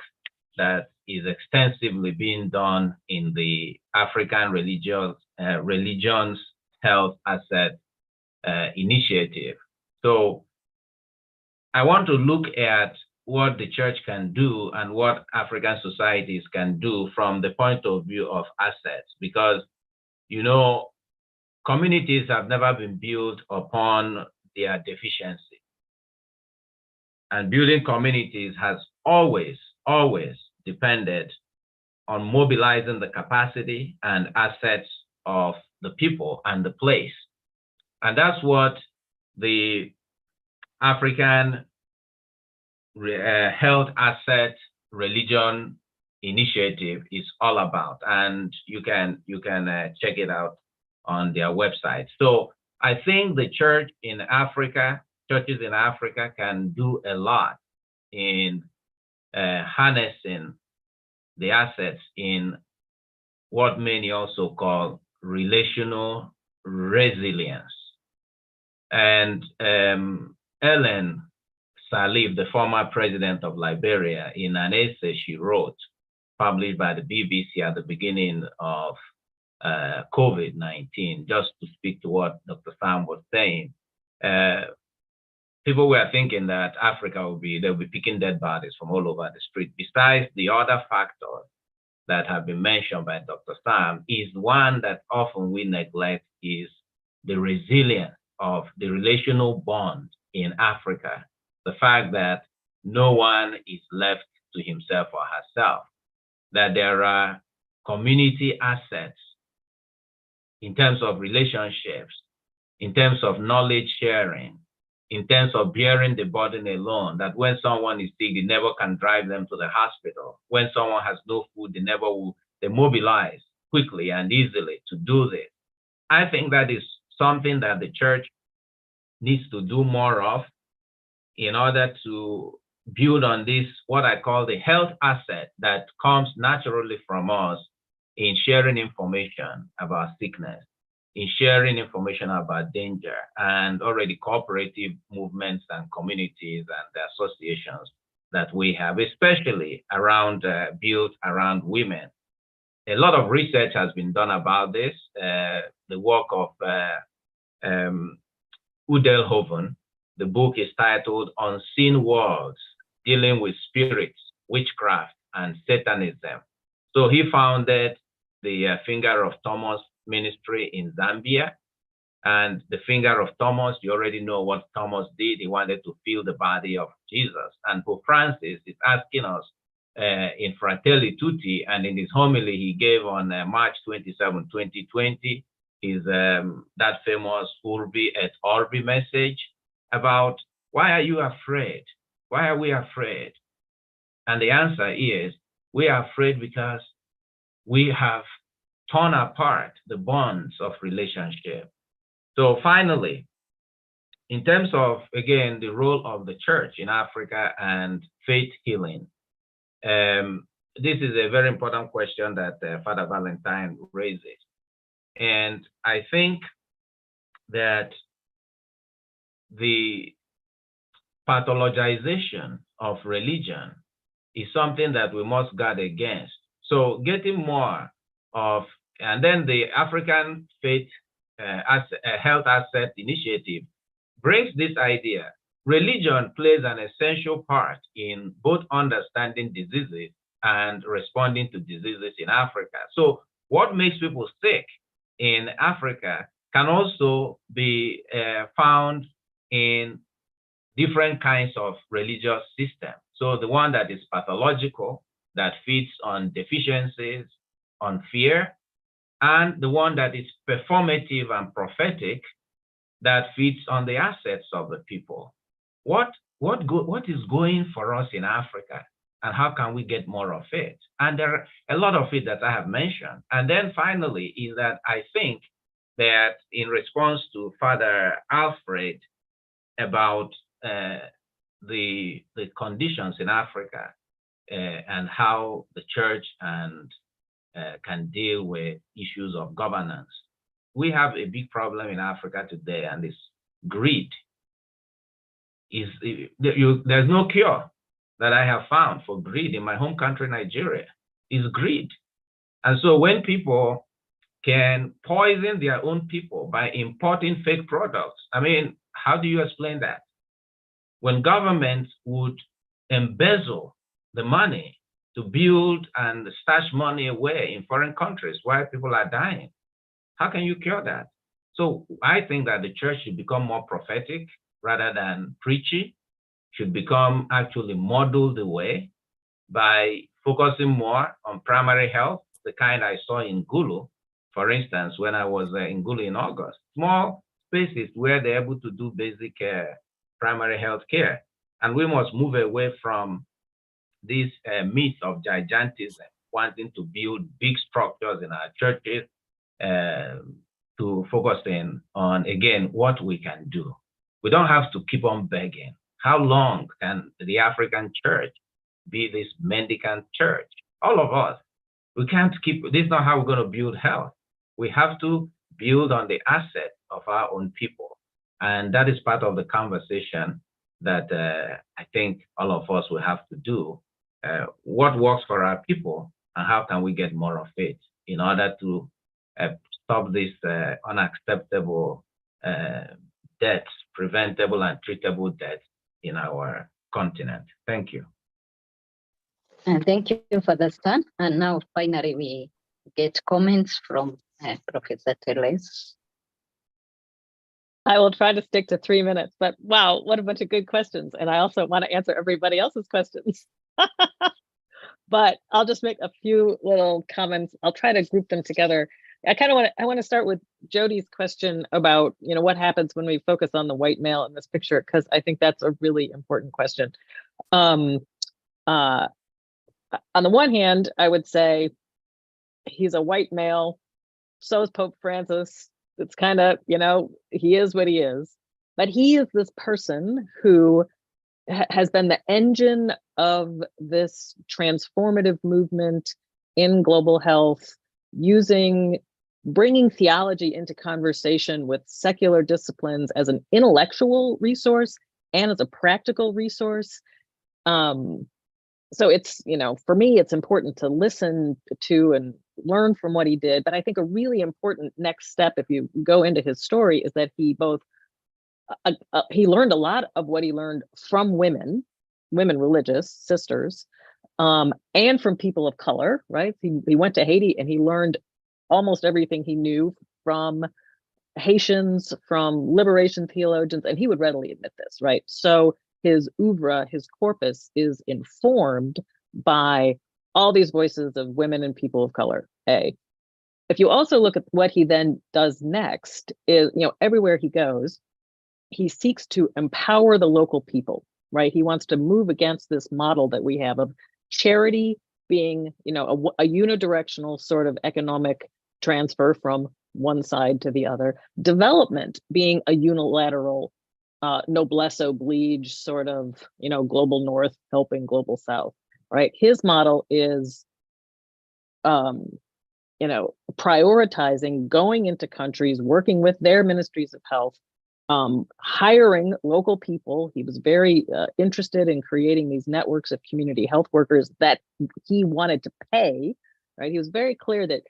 S5: that is extensively being done in the African religions health asset initiative. So I want to look at what the church can do and what African societies can do from the point of view of assets, because, you know, communities have never been built upon their deficiency. And building communities has always depended on mobilizing the capacity and assets of the people and the place. And that's what the African Health Asset Religion Initiative is all about. And you can check it out on their website. So I think the churches in Africa can do a lot in harnessing the assets in what many also call relational resilience. And Ellen Salif, the former president of Liberia, in an essay she wrote, published by the BBC at the beginning of COVID-19, just to speak to what Dr. Sam was saying, people were thinking that Africa they'll be picking dead bodies from all over the street. Besides the other factors that have been mentioned by Dr. Sam, is one that often we neglect, is the resilience of the relational bond in Africa. The fact that no one is left to himself or herself, that there are community assets in terms of relationships, in terms of knowledge sharing, in terms of bearing the burden alone, that when someone is sick, the neighbor can drive them to the hospital. When someone has no food, the neighbor they mobilize quickly and easily to do this. I think that is something that the church needs to do more of in order to build on this, what I call the health asset that comes naturally from us in sharing information about sickness, in sharing information about danger, and already cooperative movements and communities and the associations that we have, especially around built around women. A lot of research has been done about this. The work of Udelhoven. The book is titled Unseen Worlds, Dealing with Spirits, Witchcraft, and Satanism. So he founded the Finger of Thomas ministry in Zambia. And the Finger of Thomas, you already know what Thomas did. He wanted to feel the body of Jesus. And Pope Francis is asking us in Fratelli Tutti, and in his homily he gave on March 27, 2020, is that famous Urbi et Orbi message about why are you afraid? Why are we afraid? And the answer is, we are afraid because we have torn apart the bonds of relationship. So finally, in terms of, again, the role of the church in Africa and faith healing, this is a very important question that Father Valentine raises. And I think that the pathologization of religion is something that we must guard against. So getting more of, and then the African Faith Health Asset Initiative brings this idea. Religion plays an essential part in both understanding diseases and responding to diseases in Africa. So what makes people sick in Africa can also be found in different kinds of religious systems. So the one that is pathological, that feeds on deficiencies, on fear, and the one that is performative and prophetic, that feeds on the assets of the people. What is going for us in Africa, and how can we get more of it? And there are a lot of it that I have mentioned. And then finally is that I think that in response to Father Alfred about the conditions in Africa and how the church and can deal with issues of governance. We have a big problem in Africa today, and it's greed. There's no cure that I have found for greed in my home country, Nigeria. Is greed. And so when people can poison their own people by importing fake products, I mean, how do you explain that? When governments would embezzle the money to build and stash money away in foreign countries while people are dying, how can you cure that? So I think that the church should become more prophetic rather than preachy, should become actually model the way by focusing more on primary health, the kind I saw in Gulu, for instance, when I was in Gulu in August. Small spaces where they're able to do basic primary health care. And we must move away from this myth of gigantism, wanting to build big structures in our churches, to focusing on, again, what we can do. We don't have to keep on begging. How long can the African church be this mendicant church? All of us. We can't keep, this is not how we're going to build health. We have to build on the asset of our own people. And that is part of the conversation that I think all of us will have to do. What works for our people, and how can we get more of it in order to stop this unacceptable deaths, preventable and treatable deaths in our continent. Thank you.
S2: And thank you for the start. And now finally we get comments from Professor Teles.
S3: I will try to stick to 3 minutes, but wow, what a bunch of good questions. And I also want to answer everybody else's questions. But I'll just make a few little comments. I'll try to group them together. I want to start with Jody's question about, what happens when we focus on the white male in this picture, because I think that's a really important question. On the one hand, I would say he's a white male, so is Pope Francis. It's kind of, he is what he is, but he is this person who has been the engine of this transformative movement in global health, bringing theology into conversation with secular disciplines as an intellectual resource and as a practical resource. So it's, for me, it's important to listen to and learn from what he did. But I think a really important next step, if you go into his story, is that he he learned a lot of what he learned from women religious sisters, and from people of color, right? He went to Haiti and he learned almost everything he knew from Haitians, from liberation theologians, and he would readily admit this, right? So his oeuvre, his corpus is informed by all these voices of women and people of color, A. If you also look at what he then does next is, everywhere he goes, he seeks to empower the local people, right? He wants to move against this model that we have of charity being, a unidirectional sort of economic transfer from one side to the other, development being a unilateral noblesse oblige sort of, global North helping global South, right? His model is, prioritizing going into countries, working with their ministries of health, hiring local people. He was very interested in creating these networks of community health workers that he wanted to pay, right? He was very clear that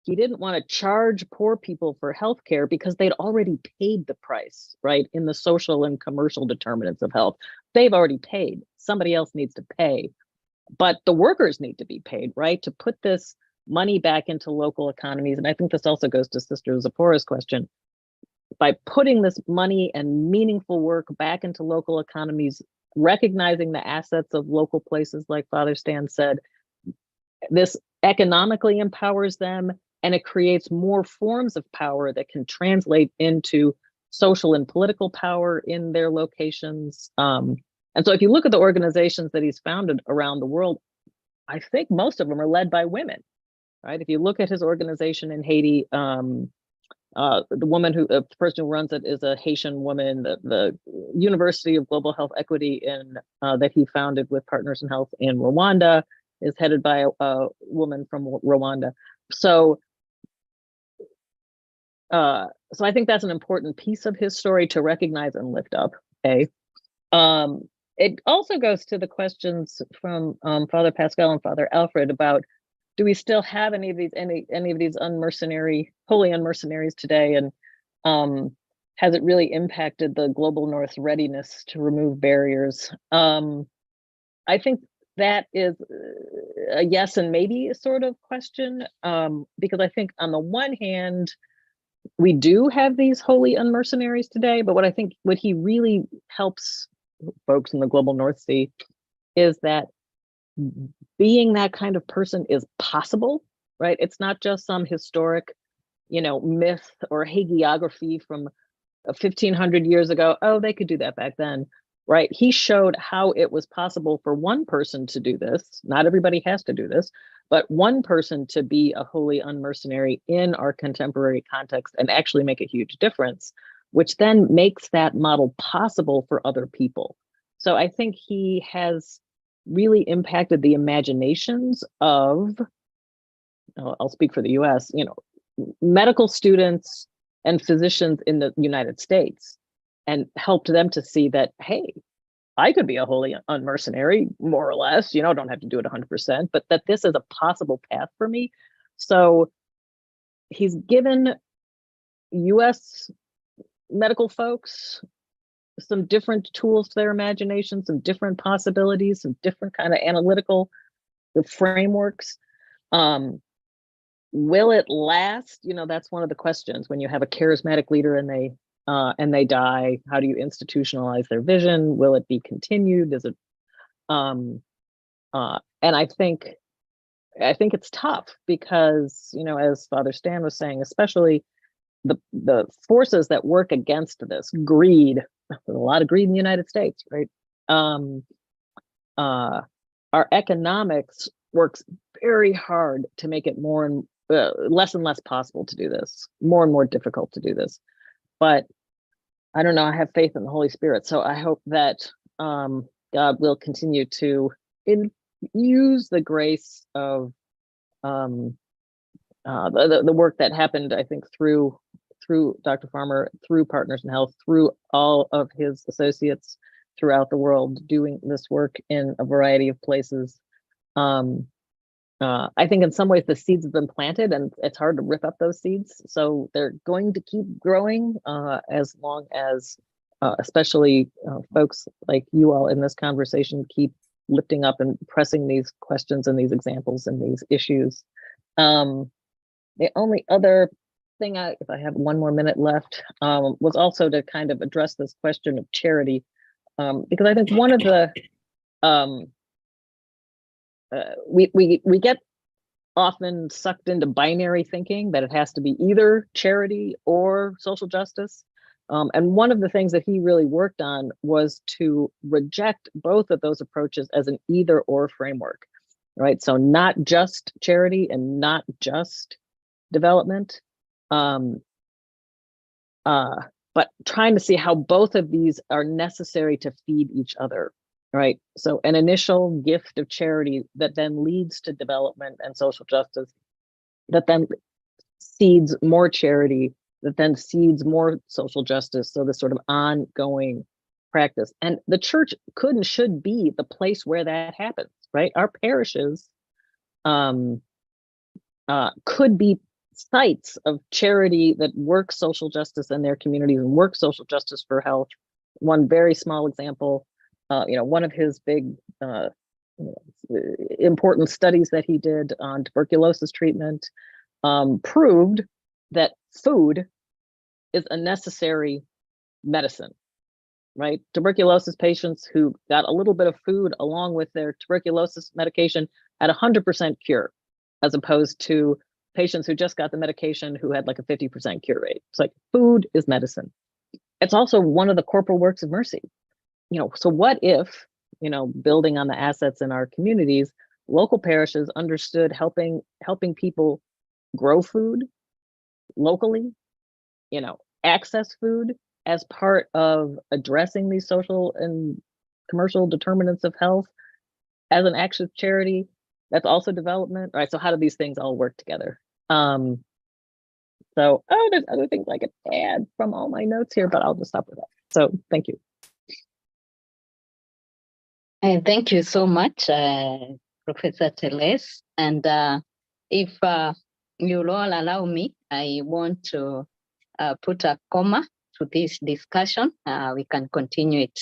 S3: he didn't want to charge poor people for healthcare because they'd already paid the price, right? In the social and commercial determinants of health. They've already paid. Somebody else needs to pay. But the workers need to be paid, right? To put this money back into local economies. And I think this also goes to Sister Zipporah's question. By putting this money and meaningful work back into local economies, recognizing the assets of local places, like Father Stan said, this economically empowers them, and it creates more forms of power that can translate into social and political power in their locations. And so if you look at the organizations that he's founded around the world, I think most of them are led by women, right? If you look at his organization in Haiti, the person who runs it is a Haitian woman. The University of Global Health Equity that he founded with Partners in Health in Rwanda is headed by a woman from Rwanda. So I think that's an important piece of his story to recognize and lift up. It also goes to the questions from Father Pascal and Father Alfred about, do we still have any of these holy unmercenaries today, and has it really impacted the global North's readiness to remove barriers? I think that is a yes and maybe sort of question, because I think on the one hand, we do have these holy unmercenaries today, but what he really helps folks in the global North see is that being that kind of person is possible, right? It's not just some historic, myth or hagiography from 1500 years ago. Oh, they could do that back then, right? He showed how it was possible for one person to do this. Not everybody has to do this, but one person to be a holy unmercenary in our contemporary context and actually make a huge difference, which then makes that model possible for other people. So I think he has really impacted the imaginations of, I'll speak for the US, medical students and physicians in the United States, and helped them to see that, hey, I could be a holy unmercenary, more or less, don't have to do it 100%, but that this is a possible path for me. So he's given US medical folks some different tools to their imagination, some different possibilities, some different kind of analytical frameworks. Will it last? That's one of the questions. When you have a charismatic leader and they die, how do you institutionalize their vision? Will it be continued? Is it? And I think it's tough because, as Father Stan was saying, especially the forces that work against this, greed. There's a lot of greed in the United States, right? Our economics works very hard to make it more and less and less possible to do this, more and more difficult to do this. But I don't know, I have faith in the Holy Spirit. So I hope that God will continue to use the grace of the work that happened, I think, through Dr. Farmer, through Partners in Health, through all of his associates throughout the world doing this work in a variety of places. I think in some ways the seeds have been planted and it's hard to rip up those seeds. So they're going to keep growing as long as especially folks like you all in this conversation keep lifting up and pressing these questions and these examples and these issues. The only other thing, if I have 1 more minute left, was also to kind of address this question of charity, because I think one of the we get often sucked into binary thinking that it has to be either charity or social justice. And one of the things that he really worked on was to reject both of those approaches as an either or framework, right? So not just charity and not just development. but trying to see how both of these are necessary to feed each other, right? So an initial gift of charity that then leads to development and social justice, that then seeds more charity, that then seeds more social justice. So this sort of ongoing practice. And the church could and should be the place where that happens, right? Our parishes could be sites of charity that work social justice in their communities and work social justice for health. One very small example, one of his big important studies that he did on tuberculosis treatment proved that food is a necessary medicine, right? Tuberculosis patients who got a little bit of food along with their tuberculosis medication had 100% cure, as opposed to patients who just got the medication who had like a 50% cure rate. It's like food is medicine. It's also one of the corporal works of mercy. So what if, building on the assets in our communities, local parishes understood helping people grow food locally, access food as part of addressing these social and commercial determinants of health as an act of charity. That's also development, right? So how do these things all work together? There's other things I could add from all my notes here, but I'll just stop with that. So thank you.
S2: Thank you so much, Professor Teles. And if you'll all allow me, I want to put a comma to this discussion. We can continue it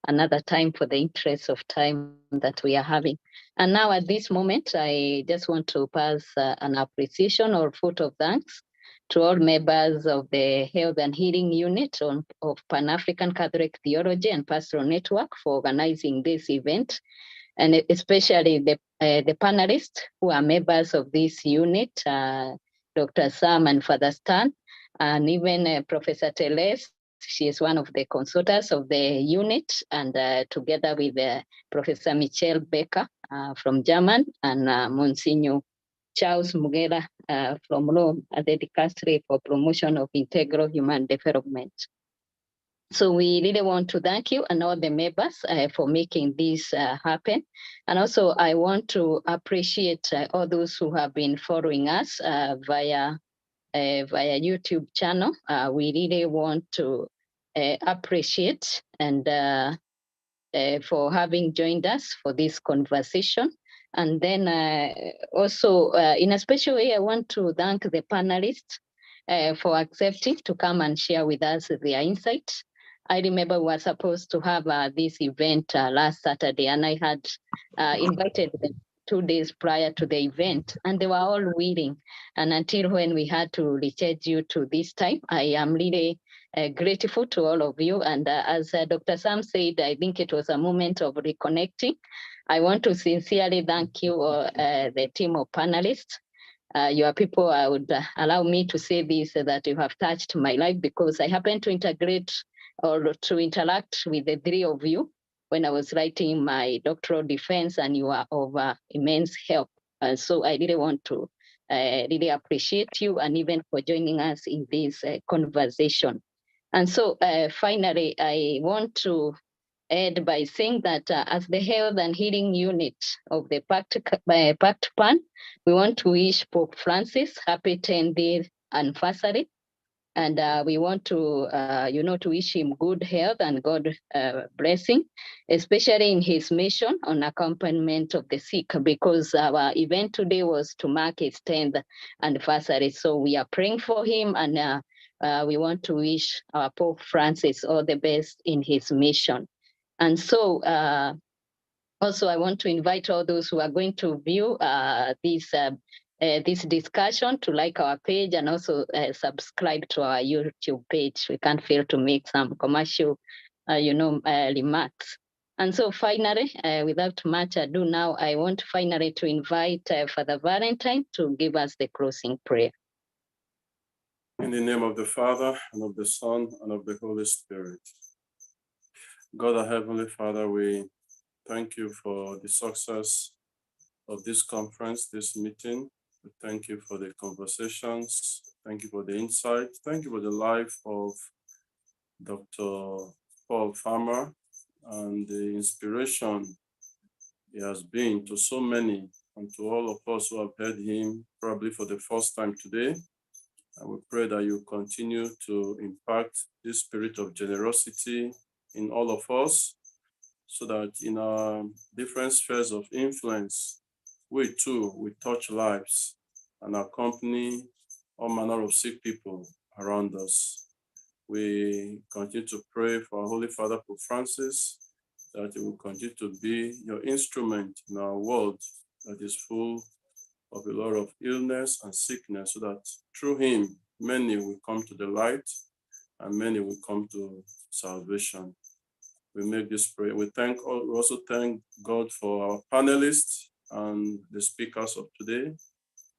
S2: another time for the interest of time that we are having. And now at this moment, I just want to pass an appreciation or vote of thanks to all members of the Health and Healing Unit of Pan-African Catholic Theology and Pastoral Network for organizing this event, and especially the panelists who are members of this unit, Dr. Sam and Father Stan, and even Professor Teles. She is one of the consultants of the unit, and together with Professor Michelle Becker from German and Monsignor Charles Mugera from Rome at the Dicastery for Promotion of Integral Human Development. So we really want to thank you and all the members for making this happen. And also I want to appreciate all those who have been following us via YouTube channel. We really want to appreciate and for having joined us for this conversation. And then also in a special way, I want to thank the panelists for accepting to come and share with us their insights. I remember we were supposed to have this event last Saturday, and I had invited them 2 days prior to the event, and they were all willing. And until when we had to reschedule to this time, I am really grateful to all of you. And as Dr. Sam said, I think it was a moment of reconnecting. I want to sincerely thank you, the team of panelists. You are people, I would allow me to say this, that you have touched my life, because I happen to integrate or to interact with the three of you when I was writing my doctoral defense, and you are of immense help. So I really want to really appreciate you, and even for joining us in this conversation. And so finally, I want to add by saying that as the Health and Healing Unit of the PACTPAN, we want to wish Pope Francis happy 10th anniversary. And we want to, to wish him good health and God blessing, especially in his mission on accompaniment of the sick, because our event today was to mark his 10th anniversary. So we are praying for him, and we want to wish our Pope Francis all the best in his mission. And so also I want to invite all those who are going to view this discussion to like our page, and also subscribe to our YouTube page. We can't fail to make some commercial, remarks. And so finally, without much ado now, I want finally to invite Father Valentine to give us the closing prayer.
S8: In the name of the Father, and of the Son, and of the Holy Spirit. God, our Heavenly Father, we thank you for the success of this conference, this meeting. We thank you for the conversations. Thank you for the insight. Thank you for the life of Dr. Paul Farmer, and the inspiration he has been to so many and to all of us who have heard him probably for the first time today. And we pray that you continue to impact this spirit of generosity in all of us, so that in our different spheres of influence, we too will touch lives and accompany all manner of sick people around us. We continue to pray for our Holy Father Pope Francis, that he will continue to be your instrument in our world that is full of a lot of illness and sickness, so that through him, many will come to the light and many will come to salvation. We make this prayer. We also thank God for our panelists and the speakers of today.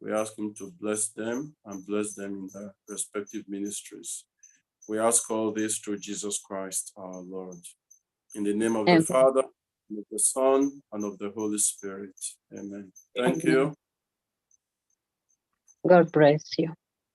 S8: We ask him to bless them and bless them in their respective ministries. We ask all this through Jesus Christ, our Lord. In the name of the Father, and of the Son, and of the Holy Spirit. Amen. Thank you.
S2: God bless you.